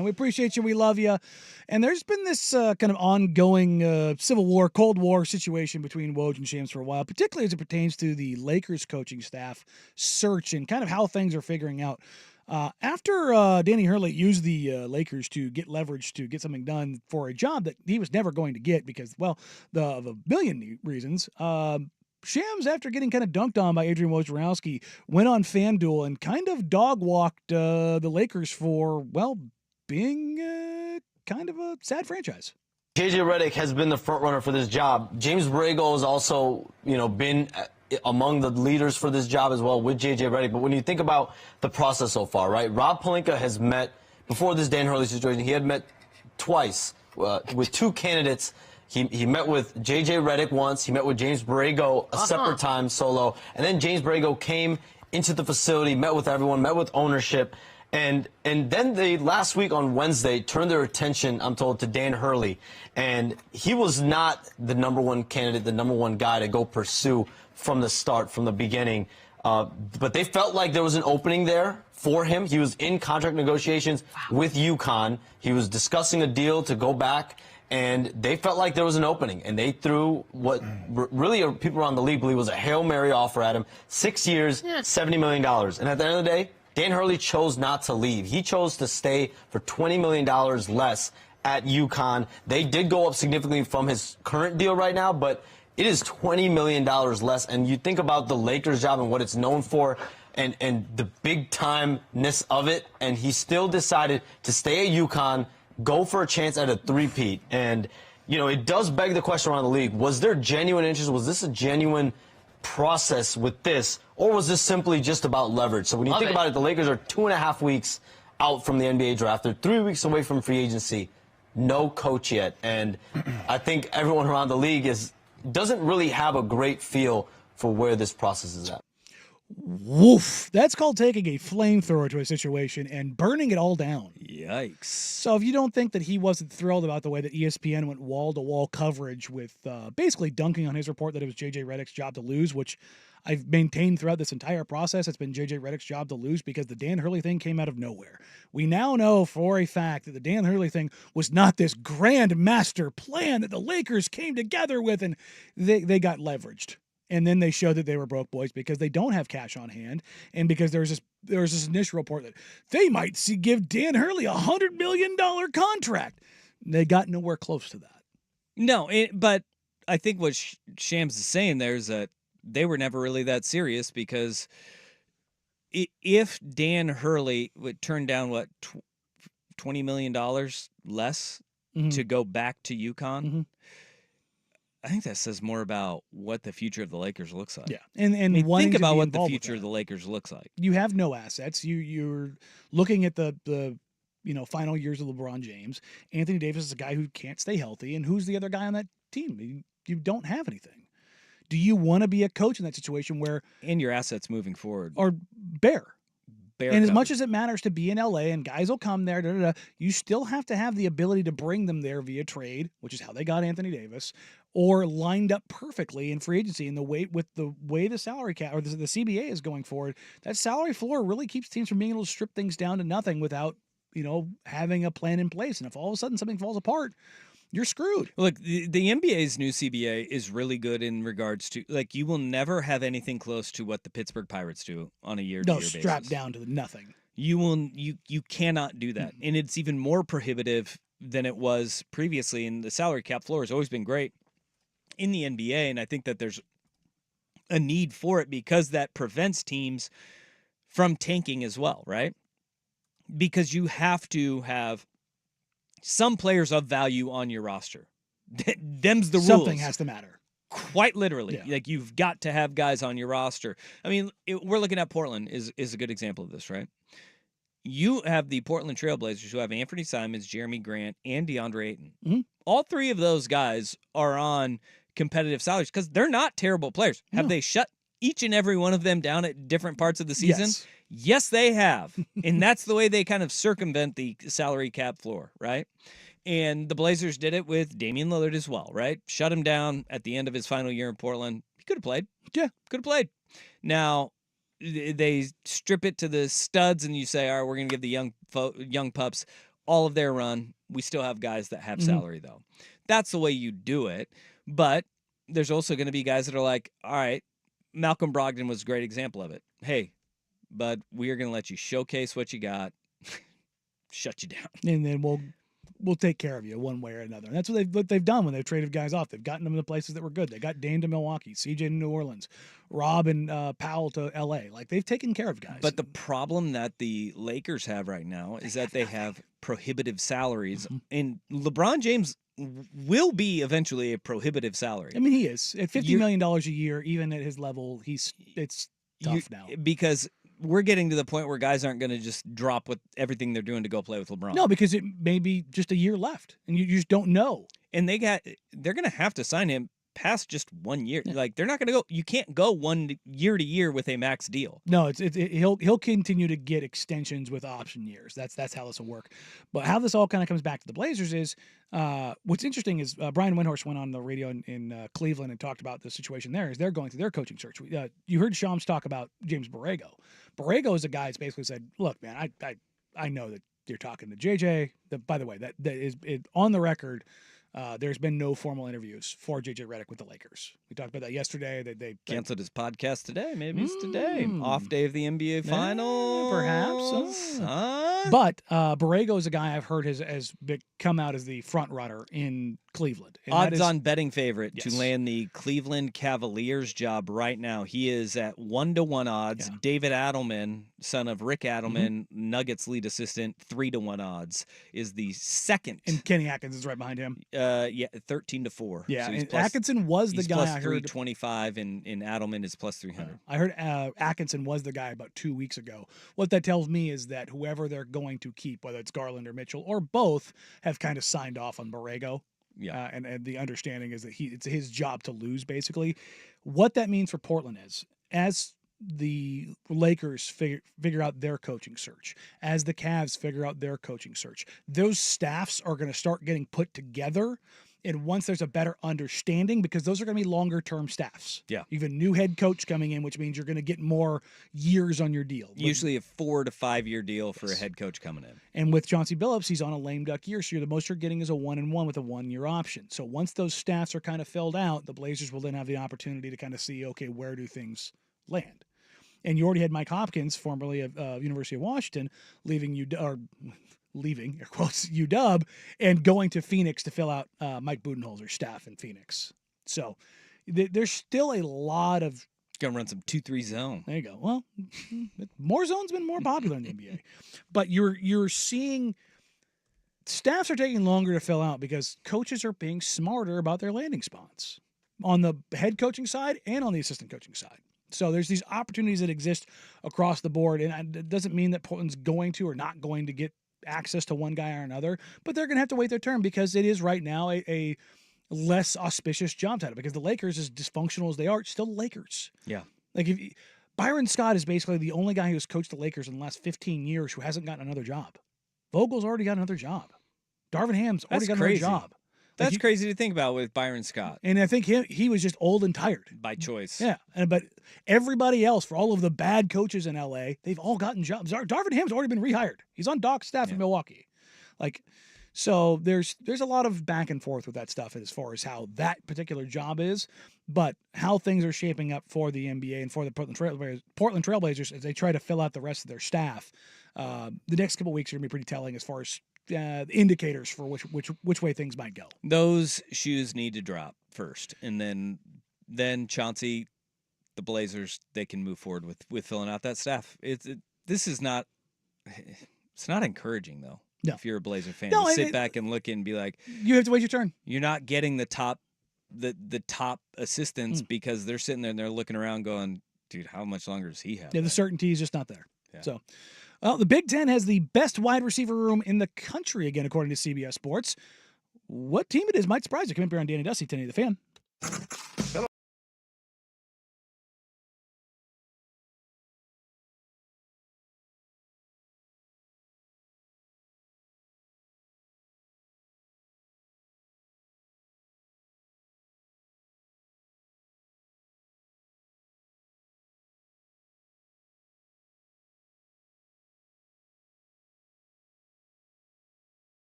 And we appreciate you. We love you. And there's been this kind of ongoing Civil War, Cold War situation between Woj and Shams for a while, particularly as it pertains to the Lakers coaching staff search and kind of how things are figuring out. After Danny Hurley used the Lakers to get leverage to get something done for a job that he was never going to get because, well, of a billion reasons, Shams, after getting kind of dunked on by Adrian Wojnarowski, went on FanDuel and kind of dog-walked the Lakers for, well, being kind of a sad franchise. JJ Redick has been the front runner for this job. James Borrego has also, been among the leaders for this job as well with JJ Redick. But when you think about the process so far, right? Rob Pelinka has met, before this Dan Hurley situation, he had met twice with two candidates. He met with JJ Redick once. He met with James Borrego a separate time solo. And then James Borrego came into the facility, met with everyone, met with ownership. And then they, last week on Wednesday, turned their attention, I'm told, to Dan Hurley. And he was not the number one candidate, the number one guy to go pursue from the start, from the beginning. But they felt like there was an opening there for him. He was in contract negotiations with UConn. He was discussing a deal to go back. And they felt like there was an opening, and they threw what really people around the league believe was a Hail Mary offer at him. 6 years, $70 million. And at the end of the day, Dan Hurley chose not to leave. He chose to stay for $20 million less at UConn. They did go up significantly from his current deal right now, but it is $20 million less. And you think about the Lakers job and what it's known for and the big-time-ness of it, and he still decided to stay at UConn, go for a chance at a three-peat. And, it does beg the question around the league. Was there genuine interest? Was this a genuine process with this? Or was this simply just about leverage? So when you think about it, the Lakers are 2.5 weeks out from the NBA draft. They're 3 weeks away from free agency. No coach yet. And I think everyone around the league doesn't really have a great feel for where this process is at. Woof. That's called taking a flamethrower to a situation and burning it all down. Yikes. So if you don't think that he wasn't thrilled about the way that ESPN went wall-to-wall coverage with basically dunking on his report that it was J.J. Redick's job to lose, which I've maintained throughout this entire process, it's been J.J. Redick's job to lose because the Dan Hurley thing came out of nowhere. We now know for a fact that the Dan Hurley thing was not this grand master plan that the Lakers came together with, and they got leveraged. And then they showed that they were broke boys because they don't have cash on hand, and because there was this initial report that they might give Dan Hurley a $100 million contract. They got nowhere close to that. No, but I think what Shams is saying there is that they were never really that serious because if Dan Hurley would turn down, $20 million less to go back to UConn, I think that says more about what the future of the Lakers looks like. Yeah, and think about what the future of the Lakers looks like. You have no assets. You're looking at the final years of LeBron James. Anthony Davis is a guy who can't stay healthy, and who's the other guy on that team? You don't have anything. Do you want to be a coach in that situation where and your assets moving forward are bare? And covered. as much as it matters to be in LA and guys will come there, you still have to have the ability to bring them there via trade, which is how they got Anthony Davis, or lined up perfectly in free agency. And the way the salary cap or the CBA is going forward, that salary floor really keeps teams from being able to strip things down to nothing without having a plan in place. And if all of a sudden something falls apart, you're screwed. Look, the NBA's new CBA is really good in regards to, you will never have anything close to what the Pittsburgh Pirates do on a year-to-year basis. No, strapped down to nothing. You cannot do that. And it's even more prohibitive than it was previously. And the salary cap floor has always been great in the NBA. And I think that there's a need for it because that prevents teams from tanking as well, right? Because you have to have some players of value on your roster. Them's the rules. Something has to matter. Quite literally. Yeah. You've got to have guys on your roster. I mean, we're looking at Portland is a good example of this, right? You have the Portland Trailblazers who have Anthony Simons, Jeremy Grant, and DeAndre Ayton. Mm-hmm. All three of those guys are on competitive salaries because they're not terrible players. Have they shut each and every one of them down at different parts of the season? Yes. Yes, they have. And that's the way they kind of circumvent the salary cap floor, right? And the Blazers did it with Damian Lillard as well, right? Shut him down at the end of his final year in Portland. He could have played. Yeah, could have played. Now, they strip it to the studs and you say, all right, we're going to give the young pups all of their run. We still have guys that have salary, though. That's the way you do it. But there's also going to be guys that are like, all right, Malcolm Brogdon was a great example of it. Hey, bud, we are going to let you showcase what you got, shut you down. And then we'll take care of you one way or another. And that's what they've done when they've traded guys off. They've gotten them to places that were good. They got Dame to Milwaukee, CJ to New Orleans, Rob and Powell to LA. Like, they've taken care of guys. But the problem that the Lakers have right now is that they have prohibitive salaries, and LeBron James will be eventually a prohibitive salary. I mean, he is at $50 million a year, even at his level. It's tough now because we're getting to the point where guys aren't going to just drop with everything they're doing to go play with LeBron. No, because it may be just a year left, and you just don't know. And they're going to have to sign him past just 1 year. Like, they're not going to go. You can't go 1 year to year with a max deal. No, he'll continue to get extensions with option years. That's how this will work. But how this all kind of comes back to the Blazers is what's interesting is Brian Windhorst went on the radio in Cleveland and talked about the situation there. Is they're going through their coaching search. You heard Shams talk about James Borrego. Borrego is a guy that's basically said, "Look, man, I know that you're talking to JJ. By the way, that is on the record." There's been no formal interviews for JJ Redick with the Lakers. We talked about that yesterday. They canceled his podcast today. Maybe it's today. Off day of the NBA Finals. Perhaps. But Borrego is a guy I've heard has come out as the front runner in Cleveland. And odds-on betting favorite to land the Cleveland Cavaliers job right now. He is at 1-1 odds. Yeah. David Adelman, son of Rick Adelman, Nuggets lead assistant, 3-1 odds, is the second. And Kenny Atkins is right behind him. 13-4. Yeah, so and Atkinson was the guy plus I heard. 325, and Adelman is plus 300. I heard Atkinson was the guy about 2 weeks ago. What that tells me is that whoever they're going to keep, whether it's Garland or Mitchell or both, have kind of signed off on Borrego. Yeah, and the understanding is that it's his job to lose, basically. What that means for Portland is, as the Lakers figure out their coaching search, as the Cavs figure out their coaching search, those staffs are going to start getting put together. And once there's a better understanding, because those are going to be longer-term staffs. Yeah. You have a new head coach coming in, which means you're going to get more years on your deal. Usually a 4 to 5 year deal for a head coach coming in. And with Chauncey Billups, he's on a lame duck year, so the most you're getting is a 1-1 with a 1-year option. So once those staffs are kind of filled out, the Blazers will then have the opportunity to kind of see, okay, where do things land? And you already had Mike Hopkins, formerly of University of Washington, leaving, air quotes, UW, and going to Phoenix to fill out Mike Budenholzer's staff in Phoenix. So there's still a lot of... Going to run some 2-3 zone. There you go. Well, more zone's been more popular in the NBA. But you're seeing staffs are taking longer to fill out because coaches are being smarter about their landing spots on the head coaching side and on the assistant coaching side. So there's these opportunities that exist across the board, and it doesn't mean that Portland's going to or not going to get access to one guy or another, but they're going to have to wait their turn because it is right now a less auspicious job title because the Lakers, as dysfunctional as they are, still the Lakers. Yeah. Like Byron Scott is basically the only guy who's coached the Lakers in the last 15 years who hasn't gotten another job. Vogel's already got another job. Darvin Ham's already got another job. That's crazy to think about with Byron Scott. And I think he was just old and tired. By choice. Yeah. But everybody else, for all of the bad coaches in LA, they've all gotten jobs. Darvin Ham's already been rehired. He's on Doc's staff in Milwaukee. So there's a lot of back and forth with that stuff as far as how that particular job is, but how things are shaping up for the NBA and for the Portland Trailblazers as they try to fill out the rest of their staff. The next couple of weeks are going to be pretty telling as far as the indicators for which way things might go. Those shoes need to drop first, and then Chauncey, the Blazers, they can move forward with filling out that staff. This is not encouraging though. No. If you're a Blazer fan, to sit back and look and be like, you have to wait your turn. You're not getting the top assistants because they're sitting there and they're looking around going, dude, how much longer does he have? Yeah, the certainty is just not there. Yeah. So. Well, the Big Ten has the best wide receiver room in the country, again, according to CBS Sports. What team it is might surprise you. Come up here on Danny Dusty, 1080 The Fan.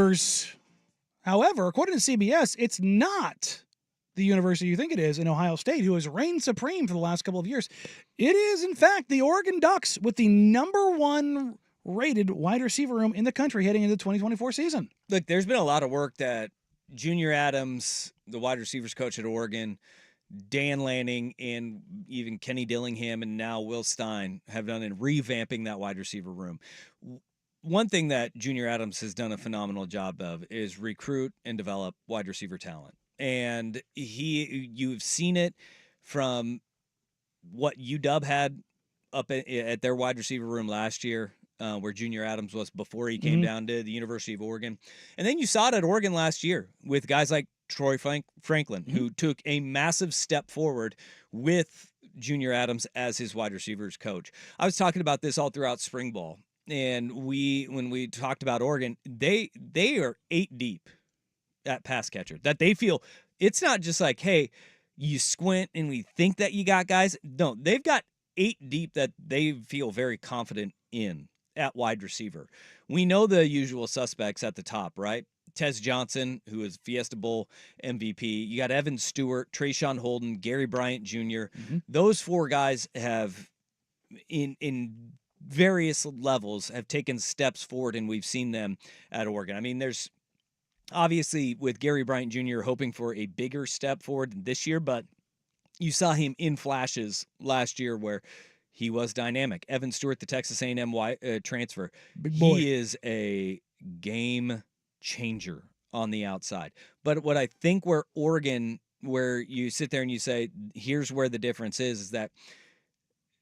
numbers. However, according to CBS, it's not the university you think it is in Ohio State, who has reigned supreme for the last couple of years. It is, in fact, the Oregon Ducks with the number 1 rated wide receiver room in the country heading into the 2024 season. Look, there's been a lot of work that Junior Adams, the wide receivers coach at Oregon, Dan Lanning, and even Kenny Dillingham, and now Will Stein have done in revamping that wide receiver room. One thing that Junior Adams has done a phenomenal job of is recruit and develop wide receiver talent. And you've seen it from what UW had up at their wide receiver room last year, where Junior Adams was before he came down to the University of Oregon. And then you saw it at Oregon last year with guys like Troy Franklin, who took a massive step forward with Junior Adams as his wide receivers coach. I was talking about this all throughout spring ball. And when we talked about Oregon, they are 8 deep at pass catcher. That they feel it's not just like, hey, you squint and we think that you got guys. No, they've got 8 deep that they feel very confident in at wide receiver. We know the usual suspects at the top, right? Tez Johnson, who is Fiesta Bowl MVP. You got Evan Stewart, Trayshawn Holden, Gary Bryant Jr. Those 4 guys have in various levels have taken steps forward, and we've seen them at Oregon. I mean, there's obviously with Gary Bryant Jr. hoping for a bigger step forward this year, but you saw him in flashes last year where he was dynamic. Evan Stewart, the Texas A&M transfer, Big boy. He is a game changer on the outside. But what I think where Oregon, where you sit there and you say, here's where the difference is that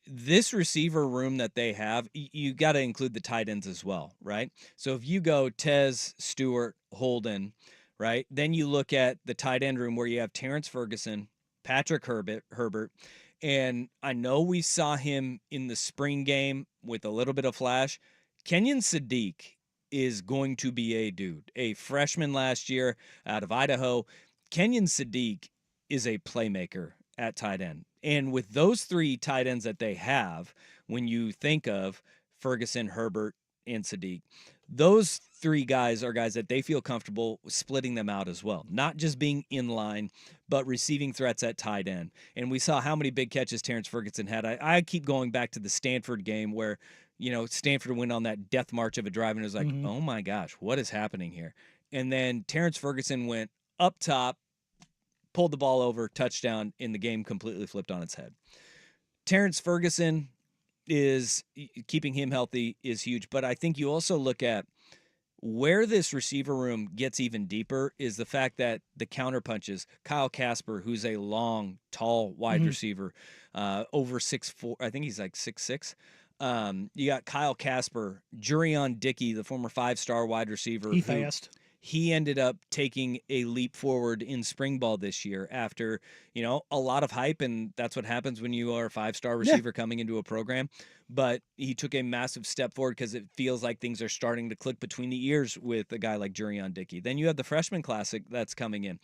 this receiver room that they have, you got to include the tight ends as well, right? So if you go Tez, Stewart, Holden, right, then you look at the tight end room where you have Terrence Ferguson, Patrick Herbert, and I know we saw him in the spring game with a little bit of flash. Kenyon Sadiq is going to be a dude, a freshman last year out of Idaho. Kenyon Sadiq is a playmaker at tight end. And with those 3 tight ends that they have, when you think of Ferguson, Herbert, and Sadiq, those 3 guys are guys that they feel comfortable splitting them out as well. Not just being in line, but receiving threats at tight end. And we saw how many big catches Terrence Ferguson had. I keep going back to the Stanford game where, you know, Stanford went on that death march of a drive and it was like, oh my gosh, what is happening here? And then Terrence Ferguson went up top, pulled the ball over, touchdown, and the game completely flipped on its head. Terrence Ferguson is keeping him healthy is huge, but I think you also look at where this receiver room gets even deeper is the fact that the counterpunches, Kyle Casper, who's a long, tall wide receiver, over 6'4", I think he's like 6'6". You got Kyle Casper, Jurion Dickey, the former 5-star wide receiver. He fast. He ended up taking a leap forward in spring ball this year after, you know, a lot of hype, and that's what happens when you are a 5-star receiver coming into a program. But he took a massive step forward because it feels like things are starting to click between the ears with a guy like Jurion Dickey. Then you have the freshman classic that's coming in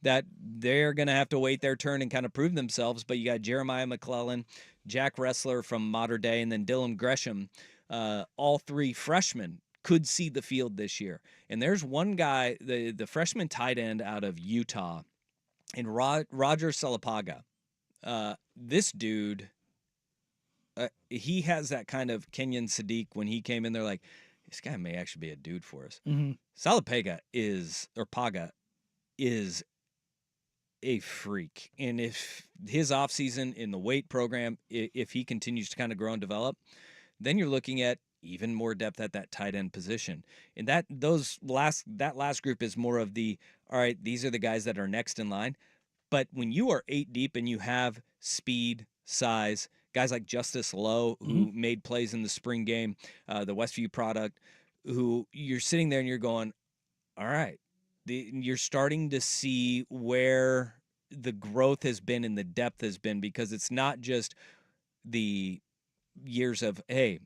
that they're going to have to wait their turn and kind of prove themselves. But you got Jeremiah McClellan, Jack Ressler from Mater Dei, and then Dylan Gresham, all 3 freshmen could see the field this year. And there's one guy, the freshman tight end out of Utah, and Roger Salapaga. This dude, he has that kind of Kenyon Sadiq when he came in. They're like, this guy may actually be a dude for us. Paga is a freak. And if his offseason in the weight program, if he continues to kind of grow and develop, then you're looking at even more depth at that tight end position. And that last group is more of the, all right, these are the guys that are next in line. But when you are 8 deep and you have speed, size, guys like Justice Lowe, who made plays in the spring game, the Westview product, who you're sitting there and you're going, all right, you're starting to see where the growth has been and the depth has been, because it's not just the years of, hey,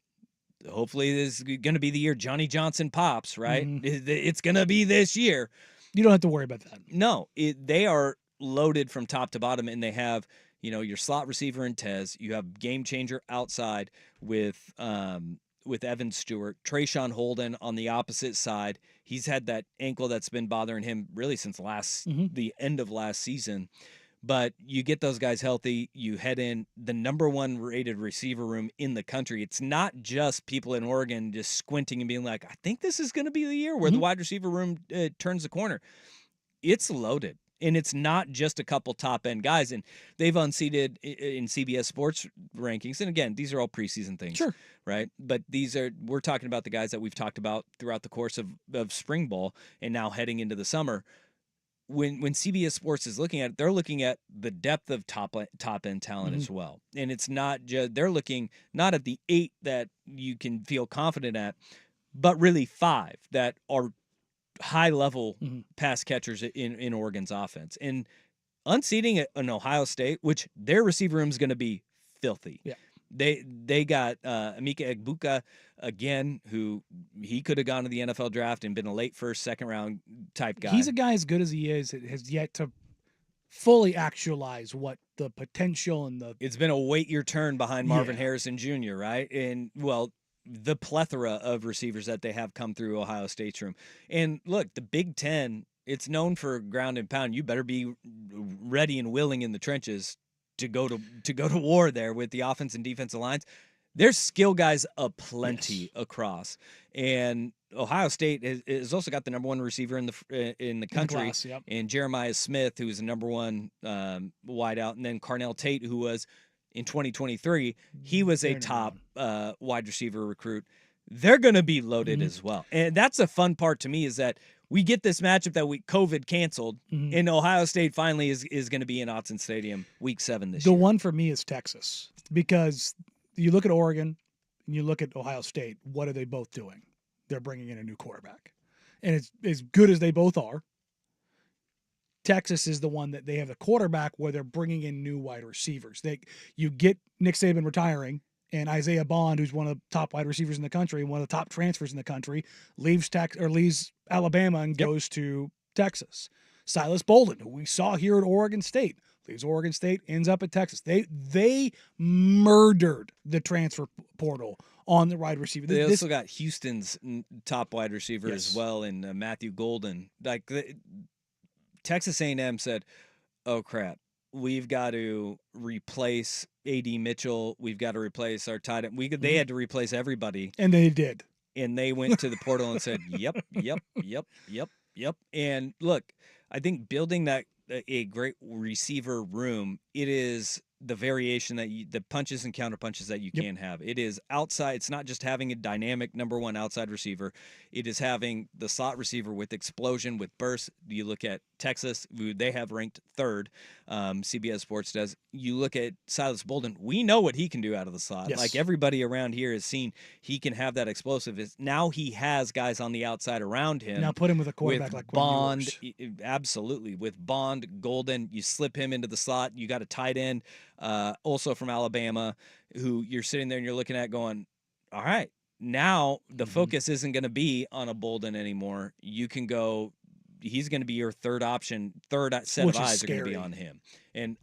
hopefully this is going to be the year Johnny Johnson pops, right? It's going to be this year. You don't have to worry about that. No, they are loaded from top to bottom, and they have, you know, your slot receiver in Tez. You have game changer outside with Evan Stewart. Trayshawn Holden on the opposite side. He's had that ankle that's been bothering him really since the end of last season. But you get those guys healthy, you head in the number 1 rated receiver room in the country. It's not just people in Oregon just squinting and being like, I think this is going to be the year where the wide receiver room turns the corner. It's loaded. And it's not just a couple top-end guys. And they've unseated in CBS Sports rankings. And again, these are all preseason things, Sure. right? But we're talking about the guys that we've talked about throughout the course of spring ball and now heading into the summer. When CBS Sports is looking at it, they're looking at the depth of top-end talent as well. And it's not just, they're looking not at the 8 that you can feel confident at, but really 5 that are high-level pass catchers in Oregon's offense. And unseating an Ohio State, which their receiver room is going to be filthy. Yeah. They got Emeka Egbuka again, who he could have gone to the NFL draft and been a late first, second round type guy. He's a guy as good as he is, has yet to fully actualize what the potential and the. It's been a wait your turn behind Marvin Harrison Jr., right? And well, the plethora of receivers that they have come through Ohio State's room. And look, the Big Ten, it's known for ground and pound. You better be ready and willing in the trenches to go to war there with the offense and defensive lines. There's skill guys aplenty across, and Ohio State has also got the number 1 receiver in the country, class, yep. and Jeremiah Smith, who is the number 1 wideout, and then Carnell Tate, who was in 2023, he was a top wide receiver recruit. They're going to be loaded as well, and that's a fun part to me is that we get this matchup that COVID canceled, and Ohio State finally is going to be in Autzen Stadium week 7 this year. The one for me is Texas, because you look at Oregon and you look at Ohio State. What are they both doing? They're bringing in a new quarterback. And it's as good as they both are. Texas is the one that they have a quarterback where they're bringing in new wide receivers. You get Nick Saban retiring, and Isaiah Bond, who's one of the top wide receivers in the country, one of the top transfers in the country, leaves Alabama and goes to Texas. Silas Bolden, who we saw here at Oregon State, leaves Oregon State, ends up at Texas. They murdered the transfer portal on the wide receiver. They also got Houston's top wide receiver as well, in Matthew Golden. Texas A&M said, "Oh crap, we've got to replace A.D. Mitchell. We've got to replace our tight end." They had to replace everybody, and they did. And they went to the portal and said, "Yep." And look, I think building a great receiver room, it is the variation the punches and counter punches that you can have. It is outside. It's not just having a dynamic number 1 outside receiver. It is having the slot receiver with explosion, with burst. You look at Texas, who they have ranked 3rd. CBS Sports does. You look at Silas Bolden. We know what he can do out of the slot. Yes. Like everybody around here has seen, he can have that explosive. Now he has guys on the outside around him. Now put him with a quarterback like Bond. Absolutely. With Bond, Golden, you slip him into the slot. You got a tight end, also from Alabama, who you're sitting there and you're looking at going, all right, now the focus isn't going to be on a Bolden anymore. You can go, he's going to be your third option, third set of eyes are going to be on him. And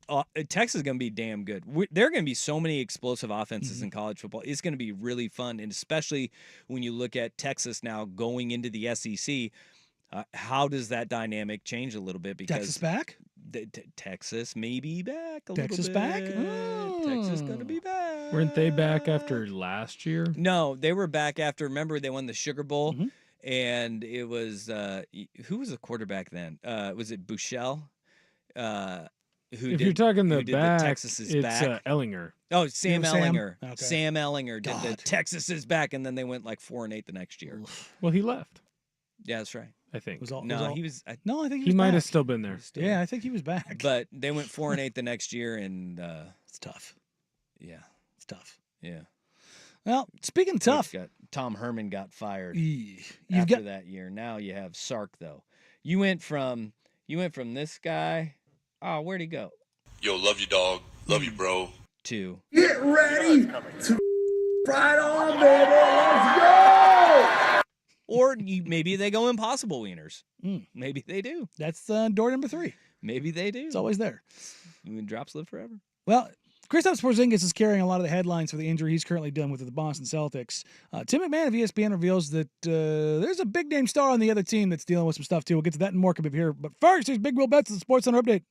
Texas is going to be damn good. There are going to be so many explosive offenses in college football. It's going to be really fun, and especially when you look at Texas now going into the SEC, how does that dynamic change a little bit? Because Texas back? Texas may be back a Texas little bit. back? Oh. Texas going to be back. Weren't they back after last year? No, they were back after, remember, they won the Sugar Bowl, and it was, who was the quarterback then? Was it Buechele? If you're talking the back, Texas is it's back. Ellinger. Oh, Sam Ellinger. Okay. Sam Ellinger did the God. Texas is back, and then they went like 4-8 the next year. Well, he left, Yeah, that's right. I think. He was. No, I think He might back. have still been there. Yeah, I think he was back. But they went 4-8 the next year, and it's tough. yeah, It's tough. yeah. Well, speaking of tough, Tom Herman got fired you've after got that year. Now you have Sark though. You went from this guy. Oh, where'd he go? Yo, love you, dog. Love you, bro. To Get ready to ride on, baby. Let's go. or maybe they go Impossible Wieners. Maybe they do. that's door number 3. Maybe they do. It's always there. Drops live forever. Well, Kristaps Porziņģis is carrying a lot of the headlines for the injury he's currently dealing with the Boston Celtics. Tim McMahon of ESPN reveals that there's a big-name star on the other team that's dealing with some stuff, too. We'll get to that and more coming up here. But first, here's Big Will Betts at the SportsCenter Update.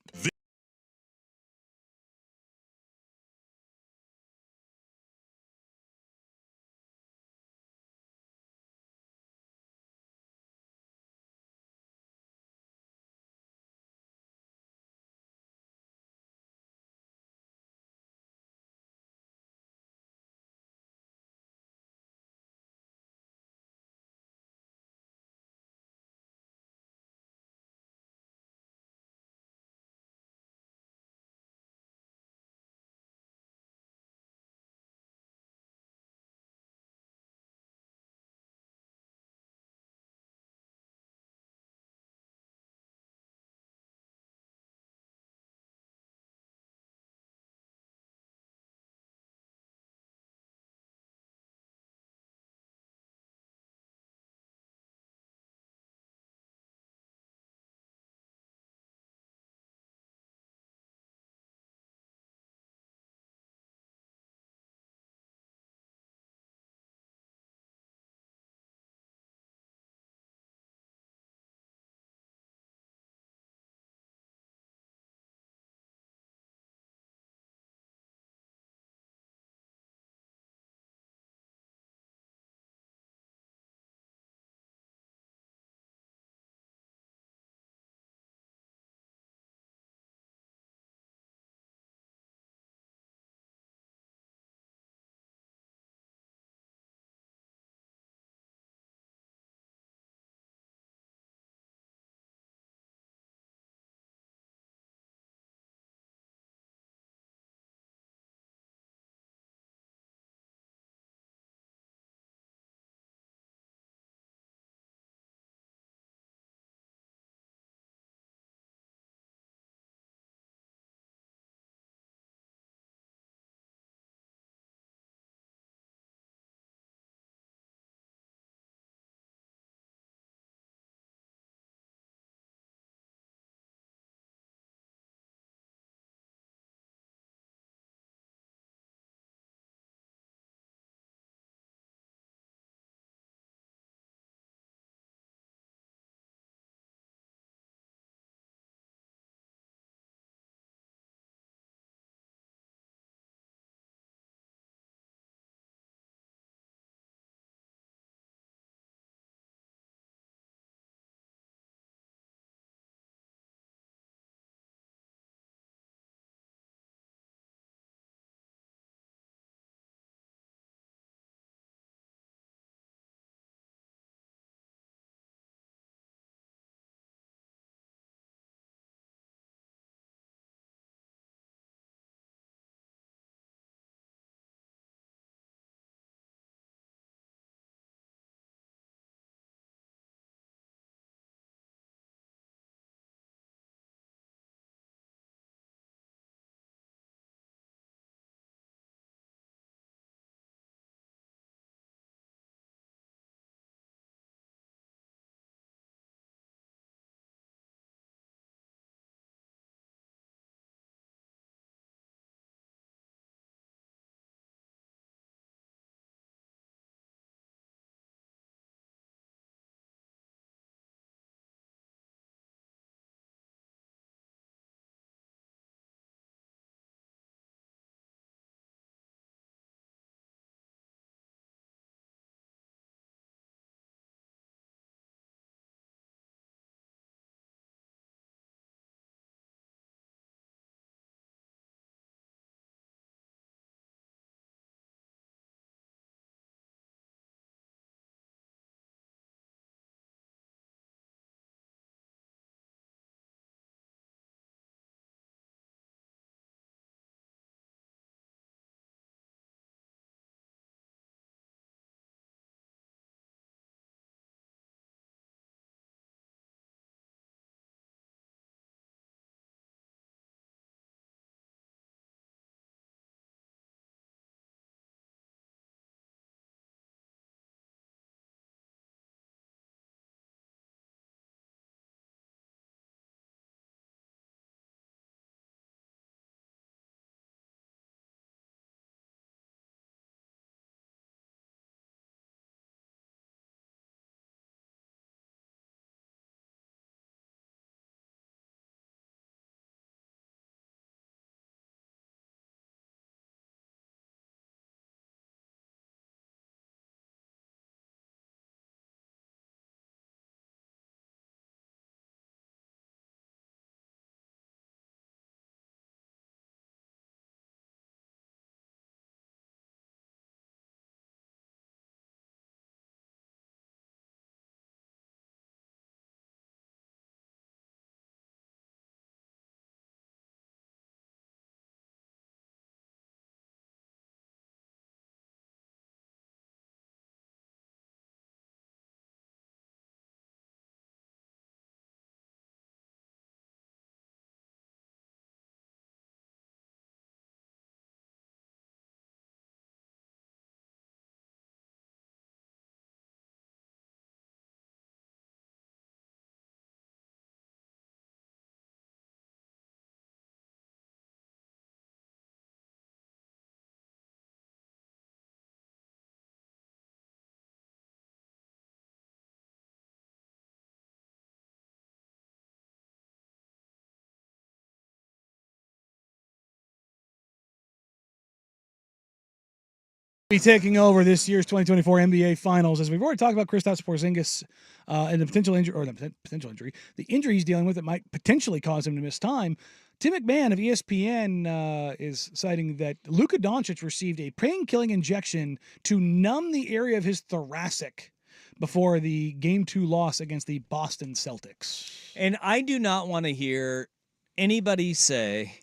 Be taking over this year's 2024 NBA Finals, as we've already talked about Kristaps Porzingis and the potential injury, the injury he's dealing with that might potentially cause him to miss time. Tim McMahon of ESPN is citing that Luka Doncic received a pain-killing injection to numb the area of his thoracic before the Game 2 loss against the Boston Celtics. And I do not want to hear anybody say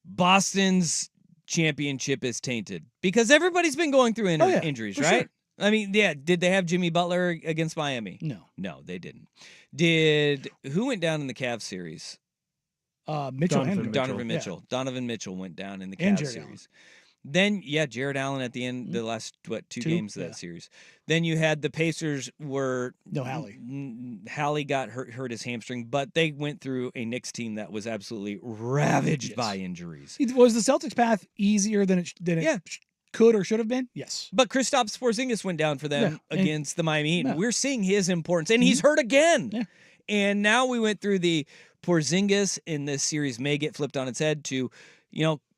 Boston's championship is tainted, because everybody's been going through injuries, right? Sure. I mean, yeah, did they have Jimmy Butler against Miami? No, they didn't. Who went down in the Cavs series? Donovan Mitchell. Yeah. Donovan Mitchell went down in the And Cavs Jared series. Allen. Then, Jared Allen at the end, the last, two games of that series. Then you had the Pacers were... No, Hallie. Hallie got hurt his hamstring, but they went through a Knicks team that was absolutely ravaged by injuries. Was the Celtics' path easier than it could or should have been? Yes. But Kristaps Porzingis went down for them against the Miami Heat. Yeah. We're seeing his importance, and he's hurt again. Yeah. And now we went through the Porzingis in this series may get flipped on its head to,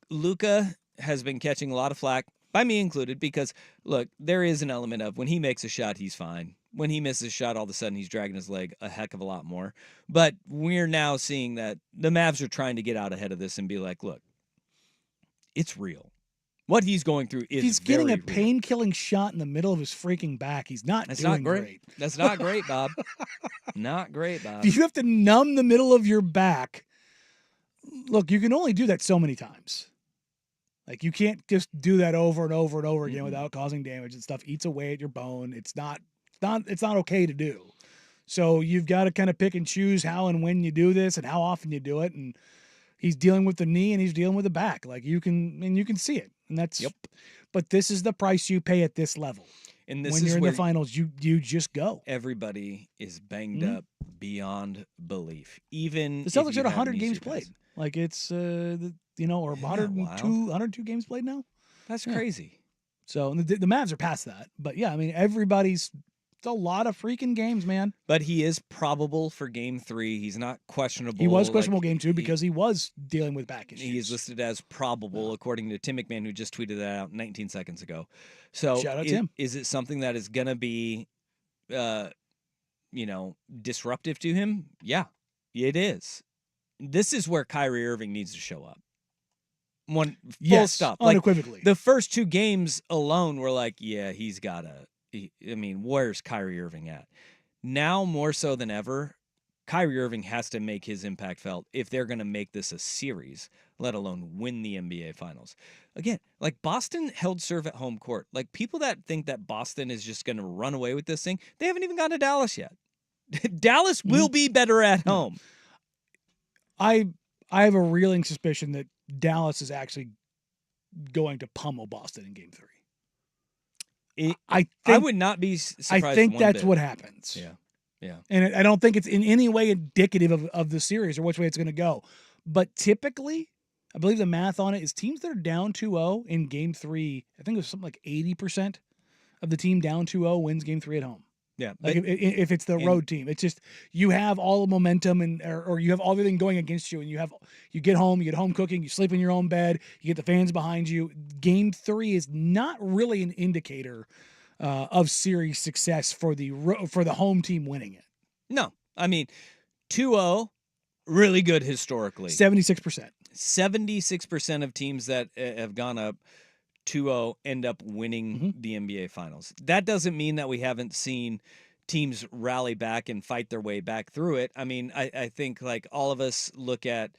Luka has been catching a lot of flack, by me included, because, look, there is an element of when he makes a shot, he's fine. When he misses a shot, all of a sudden he's dragging his leg a heck of a lot more. But we're now seeing that the Mavs are trying to get out ahead of this and be like, look, it's real. What he's going through is he's getting a real. pain-killing shot in the middle of his freaking back. He's not doing great. That's not great, Bob. Not great, Bob. If you have to numb the middle of your back, look, you can only do that so many times. Like, you can't just do that over and over and over again without causing damage and stuff. Eats away at your bone. It's not okay to do. So you've got to kind of pick and choose how and when you do this and how often you do it. And he's dealing with the knee and he's dealing with the back. Like, you can see it. And that's But this is the price you pay at this level. And this when is you're in where the finals, you just go. Everybody is banged up beyond belief. Even the Celtics had 100 games played. Like, it's or 102 games played now. That's crazy. So the Mavs are past that. But yeah, I mean, it's a lot of freaking games, man. But he is probable for Game 3. He's not questionable. He was questionable Game 2 because he was dealing with back issues. He is listed as probable, according to Tim McMahon, who just tweeted that out 19 seconds ago. So shout out to him. Is it something that is going to be, disruptive to him? Yeah, it is. This is where Kyrie Irving needs to show up. Full stop. Unequivocally. Like, the first 2 games alone were like, yeah, he's got to. Where's Kyrie Irving at? Now more so than ever, Kyrie Irving has to make his impact felt if they're going to make this a series, let alone win the NBA Finals. Again, like, Boston held serve at home court. Like, people that think that Boston is just going to run away with this thing, they haven't even gone to Dallas yet. Dallas will be better at home. I have a reeling suspicion that Dallas is actually going to pummel Boston in Game 3. I would not be surprised. I think that's what happens. Yeah. And I don't think it's in any way indicative of the series or which way it's going to go. But typically, I believe the math on it is teams that are down 2-0 in Game 3, I think it was something like 80% of the team down 2-0 wins Game 3 at home. Yeah, like if it's the road team, it's just you have all the momentum or you have everything going against you, and you get home cooking, you sleep in your own bed, you get the fans behind you. Game 3 is not really an indicator of series success for the home team winning it. No, 2-0, really good historically. 76%. 76% of teams that have gone up 2-0 end up winning the NBA Finals. That doesn't mean that we haven't seen teams rally back and fight their way back through it. I think, like, all of us look at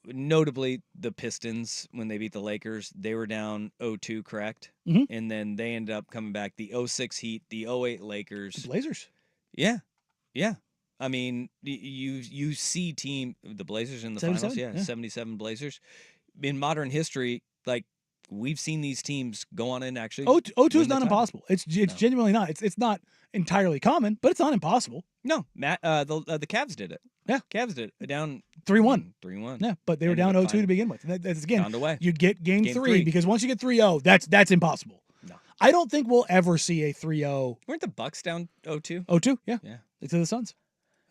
notably the Pistons when they beat the Lakers. They were down 0-2, correct? And then they ended up coming back. The 06 Heat, the 08 Lakers. The Blazers. Yeah. You see the Blazers in the finals. Yeah, 77 Blazers. In modern history, like, we've seen these teams go on and actually. 0-2 is not impossible. It's genuinely not. It's not entirely common, but it's not impossible. No, Matt. The Cavs did it. Yeah, Cavs did it. Down 3-1. 3-1. Yeah, but they were down 0-2 to begin with. That's again. Found a way. You get game 3 because once you get 3-0, that's impossible. No, I don't think we'll ever see a 3-0. Weren't the Bucks down 0-2? 0-2, yeah. Yeah. To the Suns.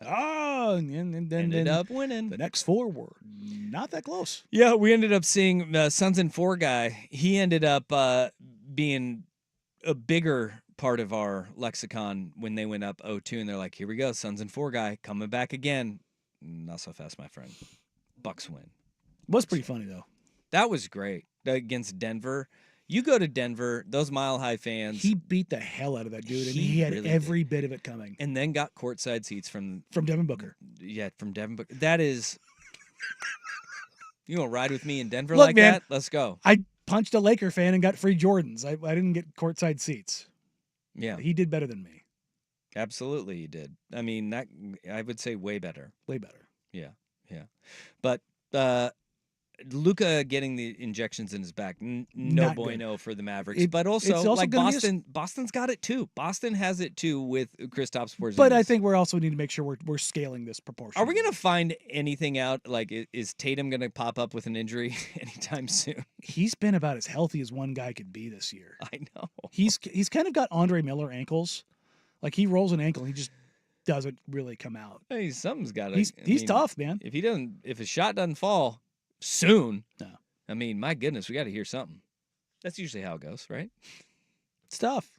Oh, and then ended up winning. The next 4 were not that close. Yeah, we ended up seeing Suns in 4 guy. He ended up being a bigger part of our lexicon when they went up 0-2, and they're like, here we go, Suns and 4 guy coming back again. Not so fast, my friend. Bucks win. Was pretty funny though. That was great against Denver. You go to Denver, those Mile High fans. He beat the hell out of that dude, and He he had really every bit of it coming. And then got courtside seats from Devin Booker. Yeah, from Devin Booker. That is. You want to ride with me in Denver Look, like man, that? Let's go. I punched a Laker fan and got free Jordans. I didn't get courtside seats. Yeah, He did better than me. absolutely, you did. I mean, that I would say way better. Way better. Yeah. But Luka getting the injections in his back, no Not bueno for the Mavericks. But it's also, also like gonna be Boston's got it too. Boston has it too with Kristaps Porzingis. But I think we also need to make sure we're scaling this proportion. Are we going to find anything out? Like, is Tatum going to pop up with an injury anytime soon? He's been about as healthy as one guy could be this year. I know. He's kind of got Andre Miller ankles. Like he rolls an ankle, he just doesn't really come out. Hey, something's got to. He's tough, man. If his shot doesn't fall soon, No. I mean, my goodness, we got to hear something. That's usually how it goes, right? It's tough.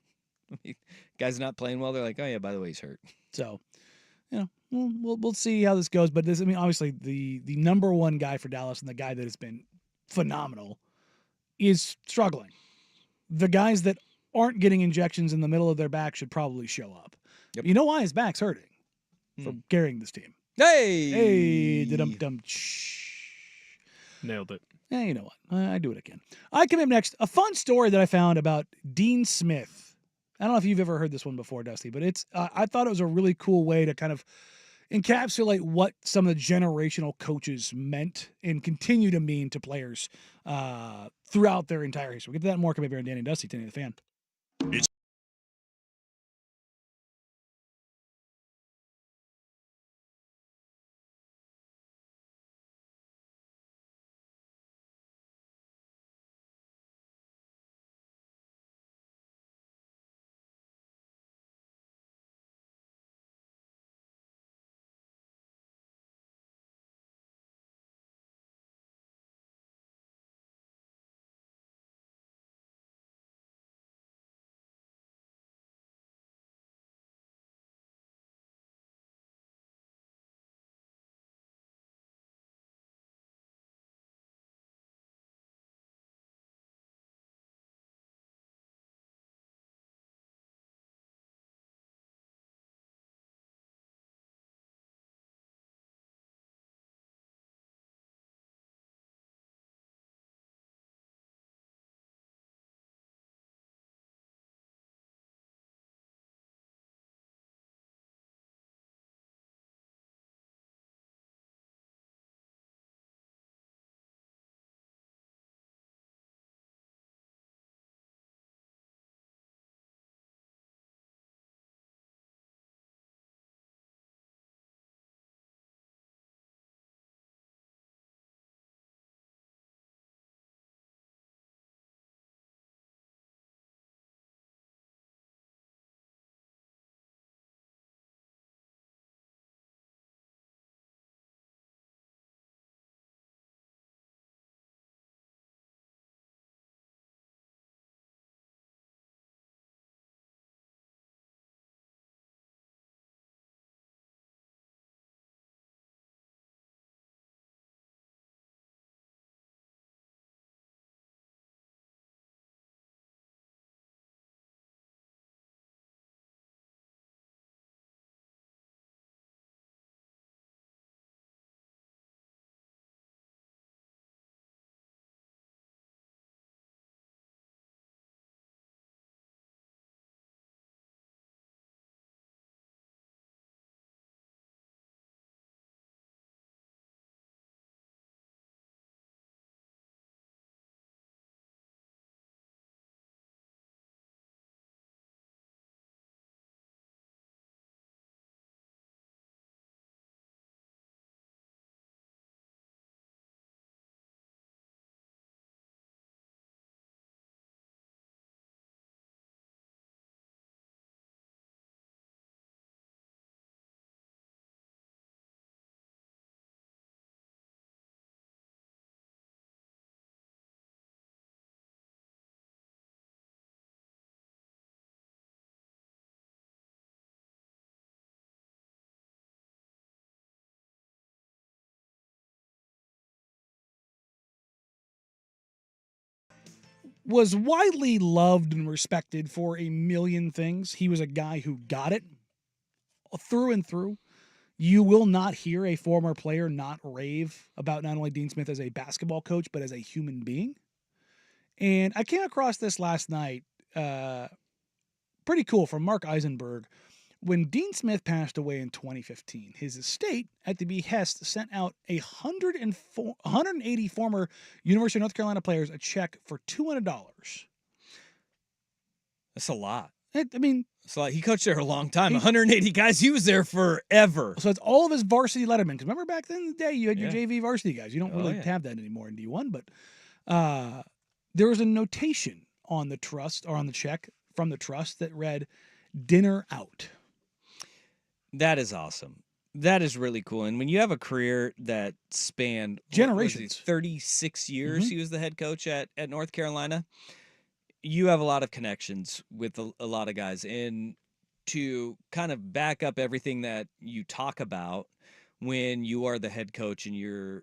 Guy's not playing well. They're like, oh yeah, by the way, he's hurt. So, we'll see how this goes. But this, I mean, obviously the number one guy for Dallas and the guy that has been phenomenal is struggling. The guys that aren't getting injections in the middle of their back should probably show up. Yep. You know why his back's hurting? From carrying this team. Hey, Dum. Nailed it. Yeah, you know what? I do it again. I come up next. A fun story that I found about Dean Smith. I don't know if you've ever heard this one before, Dusty, but it's. I thought it was a really cool way to kind of encapsulate what some of the generational coaches meant and continue to mean to players throughout their entire history. We'll get to that and more coming up here on Danny and Dusty, Danny the Fan. It's was widely loved and respected for a million things. He was a guy who got it through and through. You will not hear a former player not rave about not only Dean Smith as a basketball coach, but as a human being. And I came across this last night, pretty cool, from Mark Eisenberg. When Dean Smith passed away in 2015, his estate, at the behest, sent out 180 former University of North Carolina players a check for $200. That's a lot. I mean, So he coached there a long time. 180 guys. He was there forever. so it's all of his varsity lettermen. Because remember back then in the day, you had your Yeah. JV varsity guys. You don't really yeah. have that anymore in D1. But there was a notation on the trust, or on the check from the trust, that read, "Dinner out." That is awesome. That is really cool. And when you have a career that spanned what was he, Generations. 36 years, he was the head coach at North Carolina. You have a lot of connections with a lot of guys. And to kind of back up everything that you talk about when you are the head coach and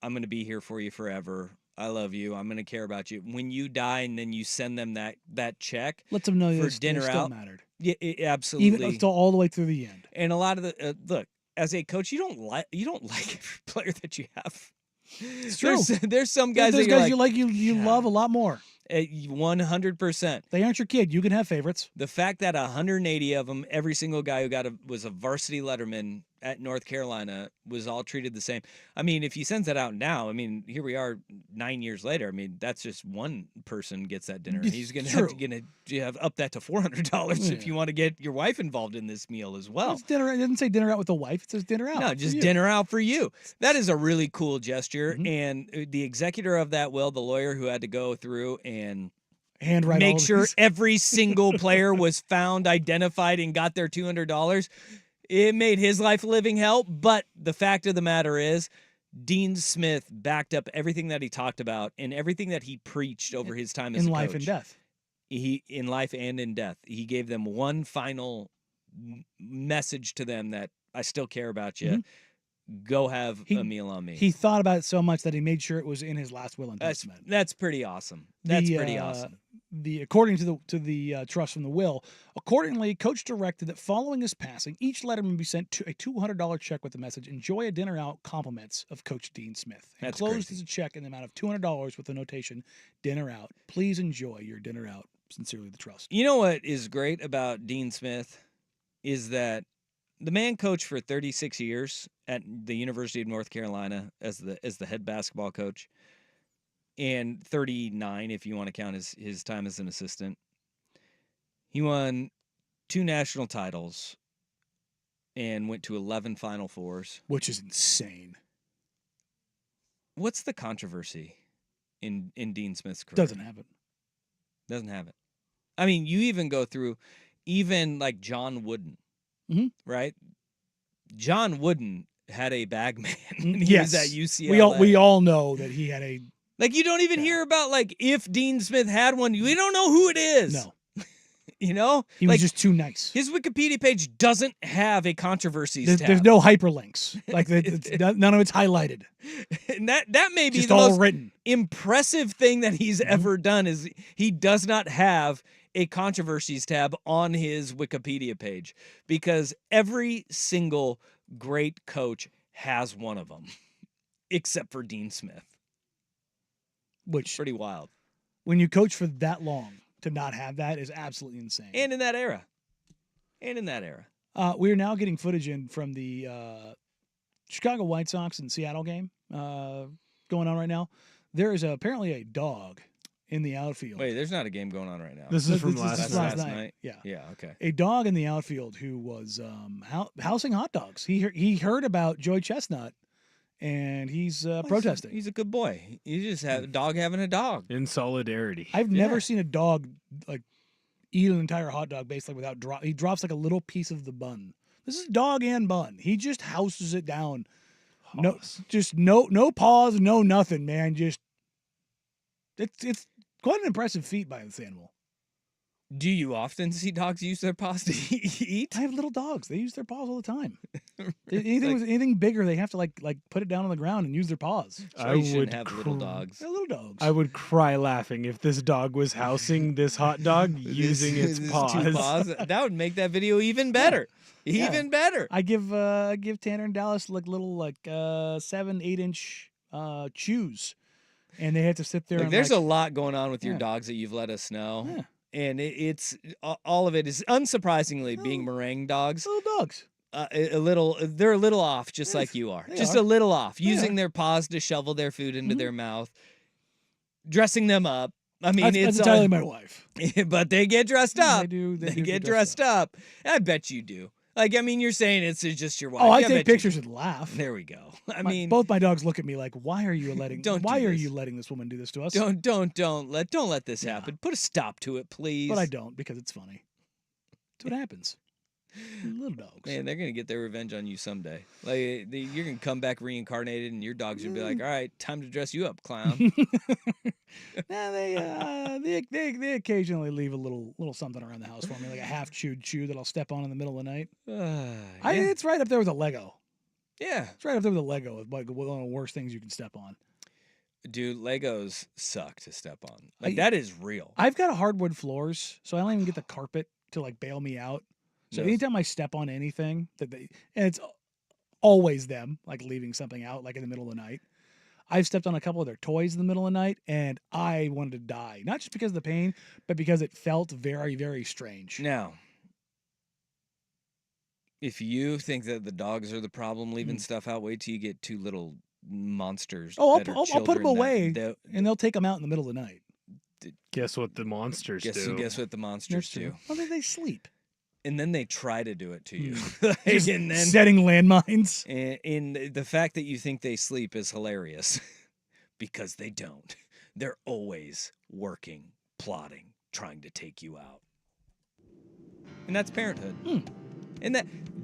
I'm going to be here for you forever. I love you. I'm going to care about you. When you die and then you send them that check Lets them know for that dinner they still out. mattered. Yeah, absolutely. Even all the way through the end. And a lot of the look, as a coach, you don't like every player that you have. It's true. There's some guys There's that guys you're you love a lot more. 100%. They aren't your kid. You can have favorites. The fact that 180 of them, every single guy who was a varsity letterman at North Carolina, was all treated the same. I mean, if he sends that out now, I mean, here we are 9 years later. I mean, that's just one person gets that dinner. He's going to have up that to $400 if you want to get your wife involved in this meal as well. It's dinner. It doesn't say dinner out with the wife. It says dinner out. No, just dinner out for you. That is a really cool gesture. Mm-hmm. And the executor of that will, the lawyer who had to go through and handwrite make all sure these. every single player was found, identified, and got their $200. It made his life a living hell. But the fact of the matter is, Dean Smith backed up everything that he talked about and everything that he preached over his time as in a life coach. and death. In life and in death. He gave them one final message to them that I still care about you. Mm-hmm. Go have a meal on me. He thought about it so much that he made sure it was in his last will and testament. That's pretty awesome. That's pretty awesome. According to the trust from the will, accordingly, Coach directed that following his passing, each letterman be sent a $200 check with the message, "Enjoy a dinner out, compliments of Coach Dean Smith." And That's closed crazy. as a check in the amount of $200 with the notation, "Dinner out. Please enjoy your dinner out. Sincerely, the trust." You know what is great about Dean Smith is that the man coached for 36 years at the University of North Carolina as the head basketball coach, and 39 if you want to count his time as an assistant. He won 2 national titles and went to 11 Final Fours. Which is insane. What's the controversy in Dean Smith's career? Doesn't have it. Doesn't have it. I mean, you even go through like John Wooden, right? John Wooden had a bag man when he was at UCLA. We all know that he had a. Like, you don't even hear about, like, if Dean Smith had one. We don't know who it is. No. You know? He was just too nice. His Wikipedia page doesn't have a controversies tab. There's no hyperlinks. Like none of it's highlighted. And that may be Just the all most written. impressive thing that he's ever done is he does not have a controversies tab on his Wikipedia page, because every single great coach has one of them, except for Dean Smith. Which, Pretty wild. when you coach for that long, to not have that is absolutely insane. And in that era. We are now getting footage in from the Chicago White Sox and Seattle game going on right now. There is apparently a dog in the outfield. Wait, there's not a game going on right now. This is from This last is night. last night. Yeah. Yeah, okay. A dog in the outfield who was housing hot dogs. He heard about Joey Chestnut, and he's protesting. He's a good boy. You just have a dog having a dog. In solidarity. I've never seen a dog like eat an entire hot dog basically without drop. He drops like a little piece of the bun. This is dog and bun. He just houses it down. No pause, no nothing, man. Just it's quite an impressive feat by this animal. Do you often see dogs use their paws to eat? I have little dogs. They use their paws all the time. Anything bigger, they have to like put it down on the ground and use their paws. So you shouldn't have little dogs. They're little dogs. I would cry laughing if this dog was housing this hot dog using its Two paws. paws. That would make that video even better. Even better. I give Tanner and Dallas like little 7-8 inch chews, and they have to sit there. Like, and there's a lot going on with your Yeah. dogs that you've let us know. Yeah. And it's all of it is unsurprisingly being meringue dogs. little dogs. They're a little off, just like you are. They Just are. a little off, using are. their paws to shovel their food into their mouth, dressing them up. I mean, That's it's entirely my wife. but they get dressed up. They do. They do get dressed up. I bet you do. Like, I mean, you're saying it's just your wife. Oh, I bet take you pictures do. and laugh. There we go. I My- mean, both my dogs look at me like, "Why are you letting? Don't do why are this. you letting this woman do this to us?" don't let this happen. Put a stop to it, please. But I don't because it's funny. That's what happens. Little dogs. Man, they're gonna get their revenge on you someday. Like you're gonna come back reincarnated, and your dog's gonna be like, "All right, time to dress you up, clown." Nah, they occasionally leave a little something around the house for me, like a half chewed chew that I'll step on in the middle of the night. It's right up there with a Lego. Yeah, It's right up there with a Lego. It's like one of the worst things you can step on. dude, Legos suck to step on. Like that is real. I've got hardwood floors, so I don't even get the carpet to like bail me out. So No. anytime I step on anything and it's always them like leaving something out like in the middle of the night. I've stepped on a couple of their toys in the middle of the night and I wanted to die. Not just because of the pain, but because it felt very, very strange. Now, if you think that the dogs are the problem leaving stuff out, wait till you get two little monsters. Oh, that are I'll put them children away that- and they'll take them out in the middle of the night. Guess what the monsters do? guess what the monsters do? Well, they sleep. And then they try to do it to you. Just and then setting landmines. and the fact that you think they sleep is hilarious because they don't. They're always working, plotting, trying to take you out. And that's parenthood. And that